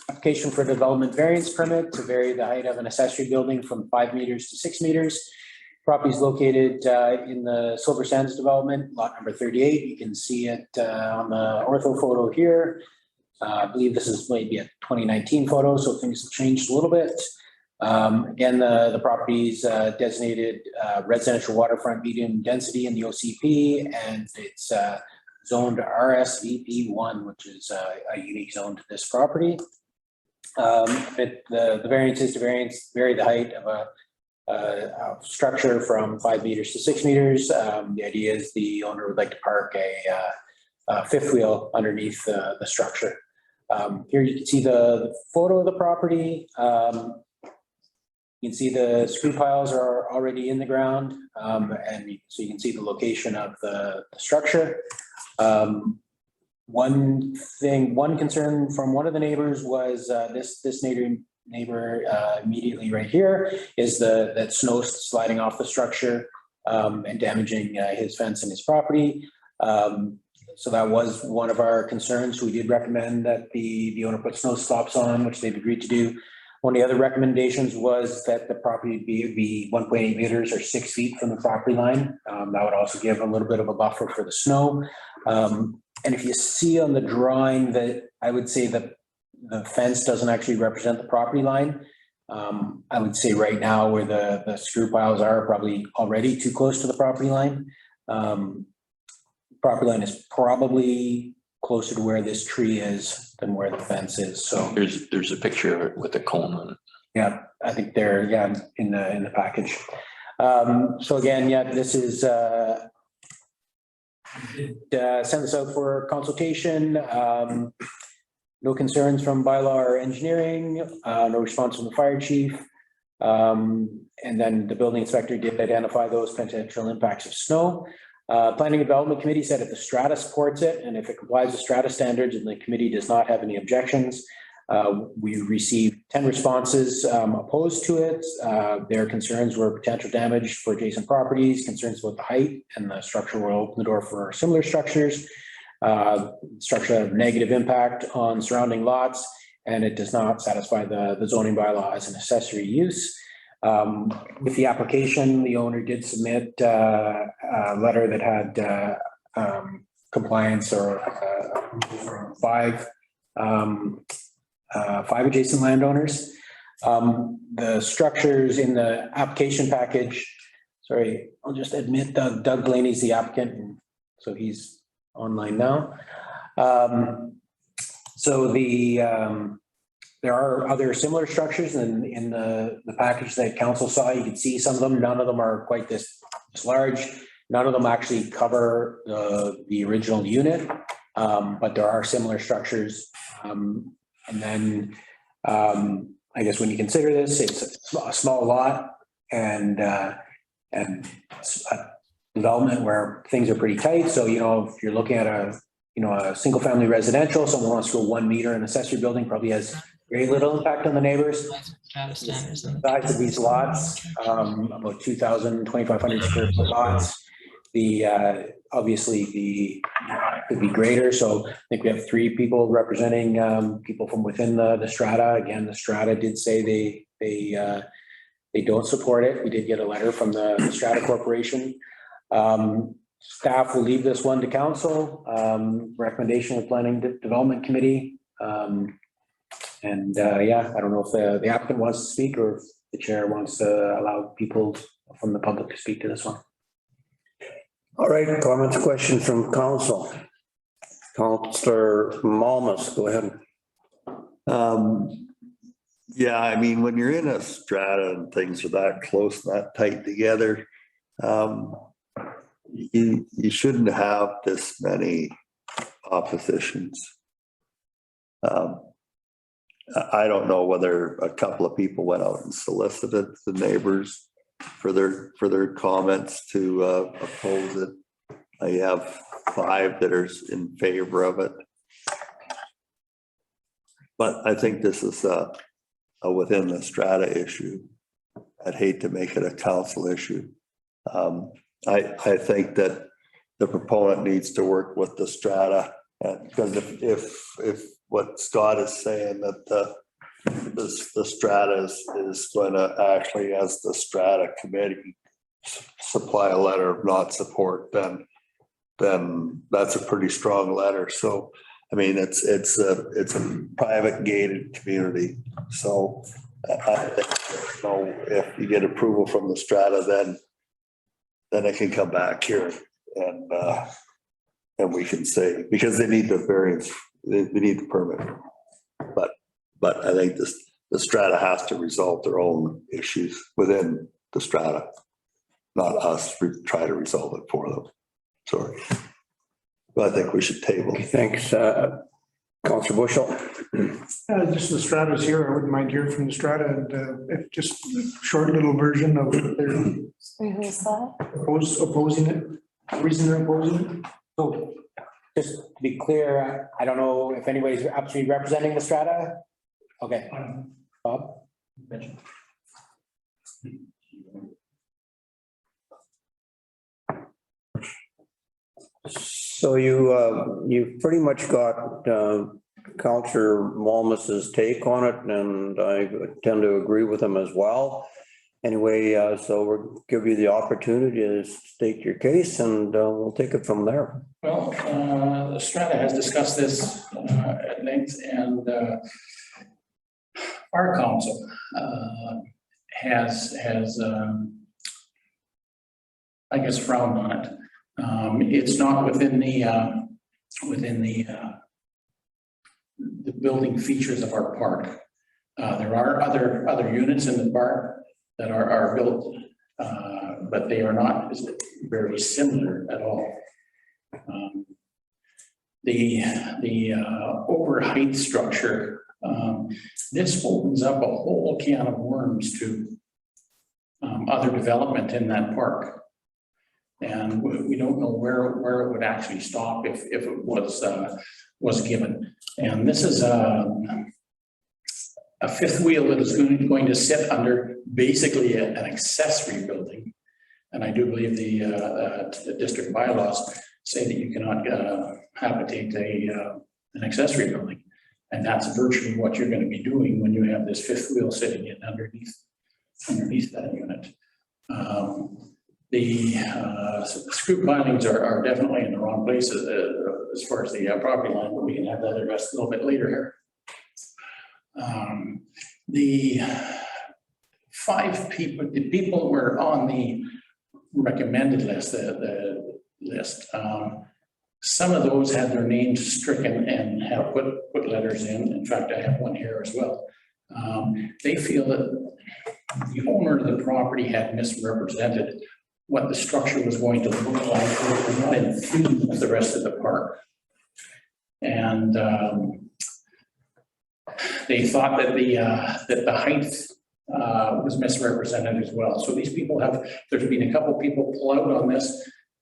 application for development variance permit to vary the height of an accessory building from 5 meters to 6 meters. Property is located in the Silver Sands development, lot number 38. You can see it on the ortho photo here. I believe this is maybe a 2019 photo, so things have changed a little bit. Again, the property is designated residential waterfront medium density in the OCP, and it's zoned RSVP1, which is a unique zone to this property. The variance is to vary the height of structure from 5 meters to 6 meters. The idea is the owner would like to park a fifth wheel underneath the structure. Here you can see the photo of the property. You can see the screw piles are already in the ground, and so you can see the location of the structure. One concern from one of the neighbors was this neighbor immediately right here is that snow sliding off the structure and damaging his fence and his property. So that was one of our concerns. We did recommend that the owner put snow stops on, which they've agreed to do. One of the other recommendations was that the property be 1.8 meters or 6 feet from the property line. That would also give a little bit of a buffer for the snow. And if you see on the drawing that I would say that the fence doesn't actually represent the property line. I would say right now where the screw piles are probably already too close to the property line. Property line is probably closer to where this tree is than where the fence is. So There's a picture of it with a cone on it. yeah, I think they're in the package. So again, this is send this out for consultation. No concerns from bylaw or engineering, no response from the fire chief. And then the building inspector did identify those potential impacts of snow. Planning and Development Committee said if the strata supports it and if it complies with strata standards and the committee does not have any objections. We received 10 responses opposed to it. Their concerns were potential damage for adjacent properties, concerns about the height, and the structure will open the door for similar structures. Structure have negative impact on surrounding lots, and it does not satisfy the zoning bylaw as an accessory use. With the application, the owner did submit a letter that had compliance or five adjacent landowners. The structures in the application package, sorry, I'll just admit Doug Blaney's the applicant, so he's online now. So there are other similar structures in the package that council saw. You can see some of them. None of them are quite this large. None of them actually cover the original unit, but there are similar structures. And then I guess when you consider this, it's a small lot and development where things are pretty tight. So, if you're looking at a single family residential, someone wants to go 1 meter, an accessory building probably has very little impact on the neighbors. The size of these lots, about 2,500 square foot lots. Obviously could be greater. So I think we have 3 people representing people from within the strata. Again, the strata did say they don't support it. We did get a letter from the Strata Corporation. Staff will leave this one to council. Recommendation of Planning Development Committee. I don't know if the applicant wants to speak or if the chair wants to allow people from the public to speak to this one. All right, comments, questions from council. Councillor Malmus, go ahead. Yeah, I mean, when you're in a strata and things are that close, that tight together, you shouldn't have this many oppositions. I don't know whether a couple of people went out and solicited the neighbors for their comments to oppose it. I have 5 that are in favor of it. But I think this is a within the strata issue. I'd hate to make it a council issue. I think that the proponent needs to work with the strata, because if what Scott is saying that the strata is going to actually, as the strata committee, supply a letter of not support, then that's a pretty strong letter. So I mean, it's a private gated community. So I think, if you get approval from the strata, then it can come back here and we can say, because they need the variance, they need the permit. But I think the strata has to resolve their own issues within the strata, not us try to resolve it for them. Sorry. But I think we should table. Thanks, Councillor Bushel. Just the stratas here, I wouldn't mind hearing from the strata and if just a short little version of their Who's that? opposing it, reason they're opposing it. So just to be clear, I don't know if anybody's actually representing the strata. Okay, Bob? So you've pretty much got Councillor Malmus's take on it, and I tend to agree with him as well. Anyway, so we'll give you the opportunity to state your case, and we'll take it from there. Well, the Strata has discussed this at length, and our council has I guess frowned on it. It's not within the building features of our park. There are other units in the park that are built, but they are not very similar at all. The over height structure, this opens up a whole can of worms to other development in that park. And we don't know where it would actually stop if it was given. And this is a fifth wheel that is going to sit under basically an accessory building. And I do believe the district bylaws say that you cannot habitate an accessory building. And that's virtually what you're going to be doing when you have this fifth wheel sitting in underneath that unit. The screw pilings are definitely in the wrong place as far as the property line, but we can have that addressed a little bit later here. The people were on the recommended list, the list. Some of those had their names stricken and have put letters in. In fact, I have one here as well. They feel that the owner of the property had misrepresented what the structure was going to look like, not in theme with the rest of the park. And they thought that the height was misrepresented as well. So these people there's been a couple people pull out on this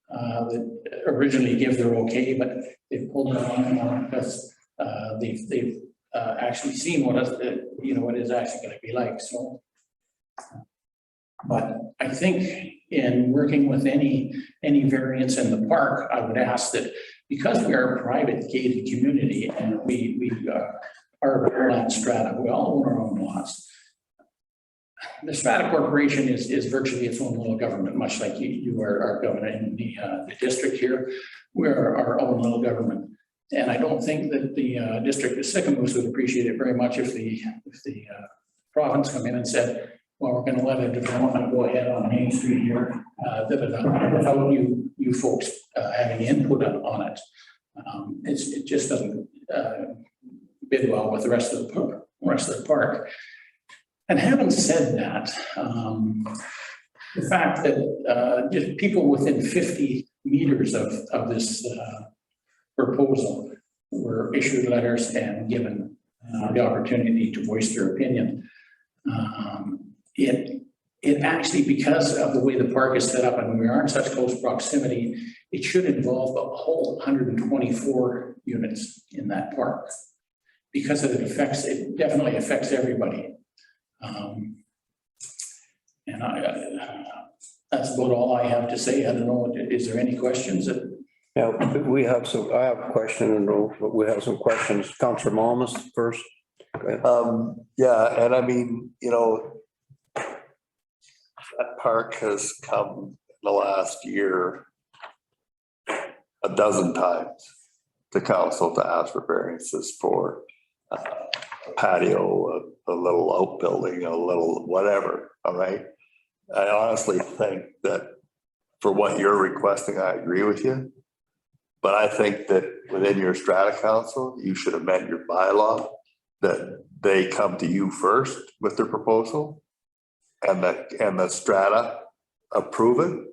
that originally give their okay, but they pulled it on because they've actually seen what it is actually going to be like. So, but I think in working with any variance in the park, I would ask that because we are a private gated community and we are a land strata, we all own our own lots. The Strata Corporation is virtually its own little government, much like you are our government in the district here. We're our own little government. And I don't think that the district of Sicamous would appreciate it very much if the province come in and said, well, we're going to let a development go ahead on Main Street here without you folks having input on it. It just doesn't bid well with the rest of the park. And having said that, the fact that just people within 50 meters of this proposal were issued letters and given the opportunity to voice their opinion. It actually, because of the way the park is set up and we are in such close proximity, it should involve a whole 124 units in that park because it definitely affects everybody. And that's about all I have to say. I don't know, is there any questions? Yeah, I have a question, and we have some questions. Councillor Malmus first. Go ahead. Yeah, and I mean, that park has come in the last year a dozen times to council to ask for variances for a patio, a little outbuilding, a little whatever, all right? I honestly think that for what you're requesting, I agree with you. But I think that within your strata council, you should amend your bylaw that they come to you first with their proposal and the strata approve it,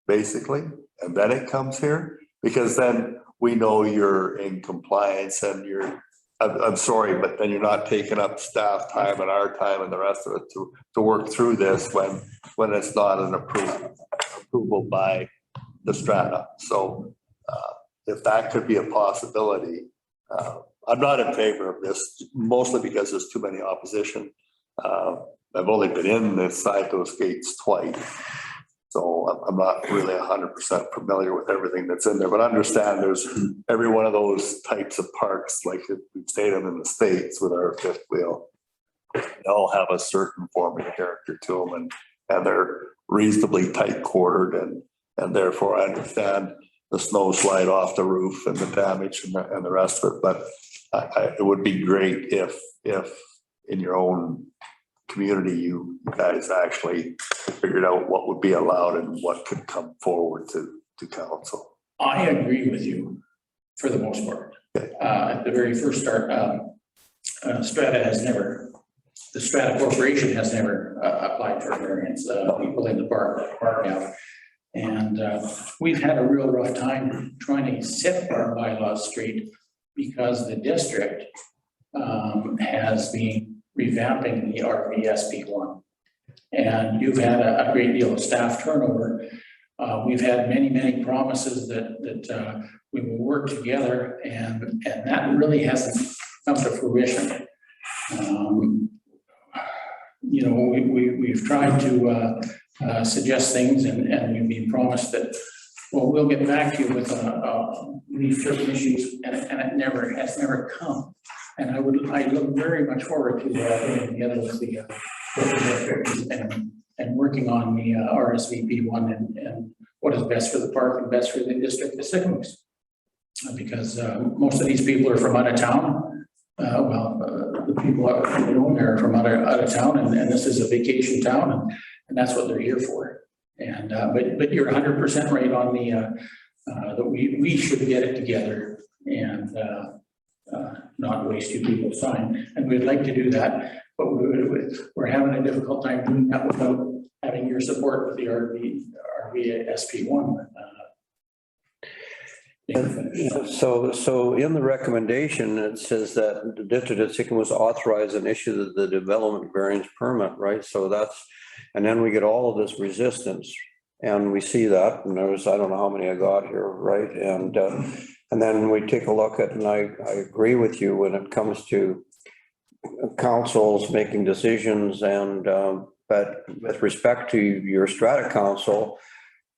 basically, and then it comes here? Because then we know you're in compliance and I'm sorry, but then you're not taking up staff time and our time and the rest of it to work through this when it's not an approval by the strata. So if that could be a possibility, I'm not in favor of this, mostly because there's too many opposition. I've only been inside those gates twice, so I'm not really 100% familiar with everything that's in there, but I understand there's every one of those types of parks, like we've stayed them in the States with our fifth wheel. They all have a certain form of character to them, and they're reasonably tight quartered, and therefore I understand the snow slide off the roof and the damage and the rest of it. But it would be great if in your own community, you guys actually figured out what would be allowed and what could come forward to council. I agree with you for the most part. At the very first start, the Strata Corporation has never applied for variance. People in the park have. And we've had a real rough time trying to set our bylaws straight because the district has been revamping the RVSP1. And you've had a great deal of staff turnover. We've had many promises that we will work together, and that really hasn't come to fruition. You know, we've tried to suggest things, and we've been promised that, well, we'll get back to you with these certain issues, and it has never come. And I look very much forward to getting together with the district and working on the RSVP one and what is best for the park and best for the district of Sicamous. Because most of these people are from out of town. The people that own there are from out of town, and this is a vacation town, and that's what they're here for. And but you're 100% right on the that we should get it together and not waste you people's time. And we'd like to do that, but we're having a difficult time doing that without having your support with the RVSP1. So in the recommendation, it says that the district of Sicamous authorized and issued the development variance permit, right? So that's, and then we get all of this resistance, and we see that, and there's, I don't know how many I got here, right? And then we take a look at, and I agree with you when it comes to councils making decisions, and but with respect to your strata council,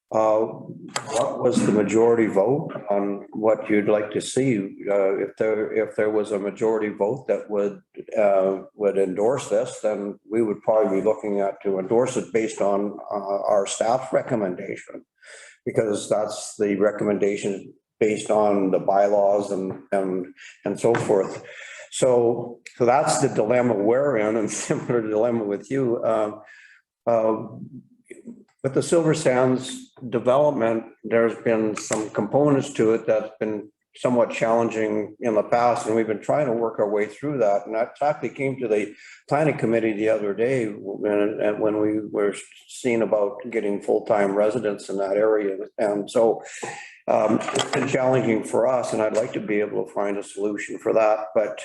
what was the majority vote on what you'd like to see? If there was a majority vote that would endorse this, then we would probably be looking at to endorse it based on our staff recommendation, because that's the recommendation based on the bylaws and so forth. So that's the dilemma we're in, and similar dilemma with you. With the Silver Sands development, there's been some components to it that's been somewhat challenging in the past, and we've been trying to work our way through that. And that actually came to the planning committee the other day when we were seeing about getting full-time residents in that area. And so it's been challenging for us, and I'd like to be able to find a solution for that. But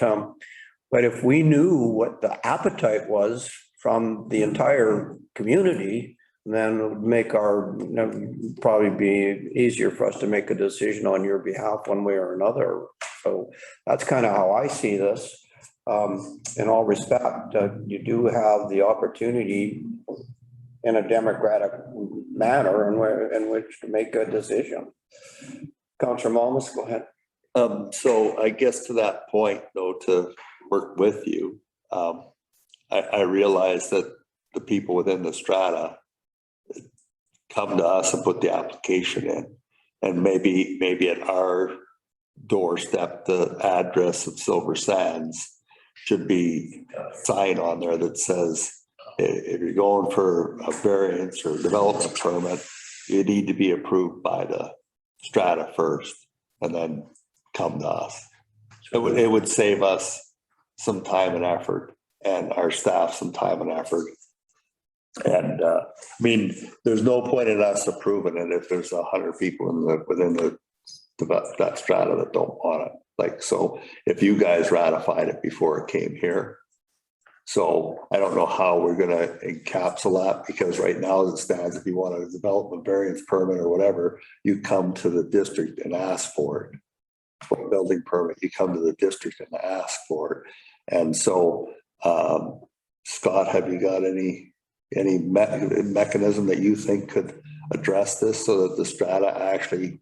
if we knew what the appetite was from the entire community, then it would make probably be easier for us to make a decision on your behalf one way or another. So that's kind of how I see this. In all respect, you do have the opportunity in a democratic manner in which to make a decision. Councillor Malmus, go ahead. So I guess to that point, though, to work with you, I realize that the people within the strata come to us and put the application in, and maybe at our doorstep, the address of Silver Sands should be a sign on there that says, if you're going for a variance or a development permit, you need to be approved by the strata first and then come to us. It would save us some time and effort, and our staff some time and effort. And, I mean, there's no point in us approving it if there's 100 people within that strata that don't want it. Like, so if you guys ratified it before it came here. So I don't know how we're gonna encapsulate, because right now as it stands, if you want a development variance permit or whatever, you come to the district and ask for it. For a building permit, you come to the district and ask for it. And so, Scott, have you got any mechanism that you think could address this so that the strata actually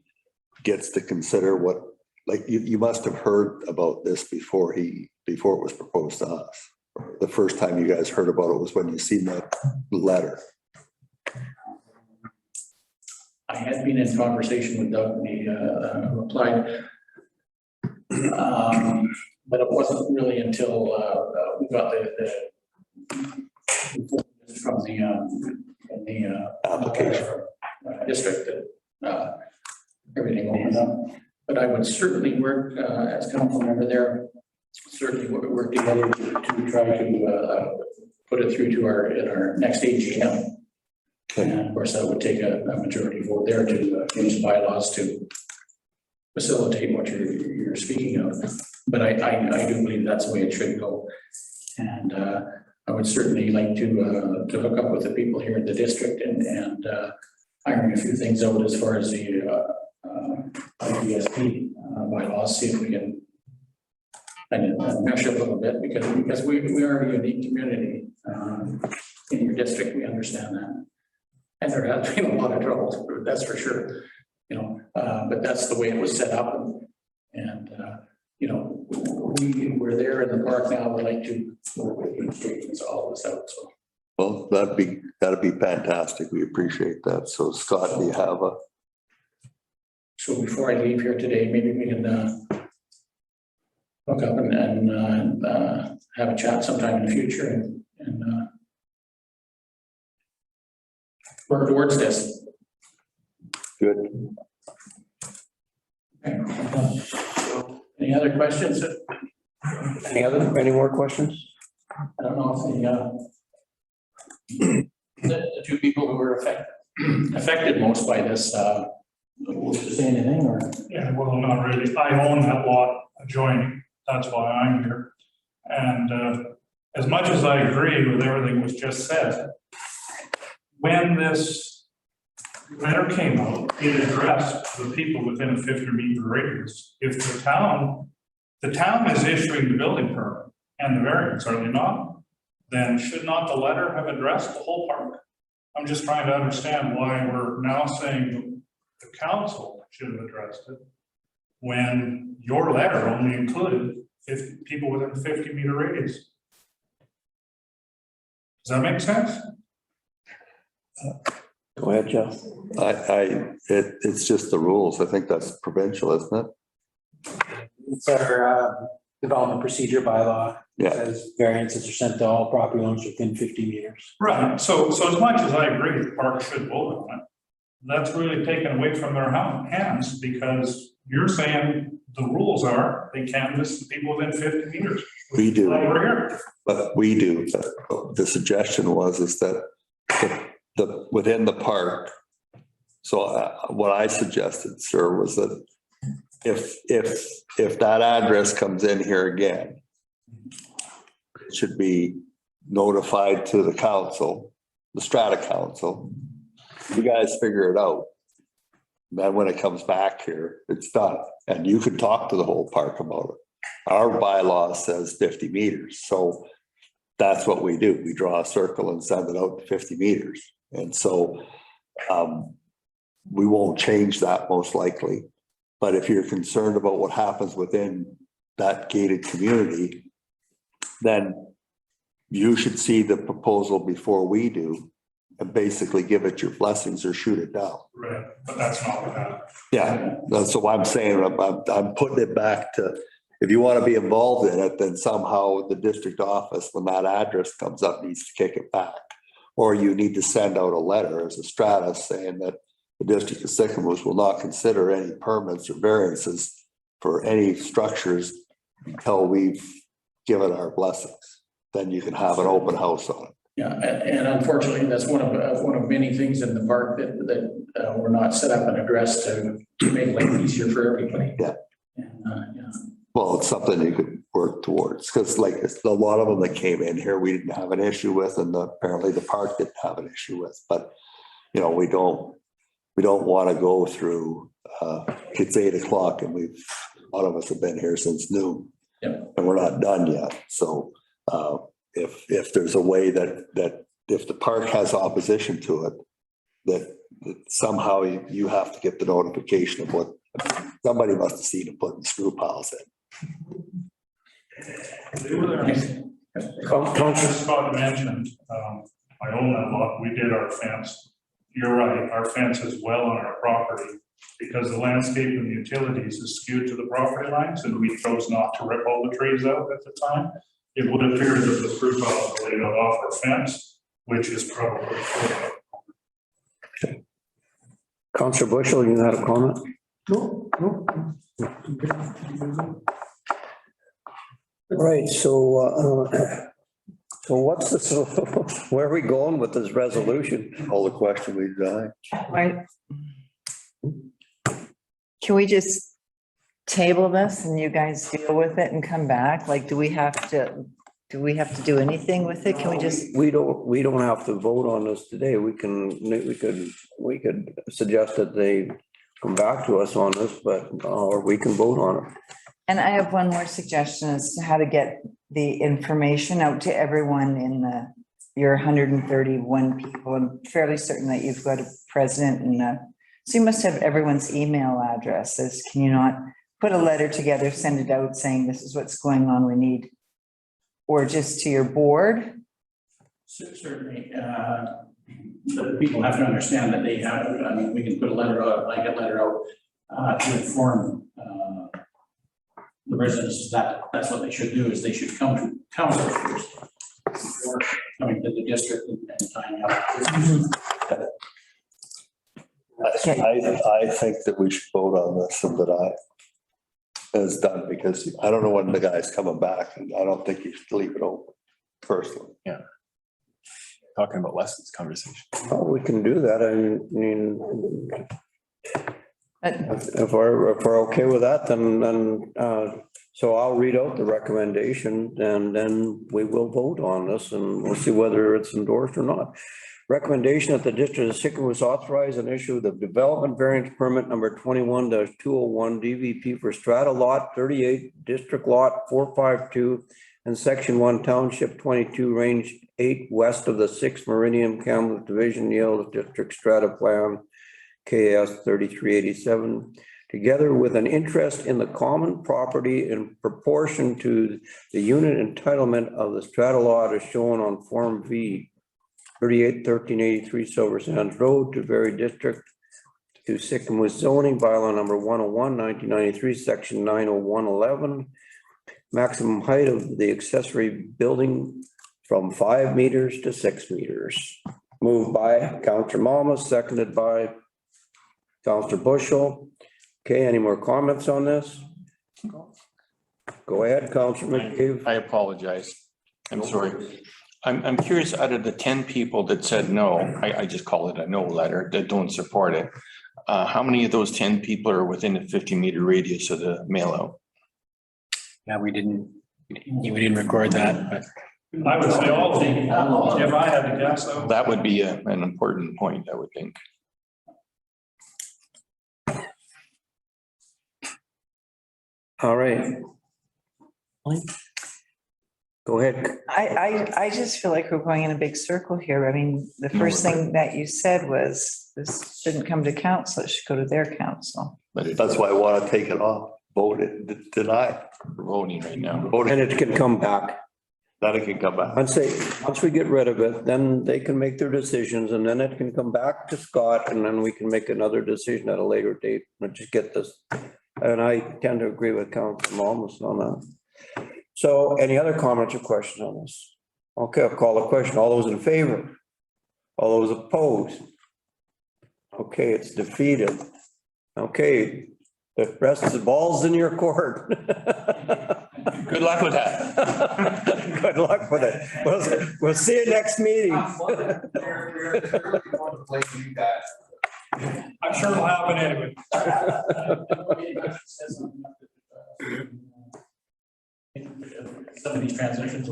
gets to consider what, like, you must have heard about this before it was proposed to us. The first time you guys heard about it was when you seen that letter. I had been in conversation with Doug, who applied. But it wasn't really until we got from the application district that everything opened up. But I would certainly work as council member there. Certainly work together to try to put it through to our next AGM. And of course, that would take a majority vote there to change the bylaws to facilitate what you're speaking of. But I do believe that's the way it should go. And I would certainly like to hook up with the people here in the district and iron a few things out as far as the IPSP bylaws, see if we can mesh up a little bit, because we are a unique community in your district. We understand that. And there has been a lot of trouble, that's for sure. You know, but that's the way it was set up, and you know, we're there in the park now. We'd like to work with you and straighten all this out. So, well, that'd be fantastic. We appreciate that. So, Scott, do you have a? So before I leave here today, maybe we can hook up and have a chat sometime in the future and work towards this. Good. Okay. Any other questions? Any more questions? I don't know if the two people who were affected most by this say anything, or? Yeah, well, not really. I own that lot adjoining. That's why I'm here. And as much as I agree with everything was just said, when this letter came out, it addressed the people within a 50-meter radius. If the town is issuing the building permit and the variance, are they not? Then should not the letter have addressed the whole park? I'm just trying to understand why we're now saying the council should have addressed it when your letter only included people within 50-meter radius. Does that make sense? Go ahead, Jeff. It's just the rules. I think that's provincial, isn't it? It's our development procedure bylaw. Yeah. It says variances are sent to all property owners within 50 meters. Right. So as much as I agree the park should vote on it, that's really taken away from their hands, because you're saying the rules are they canvass the people within 50 meters. We do. We're here. But we do. The suggestion was that the within the park. So what I suggested, sir, was that if that address comes in here again, it should be notified to the council, the strata council. You guys figure it out. Then when it comes back here, it's done. And you can talk to the whole park about it. Our bylaw says 50 meters. So that's what we do. We draw a circle and send it out to 50 meters. And so we won't change that most likely. But if you're concerned about what happens within that gated community, then you should see the proposal before we do and basically give it your blessings or shoot it down. Right, but that's not what happened. Yeah, that's what I'm saying. I'm putting it back to, if you want to be involved in it, then somehow the district office, when that address comes up, needs to kick it back. Or you need to send out a letter as a strata saying that the district of Sicamous will not consider any permits or variances for any structures until we've given our blessings. Then you can have an open house on it. Yeah, and unfortunately, that's one of many things in the park that were not set up and addressed to make life easier for everybody. Yeah. And, yeah. Well, it's something you could work towards, because like a lot of them that came in here, we didn't have an issue with, and apparently the park didn't have an issue with, but you know, we don't want to go through, it's 8 o'clock and a lot of us have been here since noon. Yeah. And we're not done yet. So if there's a way that if the park has opposition to it, that somehow you have to get the notification of what somebody must have seen it putting screw piles in. Councilor Scott mentioned, I own that lot, we did our fence. You're right, our fence is well on our property because the landscape and the utilities is skewed to the property lines and we chose not to rip all the trees out at the time. It would appear that the fruit piles are laid off our fence, which is probably. Councillor Bushel, you had a comment? No. Right, so what's where are we going with this resolution? All the question we've got. Right. Can we just table this and you guys deal with it and come back? Like, do we have to do anything with it? Can we just? We don't have to vote on this today. We could suggest that they come back to us on this, but, or we can vote on it. And I have one more suggestion as to how to get the information out to everyone in your 131 people. I'm fairly certain that you've got a president and so you must have everyone's email addresses. Can you not put a letter together, send it out saying this is what's going on, we need, or just to your board? Certainly, the people have to understand that they have, I mean, we can put a letter out, a blanket letter out to inform the residents that that's what they should do, is they should come to council first before coming to the district and tying up. I think that we should vote on this and that is done, because I don't know when the guy's coming back and I don't think you should leave it open personally. Yeah. Talking about lessons conversation. Oh, we can do that. I mean, if we're okay with that, then so I'll read out the recommendation and then we will vote on this and we'll see whether it's endorsed or not. Recommendation that the district of Sicamous authorize and issue the development variance permit number 21-201 DVP for strata lot 38, district lot 452 and section 1 township 22 range 8 west of the 6th meridian Kamloops division Yale district strata plan KS 3387, together with an interest in the common property in proportion to the unit entitlement of the strata lot as shown on Form V 381383 Silver Sands Road to Vary District to Sicamous zoning bylaw number 101, 1993, section 90111. Maximum height of the accessory building from 5 meters to 6 meters. Moved by Councillor Malma, seconded by Councillor Bushel. Okay, any more comments on this? Go ahead, Councillor McCabe. I apologize. I'm sorry. I'm curious, out of the 10 people that said no, I just call it a no letter, that don't support it. How many of those 10 people are within a 50-meter radius of the mail out? Yeah, we didn't record that, but. I would say all of them. If I had to guess, though. That would be an important point, I would think. All right. Go ahead. I just feel like we're going in a big circle here. I mean, the first thing that you said was this shouldn't come to council, it should go to their council. But That's why I want to take it off, vote it, deny. we're voting right now. And it can come back. Then it can come back. I'd say, once we get rid of it, then they can make their decisions and then it can come back to Scott and then we can make another decision at a later date. But just get this. And I tend to agree with Councilor Malmus on that. So any other comments or questions on this? Okay, I'll call the question. All those in favor? All those opposed? Okay, it's defeated. Okay, the rest of the ball's in your court. Good luck with that. Good luck with it. We'll see you next meeting. I'm sure it'll happen anyway. Some of these transitions.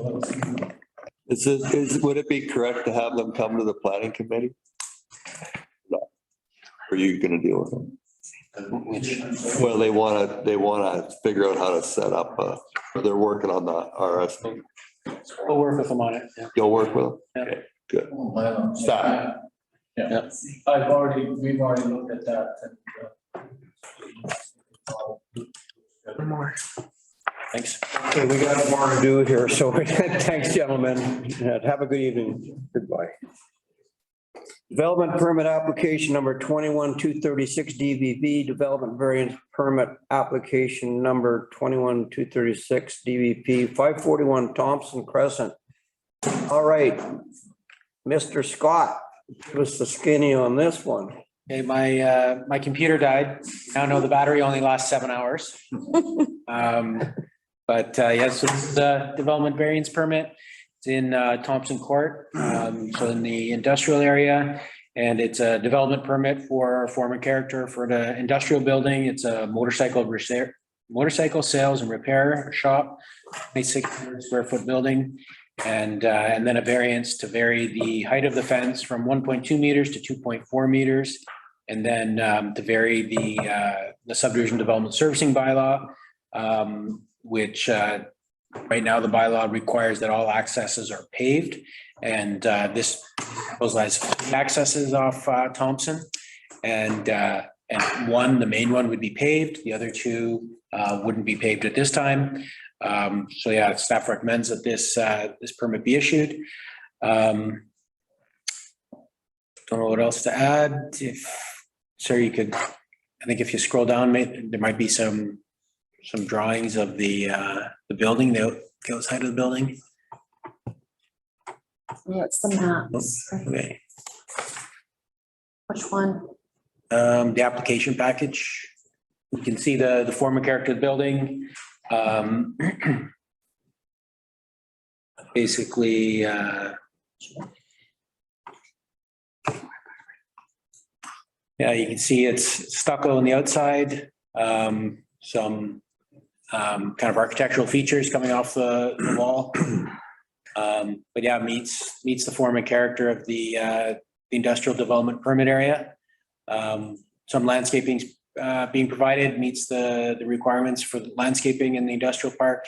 Would it be correct to have them come to the planning committee? No. Are you gonna deal with them? Well, they wanna figure out how to set up, they're working on the RS. We'll work with them on it. Yeah. You'll work with them? Yeah. Okay, good. Stop. Yeah, we've already looked at that. One more. Thanks. Okay, we got more to do here, so thanks, gentlemen. Have a good evening. Goodbye. Development permit application number 21-236 DVB, development variance permit application number 21-236 DVP, 541 Thompson Crescent. All right, Mr. Scott, give us the skinny on this one. Okay, my computer died. Now I know the battery only lasts 7 hours. But yes, so this is a development variance permit. It's in Thompson Court, so in the industrial area. And it's a development permit for former character for the industrial building. It's a motorcycle sales and repair shop, 2,600 square foot building. And then a variance to vary the height of the fence from 1.2 meters to 2.4 meters. And then to vary the subdivision development servicing bylaw, which right now the bylaw requires that all accesses are paved. And this proposal has accesses off Thompson. And the main one would be paved. The other two wouldn't be paved at this time. So yeah, staff recommends that this permit be issued. Don't know what else to add. You could, I think if you scroll down, there might be some drawings of the building, the outside of the building. Yeah, it's the maps. Okay. Which one? The application package. You can see the former character of the building. Basically, yeah, you can see it's stucco on the outside, some kind of architectural features coming off the wall. But yeah, meets the form and character of the industrial development permit area. Some landscaping being provided, meets the requirements for the landscaping in the industrial park.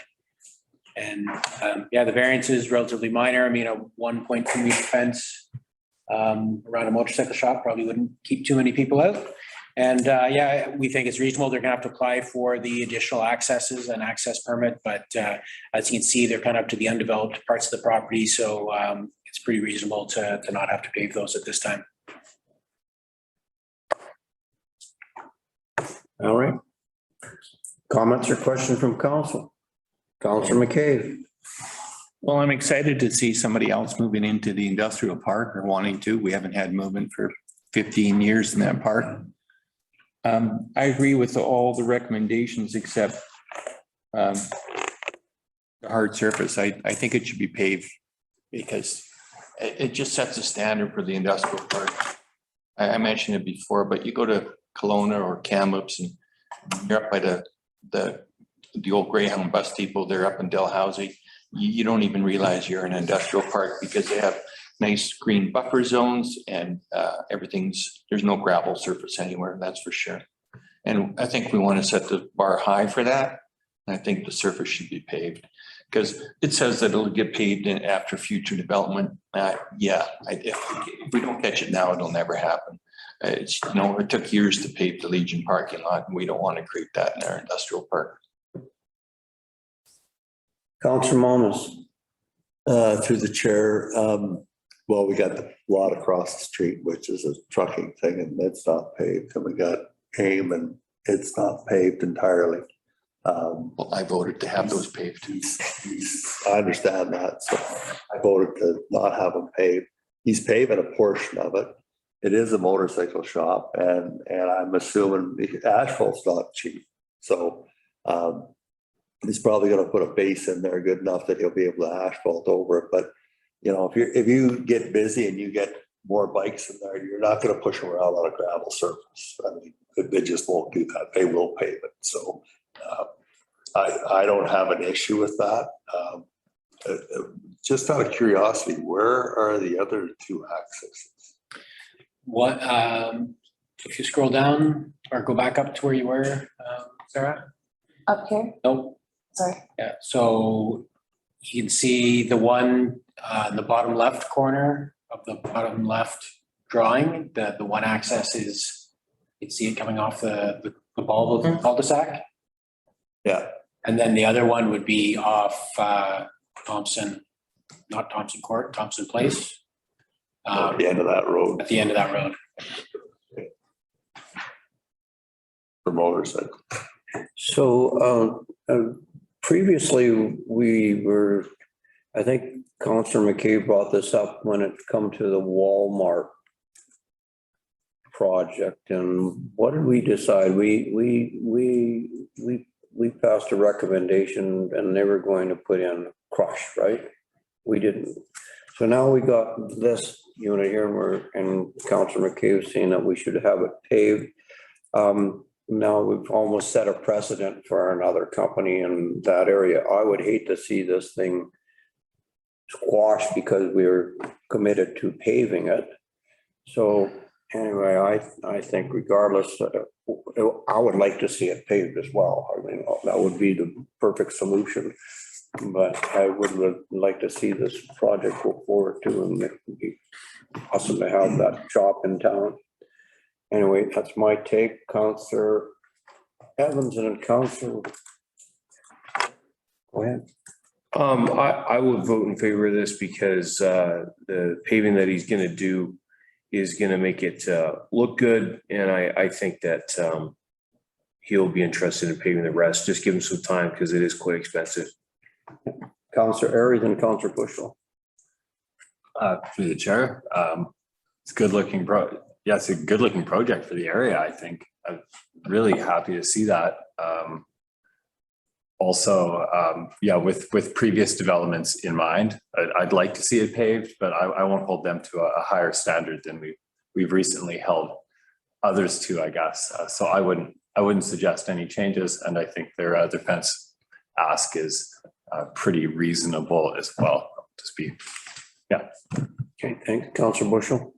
And yeah, the variance is relatively minor. I mean, a 1.2 meter fence around a motorcycle shop probably wouldn't keep too many people out. And yeah, we think it's reasonable. They're gonna have to apply for the additional accesses and access permit, but as you can see, they're kind of up to the undeveloped parts of the property. So it's pretty reasonable to not have to pave those at this time. All right. Comments or questions from council? Councilor McCabe. Well, I'm excited to see somebody else moving into the industrial park or wanting to. We haven't had movement for 15 years in that park. I agree with all the recommendations except the hard surface. I think it should be paved because it just sets a standard for the industrial park. I mentioned it before, but you go to Kelowna or Kamloops and you're up by the old Greyhound bus depot there up in Dalhousie. You don't even realize you're in an industrial park because they have nice green buffer zones and there's no gravel surface anywhere, that's for sure. And I think we want to set the bar high for that. And I think the surface should be paved because it says that it'll get paved in after future development. If we don't catch it now, it'll never happen. It took years to pave the Legion parking lot and we don't want to create that in our industrial park. Councilor Monas. Through the chair, well, we got the lot across the street, which is a trucking thing, and it's not paved. And we got AIM, and it's not paved entirely. Well, I voted to have those paved. I understand that, so I voted to not have them paved. He's paving a portion of it. It is a motorcycle shop, and I'm assuming the asphalt's not cheap. So he's probably gonna put a base in there good enough that he'll be able to asphalt over it, but you know, if you get busy and you get more bikes in there, you're not gonna push them around on a gravel surface. I mean, they just won't do that. They will pave it. So I don't have an issue with that. Just out of curiosity, where are the other two accesses? What, if you scroll down or go back up to where you were, Sarah? Up here, Nope. sorry. Yeah, so you can see the one in the bottom left corner of the bottom left drawing, the one access is, you can see it coming off the bulb of the cul-de-sac. Yeah. And then the other one would be off Thompson, not Thompson Court, Thompson Place. At the end of that road. At the end of that road. For motorcycle. So previously, we were, I think Councillor McCabe brought this up when it come to the Walmart project, and what did we decide? We passed a recommendation and they were going to put in crush, right? We didn't. So now we got this unit here and Councillor McCabe saying that we should have it paved. Now we've almost set a precedent for another company in that area. I would hate to see this thing squashed because we're committed to paving it. So anyway, I think regardless, I would like to see it paved as well. I mean, that would be the perfect solution. But I would like to see this project go forward too, and it would be awesome to have that shop in town. Anyway, that's my take. Councillor Evans and Councillor. Go ahead. I would vote in favor of this because the paving that he's gonna do is gonna make it look good. And I think that he'll be interested in paving the rest. Just give him some time because it is quite expensive. Councillor Aries and Councillor Bushel. Through the chair, it's a good looking it's a good looking project for the area, I think. I'm really happy to see that. Also, yeah, with previous developments in mind, I'd like to see it paved, but I won't hold them to a higher standard than we've recently held others to, I guess. So I wouldn't suggest any changes, and I think their defense ask is pretty reasonable as well to speak. Yeah. Okay, thanks. Councillor Bushel.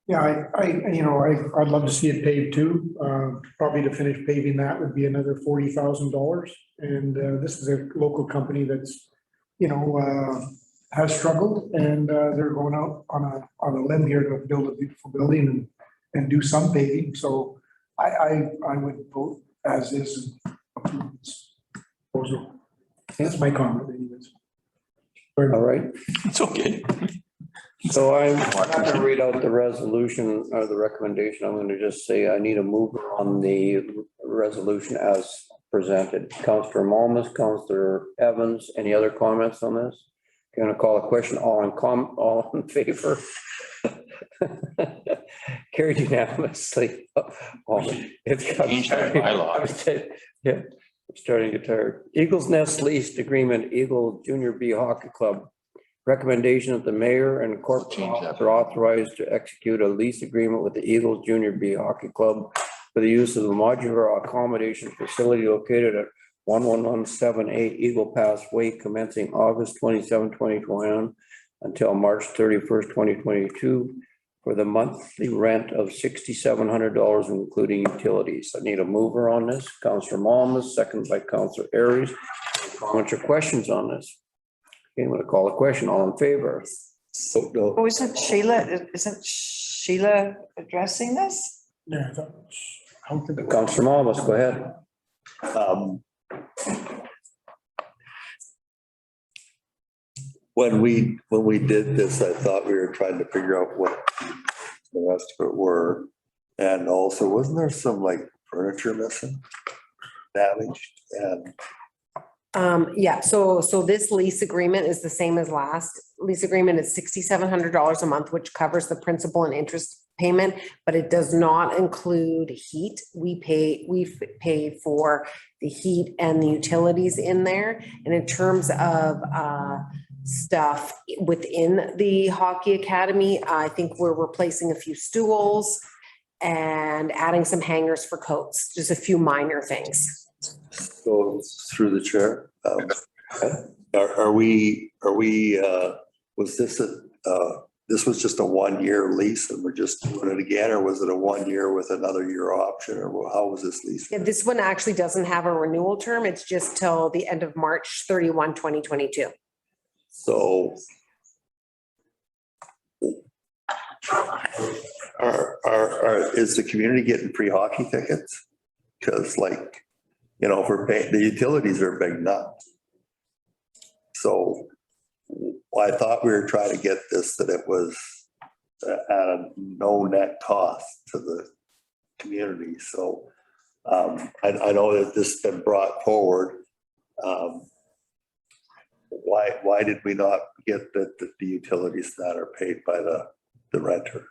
Yeah, I'd love to see it paved too. Probably to finish paving that would be another $40,000. And this is a local company that's, has struggled, and they're going out on a limb here to build a beautiful building and do some paving. So I would vote as is and approve this proposal. That's my comment anyways. All right. It's okay. So I'm not going to read out the resolution or the recommendation. I'm going to just say I need a mover on the resolution as presented. Councillor Malmus, Councillor Evans, any other comments on this? Going to call a question. All in favor? Carried unanimously. Change that bylaw. Yeah, I'm starting to get tired. Eagles Nest lease agreement, Eagle Junior B Hockey Club. Recommendation that the mayor and corporate are authorized to execute a lease agreement with the Eagles Junior B Hockey Club for the use of the modular accommodation facility located at 11178 Eagle Pass Way, commencing August 27, 2021 until March 31st, 2022 for the monthly rent of $6,700, including utilities. I need a mover on this. Councillor Malmus, second by Councillor Aries. Comments or questions on this? Okay, I'm going to call a question. All in favor? Oh, isn't Sheila addressing this? Yeah, Councillor Malmus, go ahead. When we did this, I thought we were trying to figure out what the rest of it were. And also, wasn't there some like furniture missing, damaged? And Yeah, so this lease agreement is the same as last lease agreement. It's $6,700 a month, which covers the principal and interest payment, but it does not include heat. We pay for the heat and the utilities in there. And in terms of stuff within the hockey academy, I think we're replacing a few stools and adding some hangers for coats, just a few minor things. So through the chair, are we, was this this was just a 1-year lease and we're just doing it again, or was it a 1 year with another year option, or how was this lease? Yeah, this one actually doesn't have a renewal term. It's just till the end of March 31, 2022. So is the community getting free hockey tickets? Because like, you know, if we're paying, the utilities are a big nut. So I thought we were trying to get this, that it was at a no net cost to the community. So I know that this has been brought forward. Why did we not get the utilities that are paid by the renter?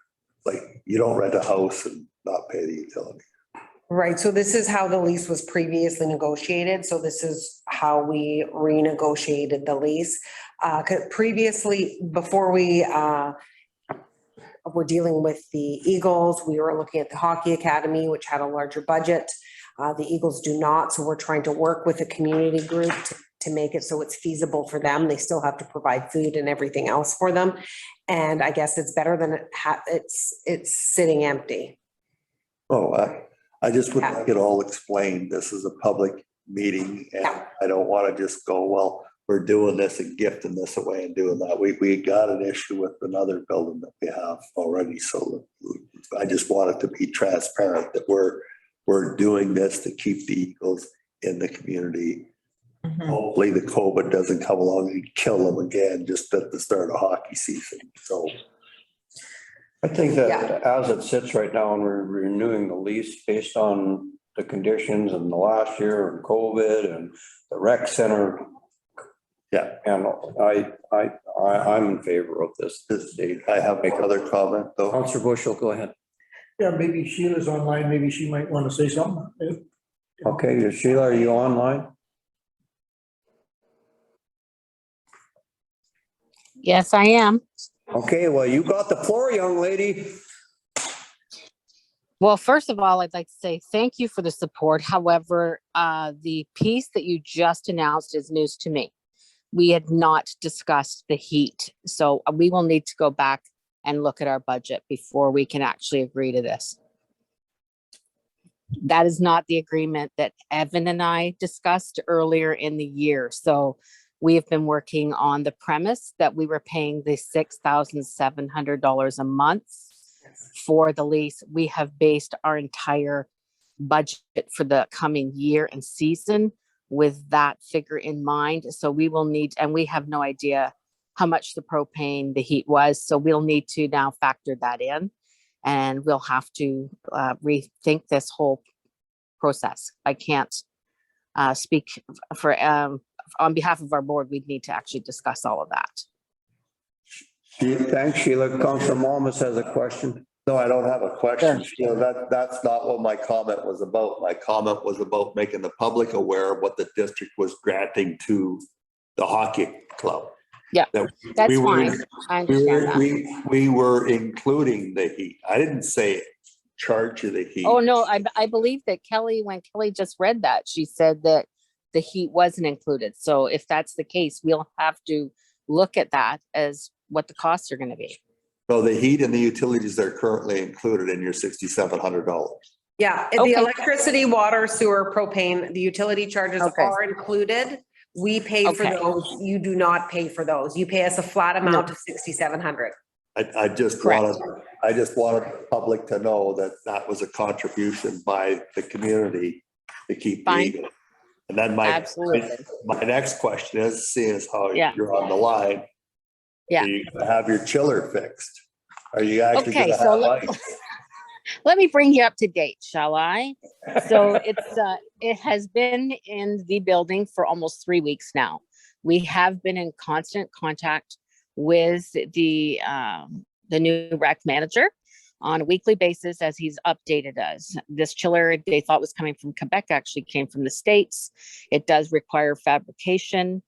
Like, you don't rent a house and not pay the utility. Right, so this is how the lease was previously negotiated. So this is how we renegotiated the lease. 'Cause previously, before we were dealing with the Eagles, we were looking at the hockey academy, which had a larger budget. The Eagles do not, so we're trying to work with a community group to make it so it's feasible for them. They still have to provide food and everything else for them. And I guess it's better than it's sitting empty. Oh, I just would like it all explained. This is a public meeting and I don't want to just go, well, we're doing this and gifting this away and doing that. We got an issue with another building that we have already. So I just want it to be transparent that we're doing this to keep the Eagles in the community. Hopefully the COVID doesn't come along and kill them again just at the start of hockey season. So I think that as it sits right now and we're renewing the lease based on the conditions and the last year and COVID and the rec center. Yeah. And I'm in favor of this date. I have another comment though. Councillor Bushel, go ahead. Yeah, maybe Sheila's online. Maybe she might want to say something. Okay, Sheila, are you online? Yes, I am. Okay, well, you got the floor, young lady. Well, first of all, I'd like to say thank you for the support. However, the piece that you just announced is news to me. We had not discussed the heat, so we will need to go back and look at our budget before we can actually agree to this. That is not the agreement that Evan and I discussed earlier in the year. So we have been working on the premise that we were paying the $6,700 a month for the lease. We have based our entire budget for the coming year and season with that figure in mind. So we will need, and we have no idea how much the propane, the heat was. So we'll need to now factor that in, and we'll have to rethink this whole process. I can't speak for, on behalf of our board. We'd need to actually discuss all of that. Thanks, Sheila. Councillor Malmus has a question. No, I don't have a question. You know, that's not what my comment was about. My comment was about making the public aware of what the district was granting to the hockey club. Yeah, that's fine. I understand that. We were including the heat. I didn't say charge you the heat. Oh, no, I believe that Kelly, when Kelly just read that, she said that the heat wasn't included. So if that's the case, we'll have to look at that as what the costs are going to be. So the heat and the utilities are currently included in your $6,700. Yeah, the electricity, water, sewer, propane, the utility charges are included. We pay for those. You do not pay for those. You pay us a flat amount of $6,700. I just wanted the public to know that that was a contribution by the community to keep the Eagle. And then my next question is, seeing as how you're on the line, are you gonna have your chiller fixed? Are you actually gonna have lights? Let me bring you up to date, shall I? So it has been in the building for almost 3 weeks now. We have been in constant contact with the new rec manager. on a weekly basis as he's updated us. This chiller they thought was coming from Quebec actually came from the States. It does require fabrication.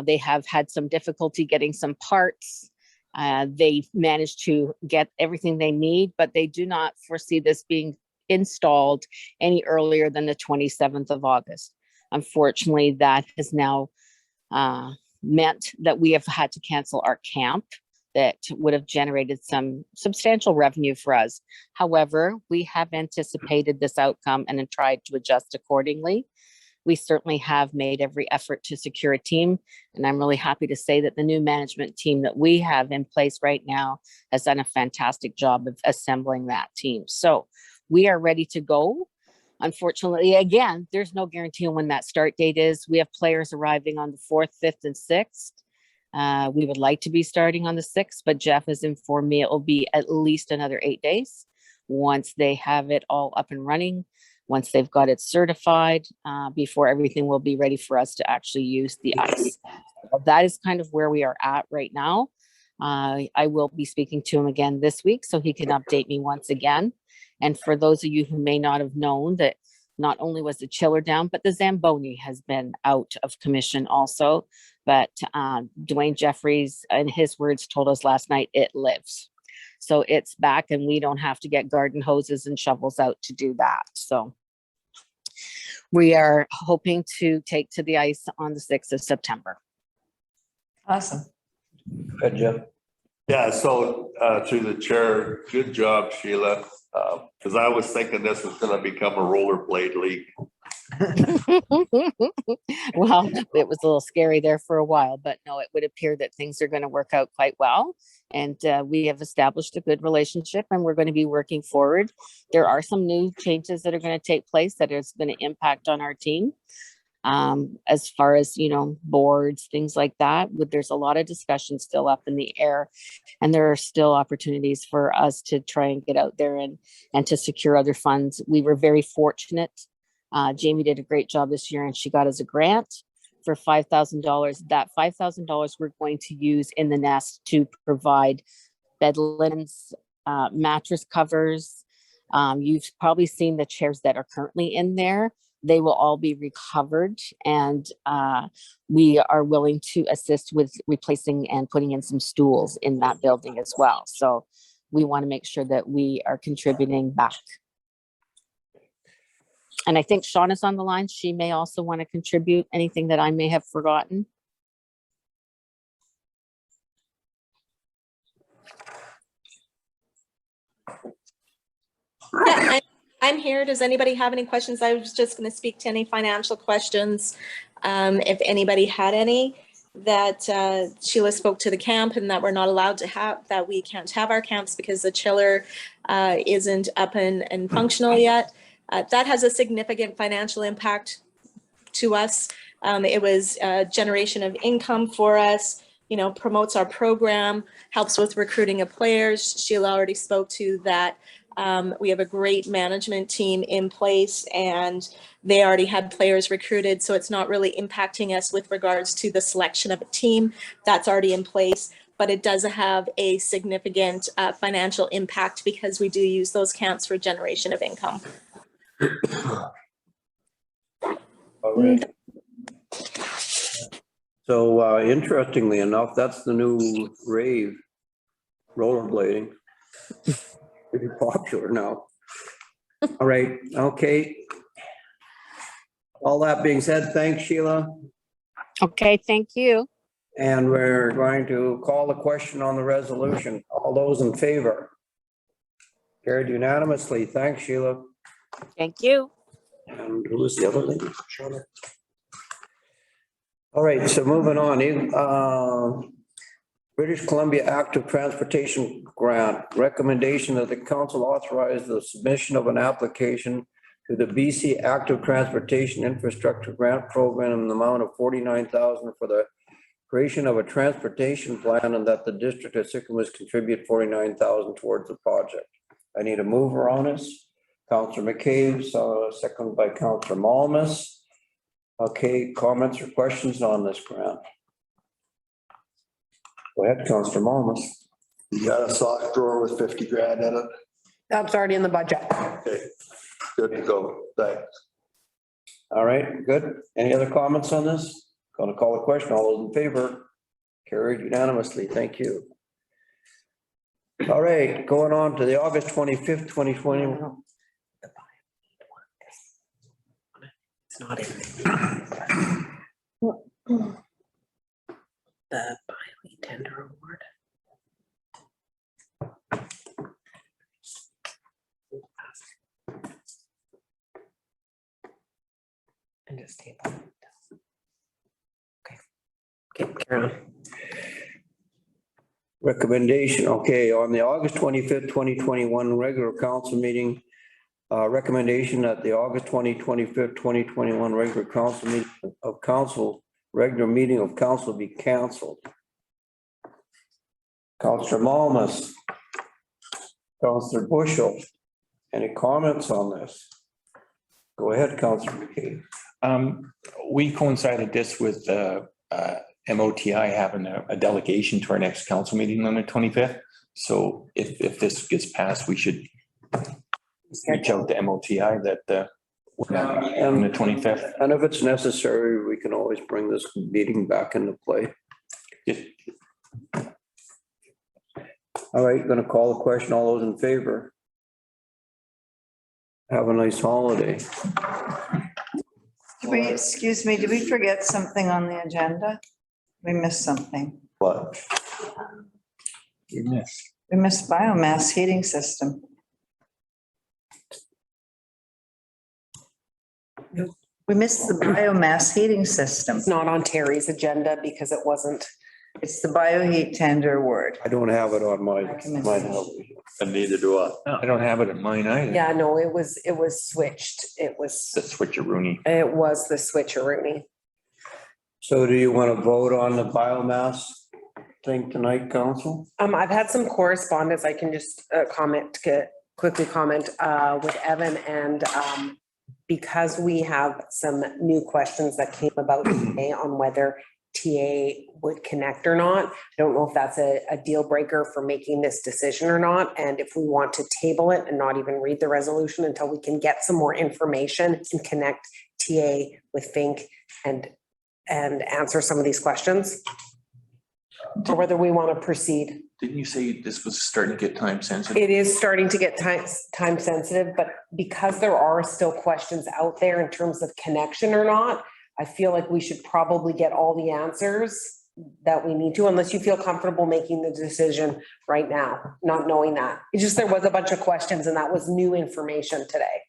They have had some difficulty getting some parts. They managed to get everything they need, but they do not foresee this being installed any earlier than the 27th of August. Unfortunately, that has now meant that we have had to cancel our camp that would have generated some substantial revenue for us. However, we have anticipated this outcome and then tried to adjust accordingly. We certainly have made every effort to secure a team, and I'm really happy to say that the new management team that we have in place right now has done a fantastic job of assembling that team. So we are ready to go. Unfortunately, again, there's no guarantee on when that start date is. We have players arriving on the 4th, 5th, and 6th. We would like to be starting on the 6th, but Jeff has informed me it will be at least another 8 days once they have it all up and running, once they've got it certified, before everything will be ready for us to actually use the ice. That is kind of where we are at right now. I will be speaking to him again this week so he can update me once again. And for those of you who may not have known that not only was the chiller down, but the Zamboni has been out of commission also. But Dwayne Jeffries, in his words, told us last night, it lives. So it's back and we don't have to get garden hoses and shovels out to do that. So we are hoping to take to the ice on the 6th of September. Awesome. Good, Jeff. Yeah, so through the chair, good job, Sheila. Because I was thinking this was going to become a rollerblade league. Well, it was a little scary there for a while, but no, it would appear that things are going to work out quite well. And we have established a good relationship and we're going to be working forward. There are some new changes that are going to take place that is going to impact on our team. As far as, you know, boards, things like that, there's a lot of discussion still up in the air, and there are still opportunities for us to try and get out there and to secure other funds. We were very fortunate. Jamie did a great job this year and she got us a grant for $5,000. That $5,000 we're going to use in the nest to provide bed linens, mattress covers. You've probably seen the chairs that are currently in there. They will all be recovered, and we are willing to assist with replacing and putting in some stools in that building as well. So we want to make sure that we are contributing back. And I think Shauna's on the line. She may also want to contribute anything that I may have forgotten. Yeah, I'm here. Does anybody have any questions? I was just going to speak to any financial questions. If anybody had any, that Sheila spoke to the camp and that we're not allowed to have, that we can't have our camps because the chiller isn't up and functional yet. That has a significant financial impact to us. It was a generation of income for us, you know, promotes our program, helps with recruiting of players. Sheila already spoke to that. We have a great management team in place and they already had players recruited. So it's not really impacting us with regards to the selection of a team that's already in place, but it does have a significant financial impact because we do use those camps for generation of income. All right. So interestingly enough, that's the new rave, rollerblading. Pretty popular now. All right, okay. All that being said, thanks, Sheila. Okay, thank you. And we're going to call the question on the resolution. All those in favor? Carried unanimously. Thanks, Sheila. Thank you. And who was the other lady? All right, so moving on. British Columbia Active Transportation Grant, recommendation that the council authorize the submission of an application to the BC Active Transportation Infrastructure Grant Program in the amount of $49,000 for the creation of a transportation plan, and that the district of Sicamous contribute $49,000 towards the project. I need a mover on this. Councillor McCabe, second by Councillor Malmus. Okay, comments or questions on this grant? Go ahead, Councillor Malmus. You got a sock drawer with 50 grand in it. That's already in the budget. Okay, good to go. Thanks. All right, good. Any other comments on this? Going to call the question. All those in favor? Carried unanimously. Thank you. All right, going on to the August 25th, 2020. It's not in. The Bioheat tender award. And just table it. Okay. Okay, carry on. Recommendation, okay, on the August 25th, 2021 regular council meeting, recommendation that the August 25th, 2021 regular council meeting of council, regular meeting of council be canceled. Councillor Malmus, Councillor Bushel, any comments on this? Go ahead, Councillor McKay. We coincided this with MOTI having a delegation to our next council meeting on the 25th. So if this gets passed, we should reach out to MOTI that we're not on the 25th. And if it's necessary, we can always bring this meeting back into play. All right, going to call the question. All those in favor? Have a nice holiday. Excuse me, did we forget something on the agenda? We missed something. What? You missed. We missed biomass heating system. We missed the biomass heating system. It's not on Terry's agenda because it wasn't. It's the Bioheat tender award. I don't have it on my. And neither do I. I don't have it at mine either. Yeah, no, it was switched. It was The switcheroony. the switcheroony. So do you want to vote on the biomass thing tonight, council? I've had some correspondence. I can just quickly comment with Evan and because we have some new questions that came about today on whether TA would connect or not. I don't know if that's a deal breaker for making this decision or not. And if we want to table it and not even read the resolution until we can get some more information and connect TA with Fink and answer some of these questions. Or whether we want to proceed. Didn't you say this was starting to get time sensitive? It is starting to get time sensitive, but because there are still questions out there in terms of connection or not, I feel like we should probably get all the answers that we need to, unless you feel comfortable making the decision right now, not knowing that. It's just, there was a bunch of questions and that was new information today.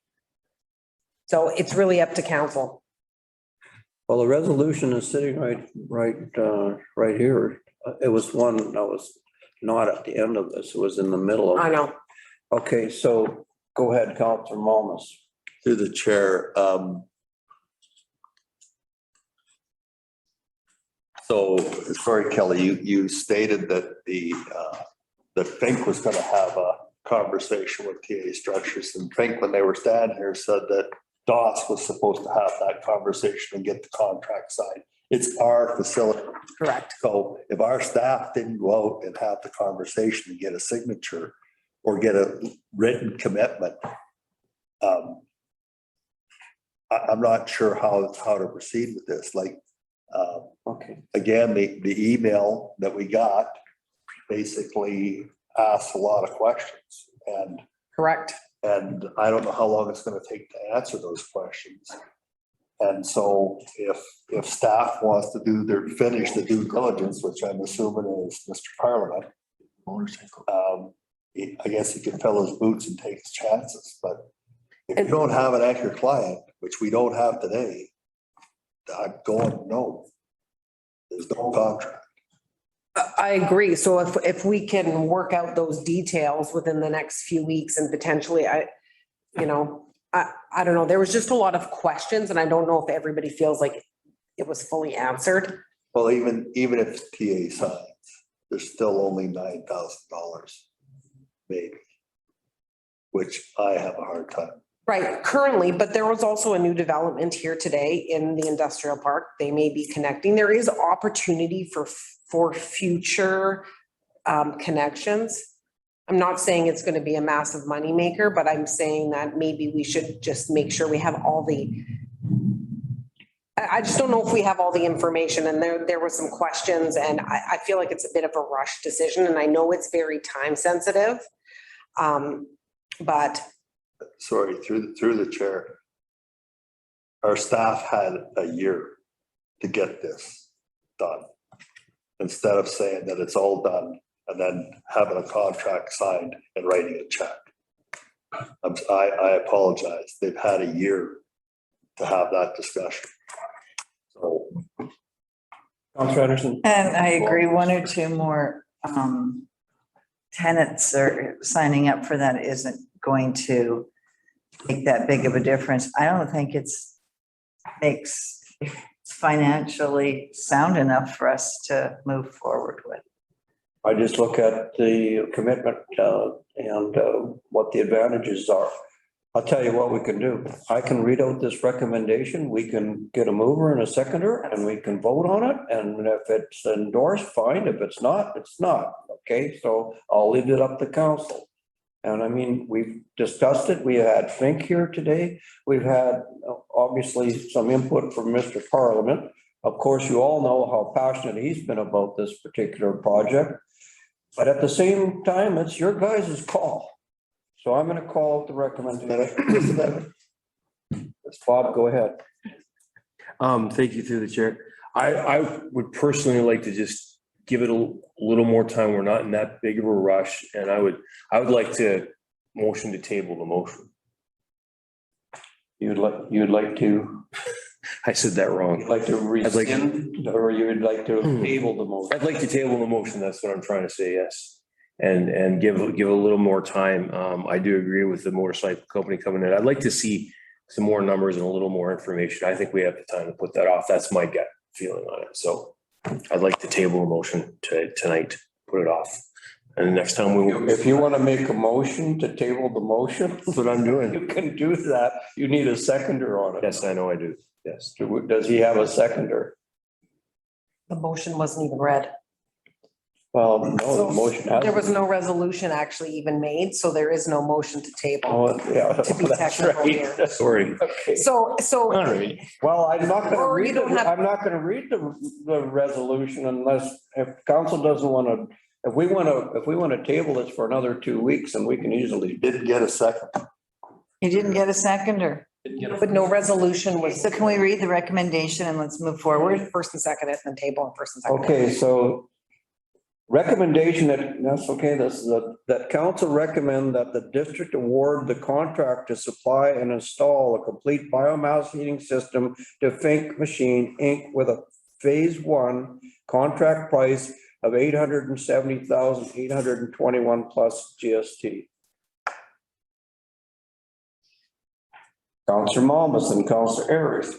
So it's really up to council. Well, the resolution is sitting right here. It was one that was not at the end of this. It was in the middle of. I know. Okay, so go ahead, Councillor Malmus. Through the chair, so sorry, Kelly, you stated that that Fink was going to have a conversation with TA Structures, and Fink, when they were standing here, said that DOS was supposed to have that conversation and get the contract signed. It's our facility. Correct. So if our staff didn't go out and have the conversation and get a signature or get a written commitment, I'm not sure how to proceed with this. Like, okay. Again, the email that we got basically asks a lot of questions, and correct. And I don't know how long it's going to take to answer those questions. And so if staff wants to finish the due diligence, which I'm assuming is Mr. Parliament, I guess he can fill his boots and take his chances. But if you don't have an anchor client, which we don't have today, I'm going, no, there's no contract. I agree. So if we can work out those details within the next few weeks and potentially, I don't know, there was just a lot of questions and I don't know if everybody feels like it was fully answered. Well, even if TA signs, there's still only $9,000 maybe, which I have a hard time. Right, currently, but there was also a new development here today in the industrial park. They may be connecting. There is opportunity for future connections. I'm not saying it's gonna be a massive moneymaker, but I'm saying that maybe we should just make sure we have all the. I just don't know if we have all the information, and there were some questions, and I feel like it's a bit of a rush decision, and I know it's very time sensitive. But. Sorry, through the chair. Our staff had a year to get this done. Instead of saying that it's all done and then having a contract signed and writing a check. I apologize. They've had a year to have that discussion. So. Councilor Anderson. And I agree, one or two more tenants are signing up for that isn't going to make that big of a difference. I don't think it's financially sound enough for us to move forward with. I just look at the commitment and what the advantages are. I'll tell you what we can do. I can read out this recommendation. We can get a mover and a seconder and we can vote on it. And if it's endorsed, fine. If it's not, it's not. Okay, so I'll leave it up to council. And I mean, we've discussed it. We had Fink here today. We've had obviously some input from Mr. Parliament. Of course, you all know how passionate he's been about this particular project. But at the same time, it's your guys' call. So I'm going to call out the recommendation. Bob, go ahead. Thank you through the chair. I would personally like to just give it a little more time. We're not in that big of a rush, and I would like to motion to table the motion. You'd like to. I said that wrong. You'd like to rescind, or you would like to table the motion? I'd like to table the motion. That's what I'm trying to say. Yes, and give a little more time. I do agree with the motorcycle company coming in. I'd like to see some more numbers and a little more information. I think we have the time to put that off. That's my gut feeling on it. So I'd like to table a motion tonight, put it off. And the next time we will. If you want to make a motion to table the motion. That's what I'm doing. You can do that. You need a seconder on it. Yes, I know I do. Yes. Does he have a seconder? The motion wasn't even read. Well, no, the motion has. There was no resolution actually even made, so there is no motion to table. Oh, yeah. To be That's technical right. here. Sorry. Okay. So. All right. Well, I'm not going to Or you read don't it. have- I'm not going to read the resolution unless, if council doesn't want to, if we want to table this for another 2 weeks, and we can easily. Didn't get a second. You didn't get a seconder. But no resolution was. So can we read the recommendation and let's move forward? First and second it, and then table and first and second. Okay, so recommendation that's okay, that council recommend that the district award the contract to supply and install a complete biomass heating system to Fink Machine Inc. with a phase 1 contract price of $870,821 plus GST. Councillor Malmus and Councillor Ayers.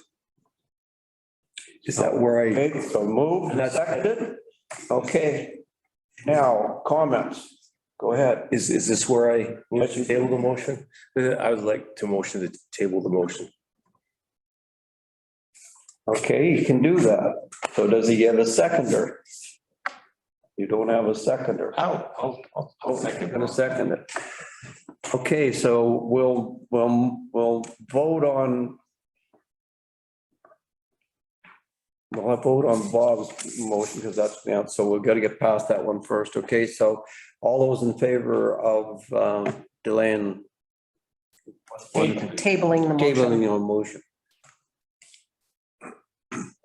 Is that where I? Okay, so moved and seconded. Okay. Now, comments. Go ahead. Is this where I need to table the motion? I would like to motion to table the motion. Okay, you can do that. So does he have a seconder? You don't have a seconder. I'll second. Gonna second it. Okay, so we'll vote on. We'll vote on Bob's motion because that's, yeah, so we've got to get past that one first. Okay, so all those in favor of delaying. Tabling the motion. Tabling your motion.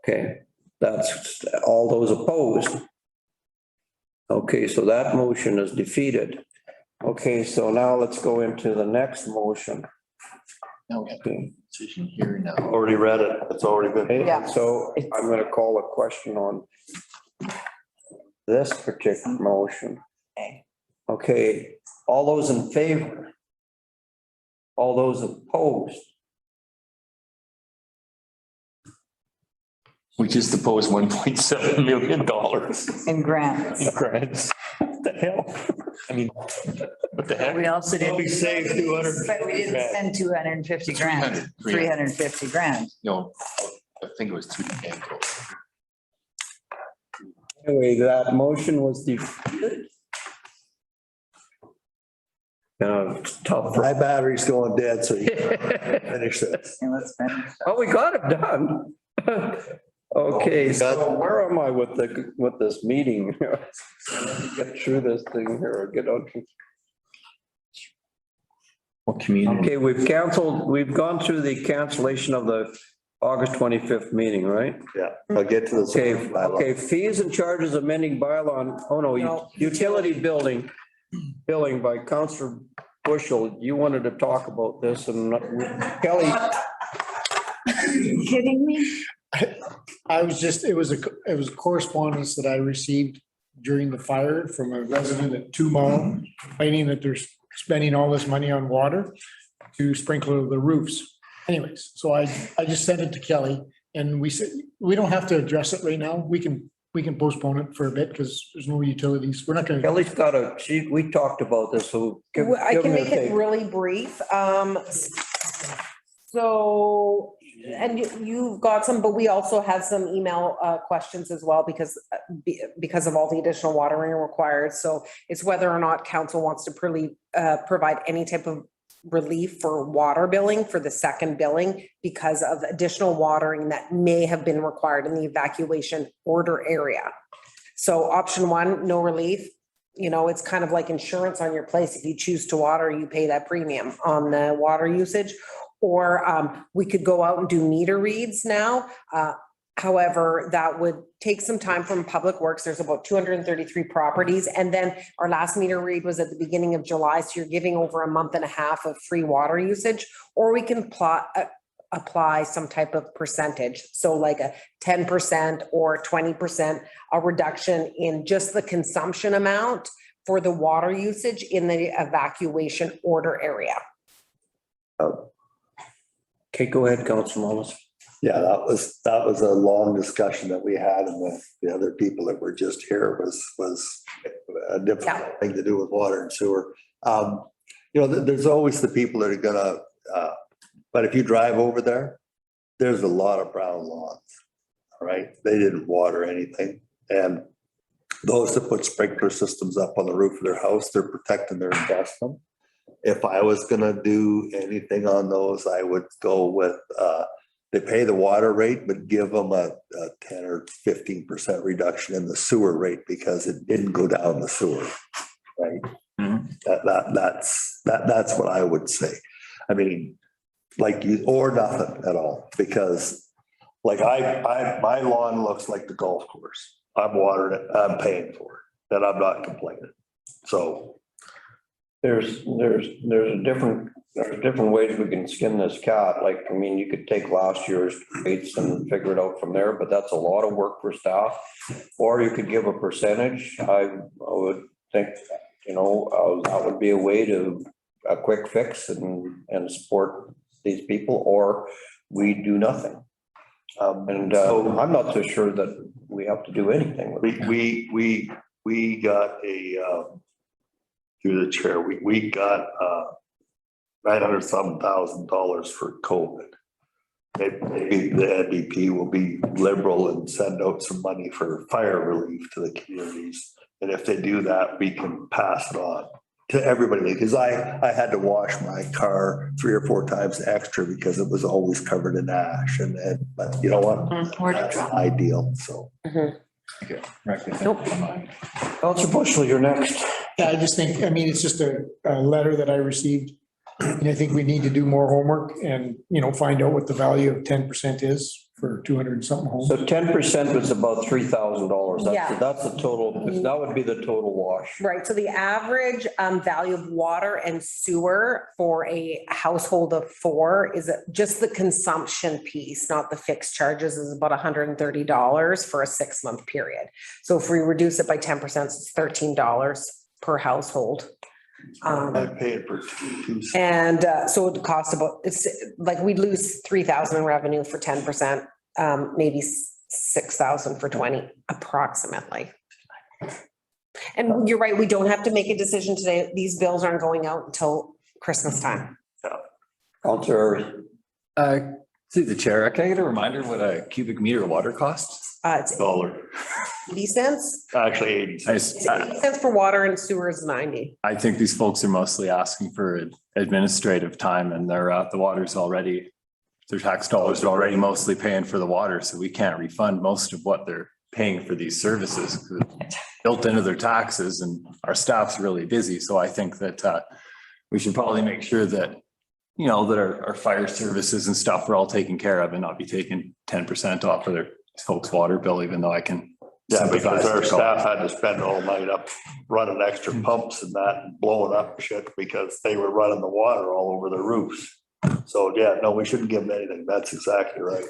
Okay, that's all those opposed. Okay, so that motion is defeated. Okay, so now let's go into the next motion. Now we have a decision here now. Already read it. It's already been. Okay, Yeah. so I'm going to call a question on this particular motion. Okay, all those in favor? All those opposed? We just opposed $1.7 million In grants. in grants. What the hell? I mean, what the heck? We also didn't. We saved 200. But we didn't spend 250 grand, 350 grand. No, I think it was 2 ankles. Anyway, that motion was defeated. Tough. My battery's going dead, so you can finish this. Let's finish. Oh, we got it done. Okay, so where am I with this meeting? Get through this thing here, or get on. What community? Okay, we've gone through the cancellation of the August 25th meeting, right? Yeah, I'll get to this. Okay, fees and charges amending bylaw, No. utility billing by Councillor Bushel. You wanted to talk about this, and Kelly. Kidding me? I was just, it was a correspondence that I received during the fire from a resident at 2 Mile, complaining that they're spending all this money on water to sprinkle the roofs. Anyways, so I just sent it to Kelly, and we said, we don't have to address it right now. We can postpone it for a bit because there's no utilities. We're not gonna. Kelly's got we talked about this, so. I can make it really brief. So, and you've got some, but we also have some email questions as well because of all the additional watering required. So it's whether or not council wants to provide any type of relief for water billing for the second billing because of additional watering that may have been required in the evacuation order area. So option one, no relief. You know, it's kind of like insurance on your place. If you choose to water, you pay that premium on the water usage. Or we could go out and do meter reads now. However, that would take some time from Public Works. There's about 233 properties. And then our last meter read was at the beginning of July. So you're giving over a month and a half of free water usage. Or we can apply some type of percentage. So like a 10% or 20%, a reduction in just the consumption amount for the water usage in the evacuation order area. Okay, go ahead, Councilor Wallace. Yeah, that was a long discussion that we had, and the other people that were just here was a difficult thing to do with water and sewer. You know, there's always the people that are gonna, but if you drive over there, there's a lot of brown lawns, all right? They didn't water anything. And those that put sprinkler systems up on the roof of their house, they're protecting their investment. If I was gonna do anything on those, I would go with, they pay the water rate, but give them a 10 or 15% reduction in the sewer rate because it didn't go down the sewer, right? Mm-hmm. That's what I would say. I mean, like or nothing at all, because like my lawn looks like the golf course. I'm watering it, I'm paying for it, and I'm not complaining. So there's different ways we can skin this cat. Like, I mean, you could take last year's rates and figure it out from there, but that's a lot of work for staff. Or you could give a percentage. I would think, you know, that would be a way to a quick fix and support these people, or we do nothing. So I'm not so sure that we have to do anything. We got a through the chair, we got $900,000 for COVID. Maybe the NDP will be liberal and send out some money for fire relief to the communities. And if they do that, we can pass it on to everybody. Because I had to wash my car 3 or 4 times extra because it was always covered in ash. But you know what? That's ideal. So. Mm-hmm. Okay. Nope. Councilor Bushel, you're next. Yeah, I just think, I mean, it's just a letter that I received. And I think we need to do more homework and, you know, find out what the value of 10% is for 200 and something homes. So 10% was about $3,000. Yeah. That's the total, that would be the total wash. Right, so the average value of water and sewer for a household of 4 is just the consumption piece, not the fixed charges, is about $130 for a 6-month period. So if we reduce it by 10%, it's $13 per household. I paid for two. And so it costs about, it's like we'd lose 3,000 in revenue for 10%, maybe 6,000 for 20, approximately. And you're right, we don't have to make a decision today. These bills aren't going out until Christmas time. Councilor. Through the chair, can I get a reminder what a cubic meter of water costs? It's $1. 80 cents. Actually, 80 cents. It's 80 cents for water and sewer is 90. I think these folks are mostly asking for administrative time and the water's already, their tax dollars are already mostly paying for the water, so we can't refund most of what they're paying for these services 'cause it's built into their taxes and our staff's really busy. So I think that we should probably make sure that, you know, that our fire services and stuff are all taken care of and not be taking 10% off of their folks' water bill, even though I can. Yeah, because sympathize our with staff had to spend all night up running extra pumps and that and blowing up shit because they were running the water all over the roofs. So, yeah, no, we shouldn't give them anything. That's exactly right.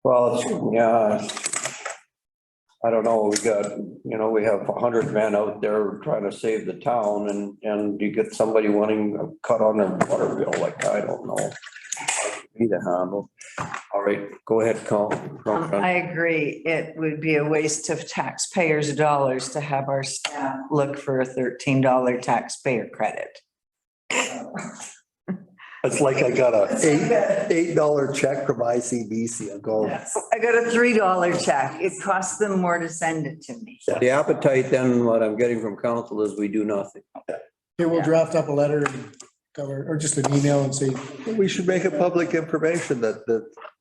Well, yeah. I don't know, we got, you know, we have 100 men out there trying to save the town and you get somebody wanting a cut on their water bill, like, I don't know. Need to handle. All right, go ahead, Colin. I agree. It would be a waste of taxpayers' dollars to have our staff look for a $13 taxpayer credit. It's like I got a $8 check from ICBC. I'm going. I got a $3 check. It costs them more to send it to me. The appetite then, what I'm getting from council is we do nothing. Okay, we'll draft up a letter and cover, or just an email and say. We should make it public information that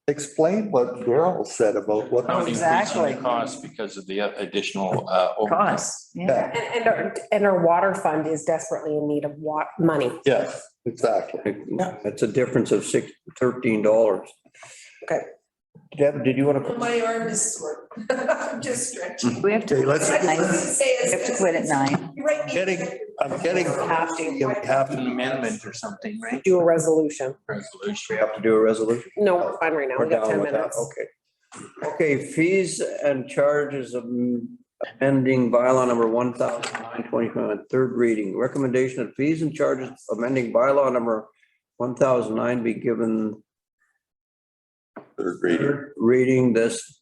explain what Daryl said about what. Exactly. Cost because of the additional Costs, yeah. And our water fund is desperately in need of money. Yes, exactly. That's a difference of $13. Okay. Deb, did you want to? My arm is sore. I'm just stretching. We have to. Okay, let's- I just wanted to say We have to quit at 9. You're right. I'm getting. Have an amendment or something, right? Do a resolution. We have to do a resolution? No, we're fine right now. We're We got down 10 with that, minutes. okay. Okay, fees and charges of amending bylaw number 1009/2021, third reading. Recommendation of fees and charges amending bylaw number 1009 be given Third reading. reading this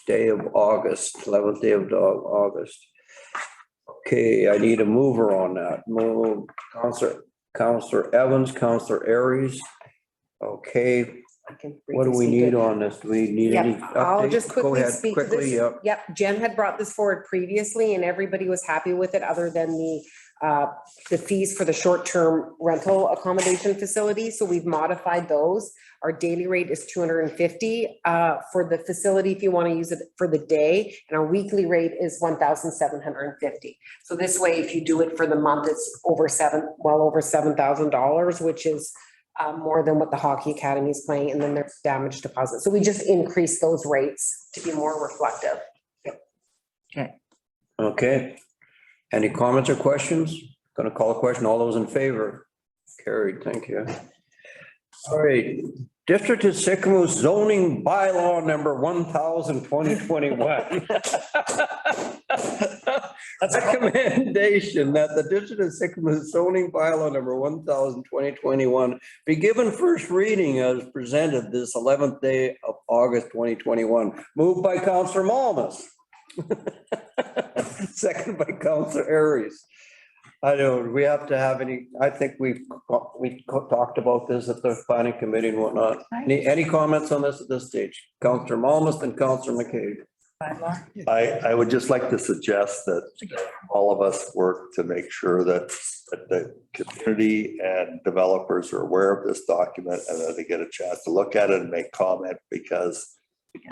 day of August, 11th day of August. Okay, I need a mover on that. Move Counselor Evans, Counselor Aries. Okay, what do we need on this? Do we need any Yep, I'll updates? just Go quickly ahead, speak to quickly, this. yep. Yep, Jen had brought this forward previously and everybody was happy with it other than the fees for the short-term rental accommodation facility. So we've modified those. Our daily rate is $250 for the facility if you want to use it for the day, and our weekly rate is $1,750. So this way, if you do it for the month, it's over $7,000, which is more than what the Hockey Academy is paying, and then there's damage deposit. So we just increased those rates to be more reflective. Okay. Any comments or questions? Going to call a question. All those in favor? Carried. Thank you. All right. District of Sicamous zoning bylaw number 1000/2021. Recommendation that the District of Sicamous zoning bylaw number 1000/2021 be given first reading as presented this 11th day of August 2021. Moved by Councillor Malmus. Second by Councillor Aries. I don't, we have to have any, I think we talked about this at the planning committee and whatnot. Any comments on this at this stage? Councillor Malmus and Councillor McCabe. I would just like to suggest that all of us work to make sure that the community and developers are aware of this document and that they get a chance to look at it and make comment, because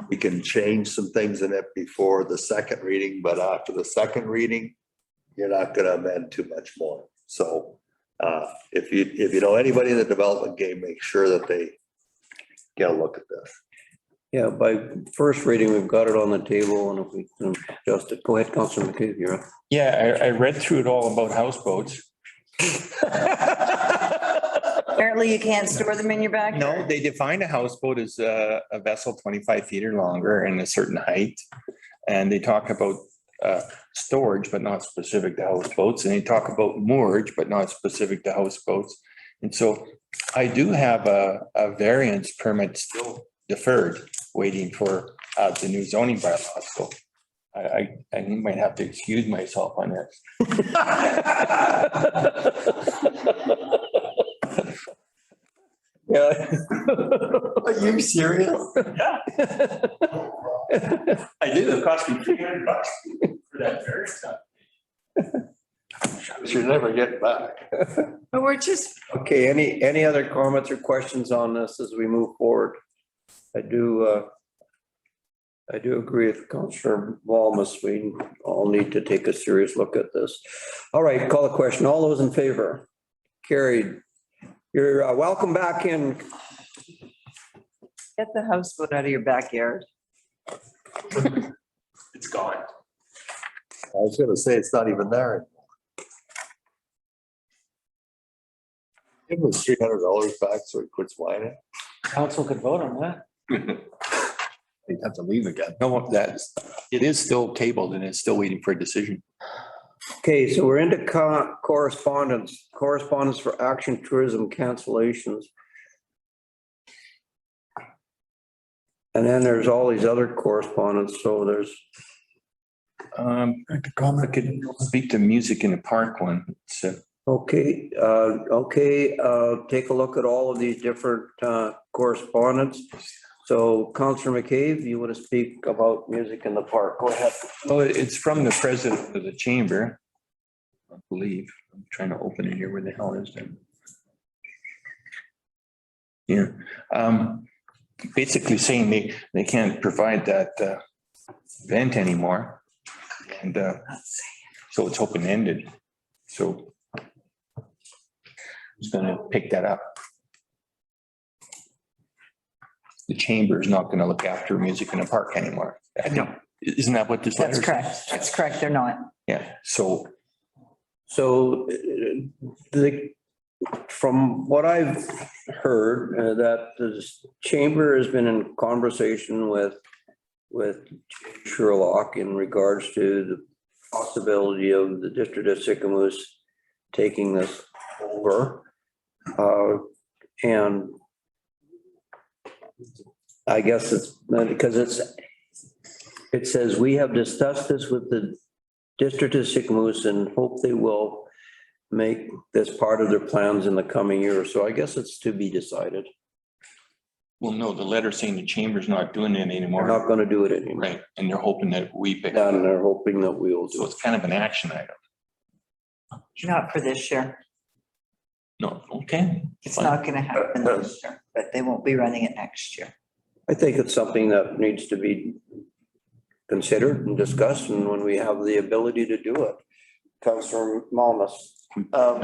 we can change some things in it before the second reading, but after the second reading, you're not going to amend too much more. So if you know anybody in the development game, make sure that they get a look at this. Yeah, by first reading, we've got it on the table, and if we can adjust it, go ahead, Councillor McCabe, you're up. Yeah, I read through it all about houseboats. Apparently you can't store them in your backyard. No, they define a houseboat as a vessel 25 feet or longer and a certain height. And they talk about storage, but not specific to houseboats. And they talk about moorage, but not specific to houseboats. And so I do have a variance permit still deferred, waiting for the new zoning bylaw. So I might have to excuse myself on this. Yeah. Are you serious? Yeah. I did. It cost me $300 for that very stuff. You're never getting back. But we're just, Okay, any other comments or questions on this as we move forward? I do agree with Councillor Walmus. We all need to take a serious look at this. All right, call a question. All those in favor? Carried. You're welcome back in. get the houseboat out of your backyard. It's gone. I was gonna say, it's not even there anymore. Give him his $300 back so he quits whining. Council could vote on that. They'd have to leave again. No, it is still tabled and it's still waiting for a decision. Okay, so we're into correspondence for action tourism cancellations. And then there's all these other correspondence, so there's. I could speak to music in the park one. So. Okay, take a look at all of these different correspondence. So Councillor McCabe, you want to speak about music in the park? Go ahead. Oh, it's from the president of the chamber, I believe. I'm trying to open it here. Where the hell is it? Yeah. Basically saying they can't provide that event anymore. And so it's open-ended. So who's going to pick that up? The chamber is not going to look after music in the park anymore. No. Isn't that what this letter That's correct. That's correct. They're not. Yeah. So from what I've heard, that the chamber has been in conversation with Sherlock in regards to the possibility of the district of Sicamous taking this over. And I guess it's because it says we have discussed this with the district of Sicamous and hope they will make this part of their plans in the coming year. So I guess it's to be decided. well, no, the letter saying the chamber's not doing it anymore. They're not going to do it anymore. Right. And they're hoping that we pick. And they're hoping that we will do So it. it's kind of an action item. Not for this year. No, okay. It's not going to happen this year, but they won't be running it next year. I think it's something that needs to be considered and discussed, and when we have the ability to do it. Councillor Malmus.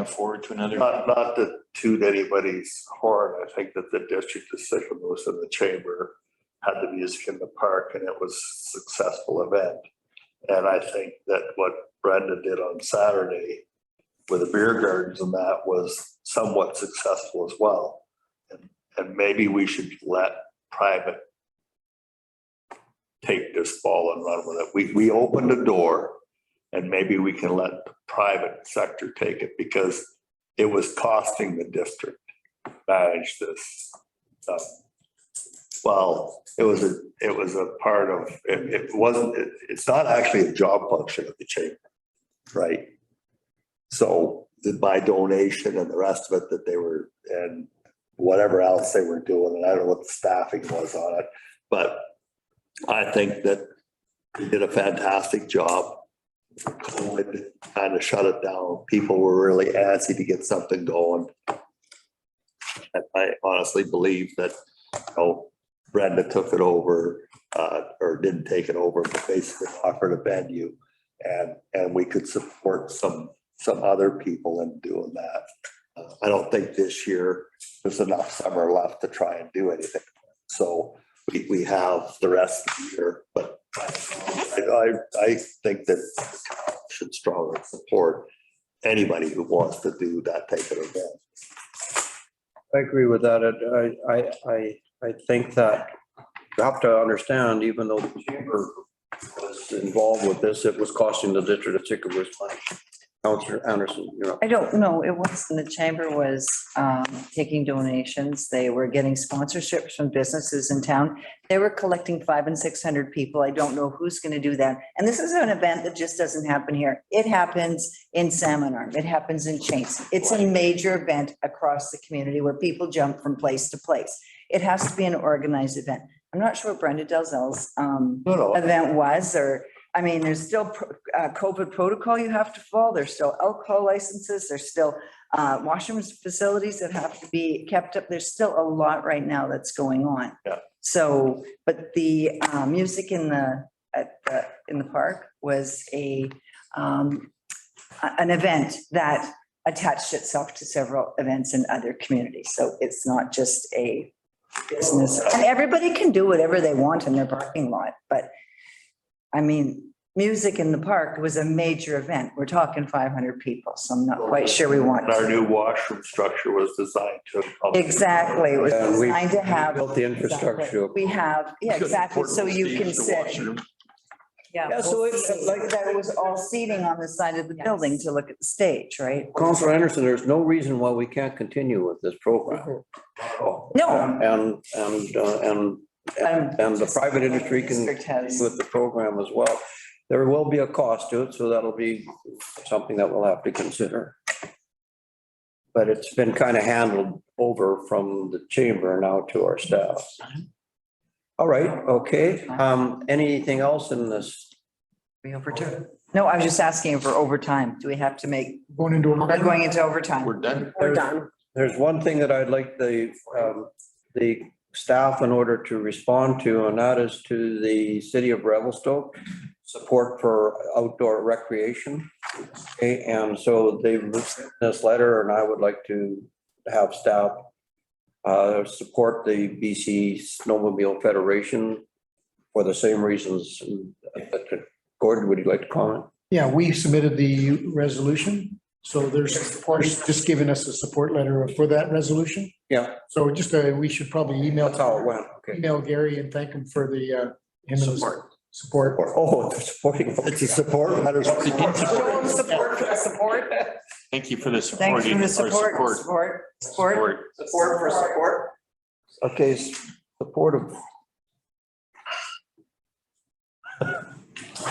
Forward to another. Not to toot anybody's horn, I think that the district of Sicamous and the chamber had the music in the park and it was a successful event. And I think that what Brenda did on Saturday with the beer gardens and that was somewhat successful as well. And maybe we should let private take this ball and run with it. We opened a door and maybe we can let the private sector take it because it was costing the district to manage this stuff. Well, it was a part of, it's not actually a job function of the chamber, right? So by donation and the rest of it that they were, and whatever else they were doing, and I don't know what the staffing was on it, but I think that they did a fantastic job. COVID kind of shut it down. People were really antsy to get something going. And I honestly believe that, Brenda took it over, or didn't take it over, but basically offered a venue, and we could support some other people in doing that. I don't think this year there's enough summer left to try and do anything. So we have the rest of the year, but I think that should strongly support anybody who wants to do that type of event. I agree with that. I think that you have to understand, even though the chamber was involved with this, it was costing the district of Sicamous money. Councillor Anderson, you're up. I don't know, it wasn't, the chamber was taking donations, they were getting sponsorships from businesses in town. They were collecting 500 and 600 people, I don't know who's gonna do that. And this is an event that just doesn't happen here. It happens in Salmon Arm, it happens in Chains. It's a major event across the community where people jump from place to place. It has to be an organized event. I'm not sure what Brenda Dalzell's event was, or I mean, there's still COVID protocol you have to follow. There's still alcohol licenses. There's still washroom facilities that have to be kept up. There's still a lot right now that's going on. Yeah. So, but the music in the park was an event that attached itself to several events in other communities. So it's not just a business, and everybody can do whatever they want in their parking lot, but I mean, music in the park was a major event. We're talking 500 people, so I'm not quite sure we want. Our new washroom structure was designed to. Exactly, it was Yeah, we designed to have. built the infrastructure. We have, yeah, exactly, so you can sit. Yeah, so it's like that was all seating on the side of the building to look at the stage, right? Councillor Anderson, there's no reason why we can't continue with this program. No. And the private industry can continue with the program as well. There will be a cost to it, so that'll be something that we'll have to consider. But it's been kind of handled over from the chamber now to our staff. All right, okay. Anything else in this? We overtime. No, I was just asking for overtime. Do we have to make? Going into overtime? We're going into overtime. We're done. We're done. There's one thing that I'd like the staff in order to respond to, and that is to the city of Revelstoke, support for outdoor recreation. Okay, and so they've written this letter, and I would like to have staff support the BC Snowmobile Federation for the same reasons. Gordon, would you like to comment? Yeah, we submitted the resolution. So there's just giving us a support letter for that resolution. Yeah. So just, we should probably email. That's how it went. Okay. Email Gary and thank him for the, Support. Support. Oh, they're supporting. It's a support. Show them support for the support. Thank you for the support. Thanks for the support. Support for support. Okay, support of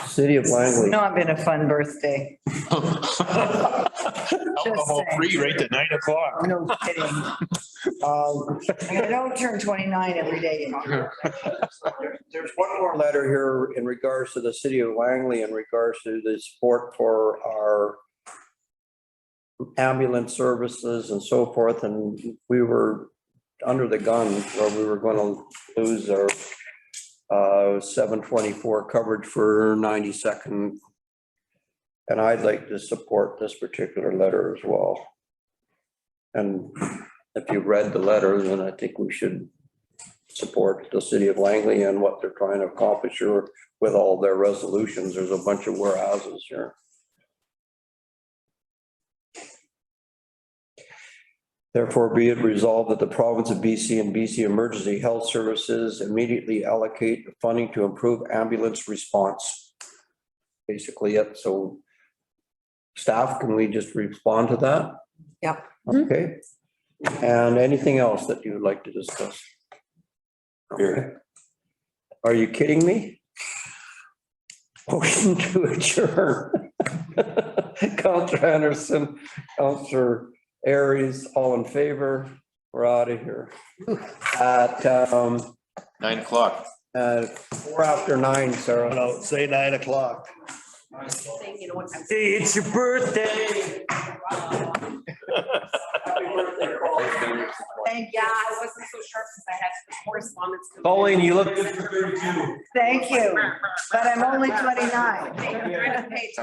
City of Langley. It's not been a fun birthday. Alcohol free right to 9 o'clock. No kidding. I don't turn 29 every day, you know. There's one more letter here in regards to the City of Langley, in regards to the support for our ambulance services and so forth, and we were under the gun where we were going to lose our 724 coverage for 92nd. And I'd like to support this particular letter as well. And if you read the letter, then I think we should support the city of Langley and what they're trying to accomplish here with all their resolutions. There's a bunch of warehouses here. Therefore, be it resolved that the province of BC and BC Emergency Health Services immediately allocate funding to improve ambulance response. Basically it. So staff, can we just respond to that? Yep. Okay. And anything else that you would like to discuss? Okay. Are you kidding me? Motion to adjourn. Councillor Anderson, Councillor Aries, all in favor? We're out of here. At 9 o'clock. 4 after 9, Sarah. No, say 9 o'clock. You know what? Hey, it's your birthday. Thank you. I wasn't so sharp since I had correspondence. Colleen, you look. Thank you. But I'm only 29.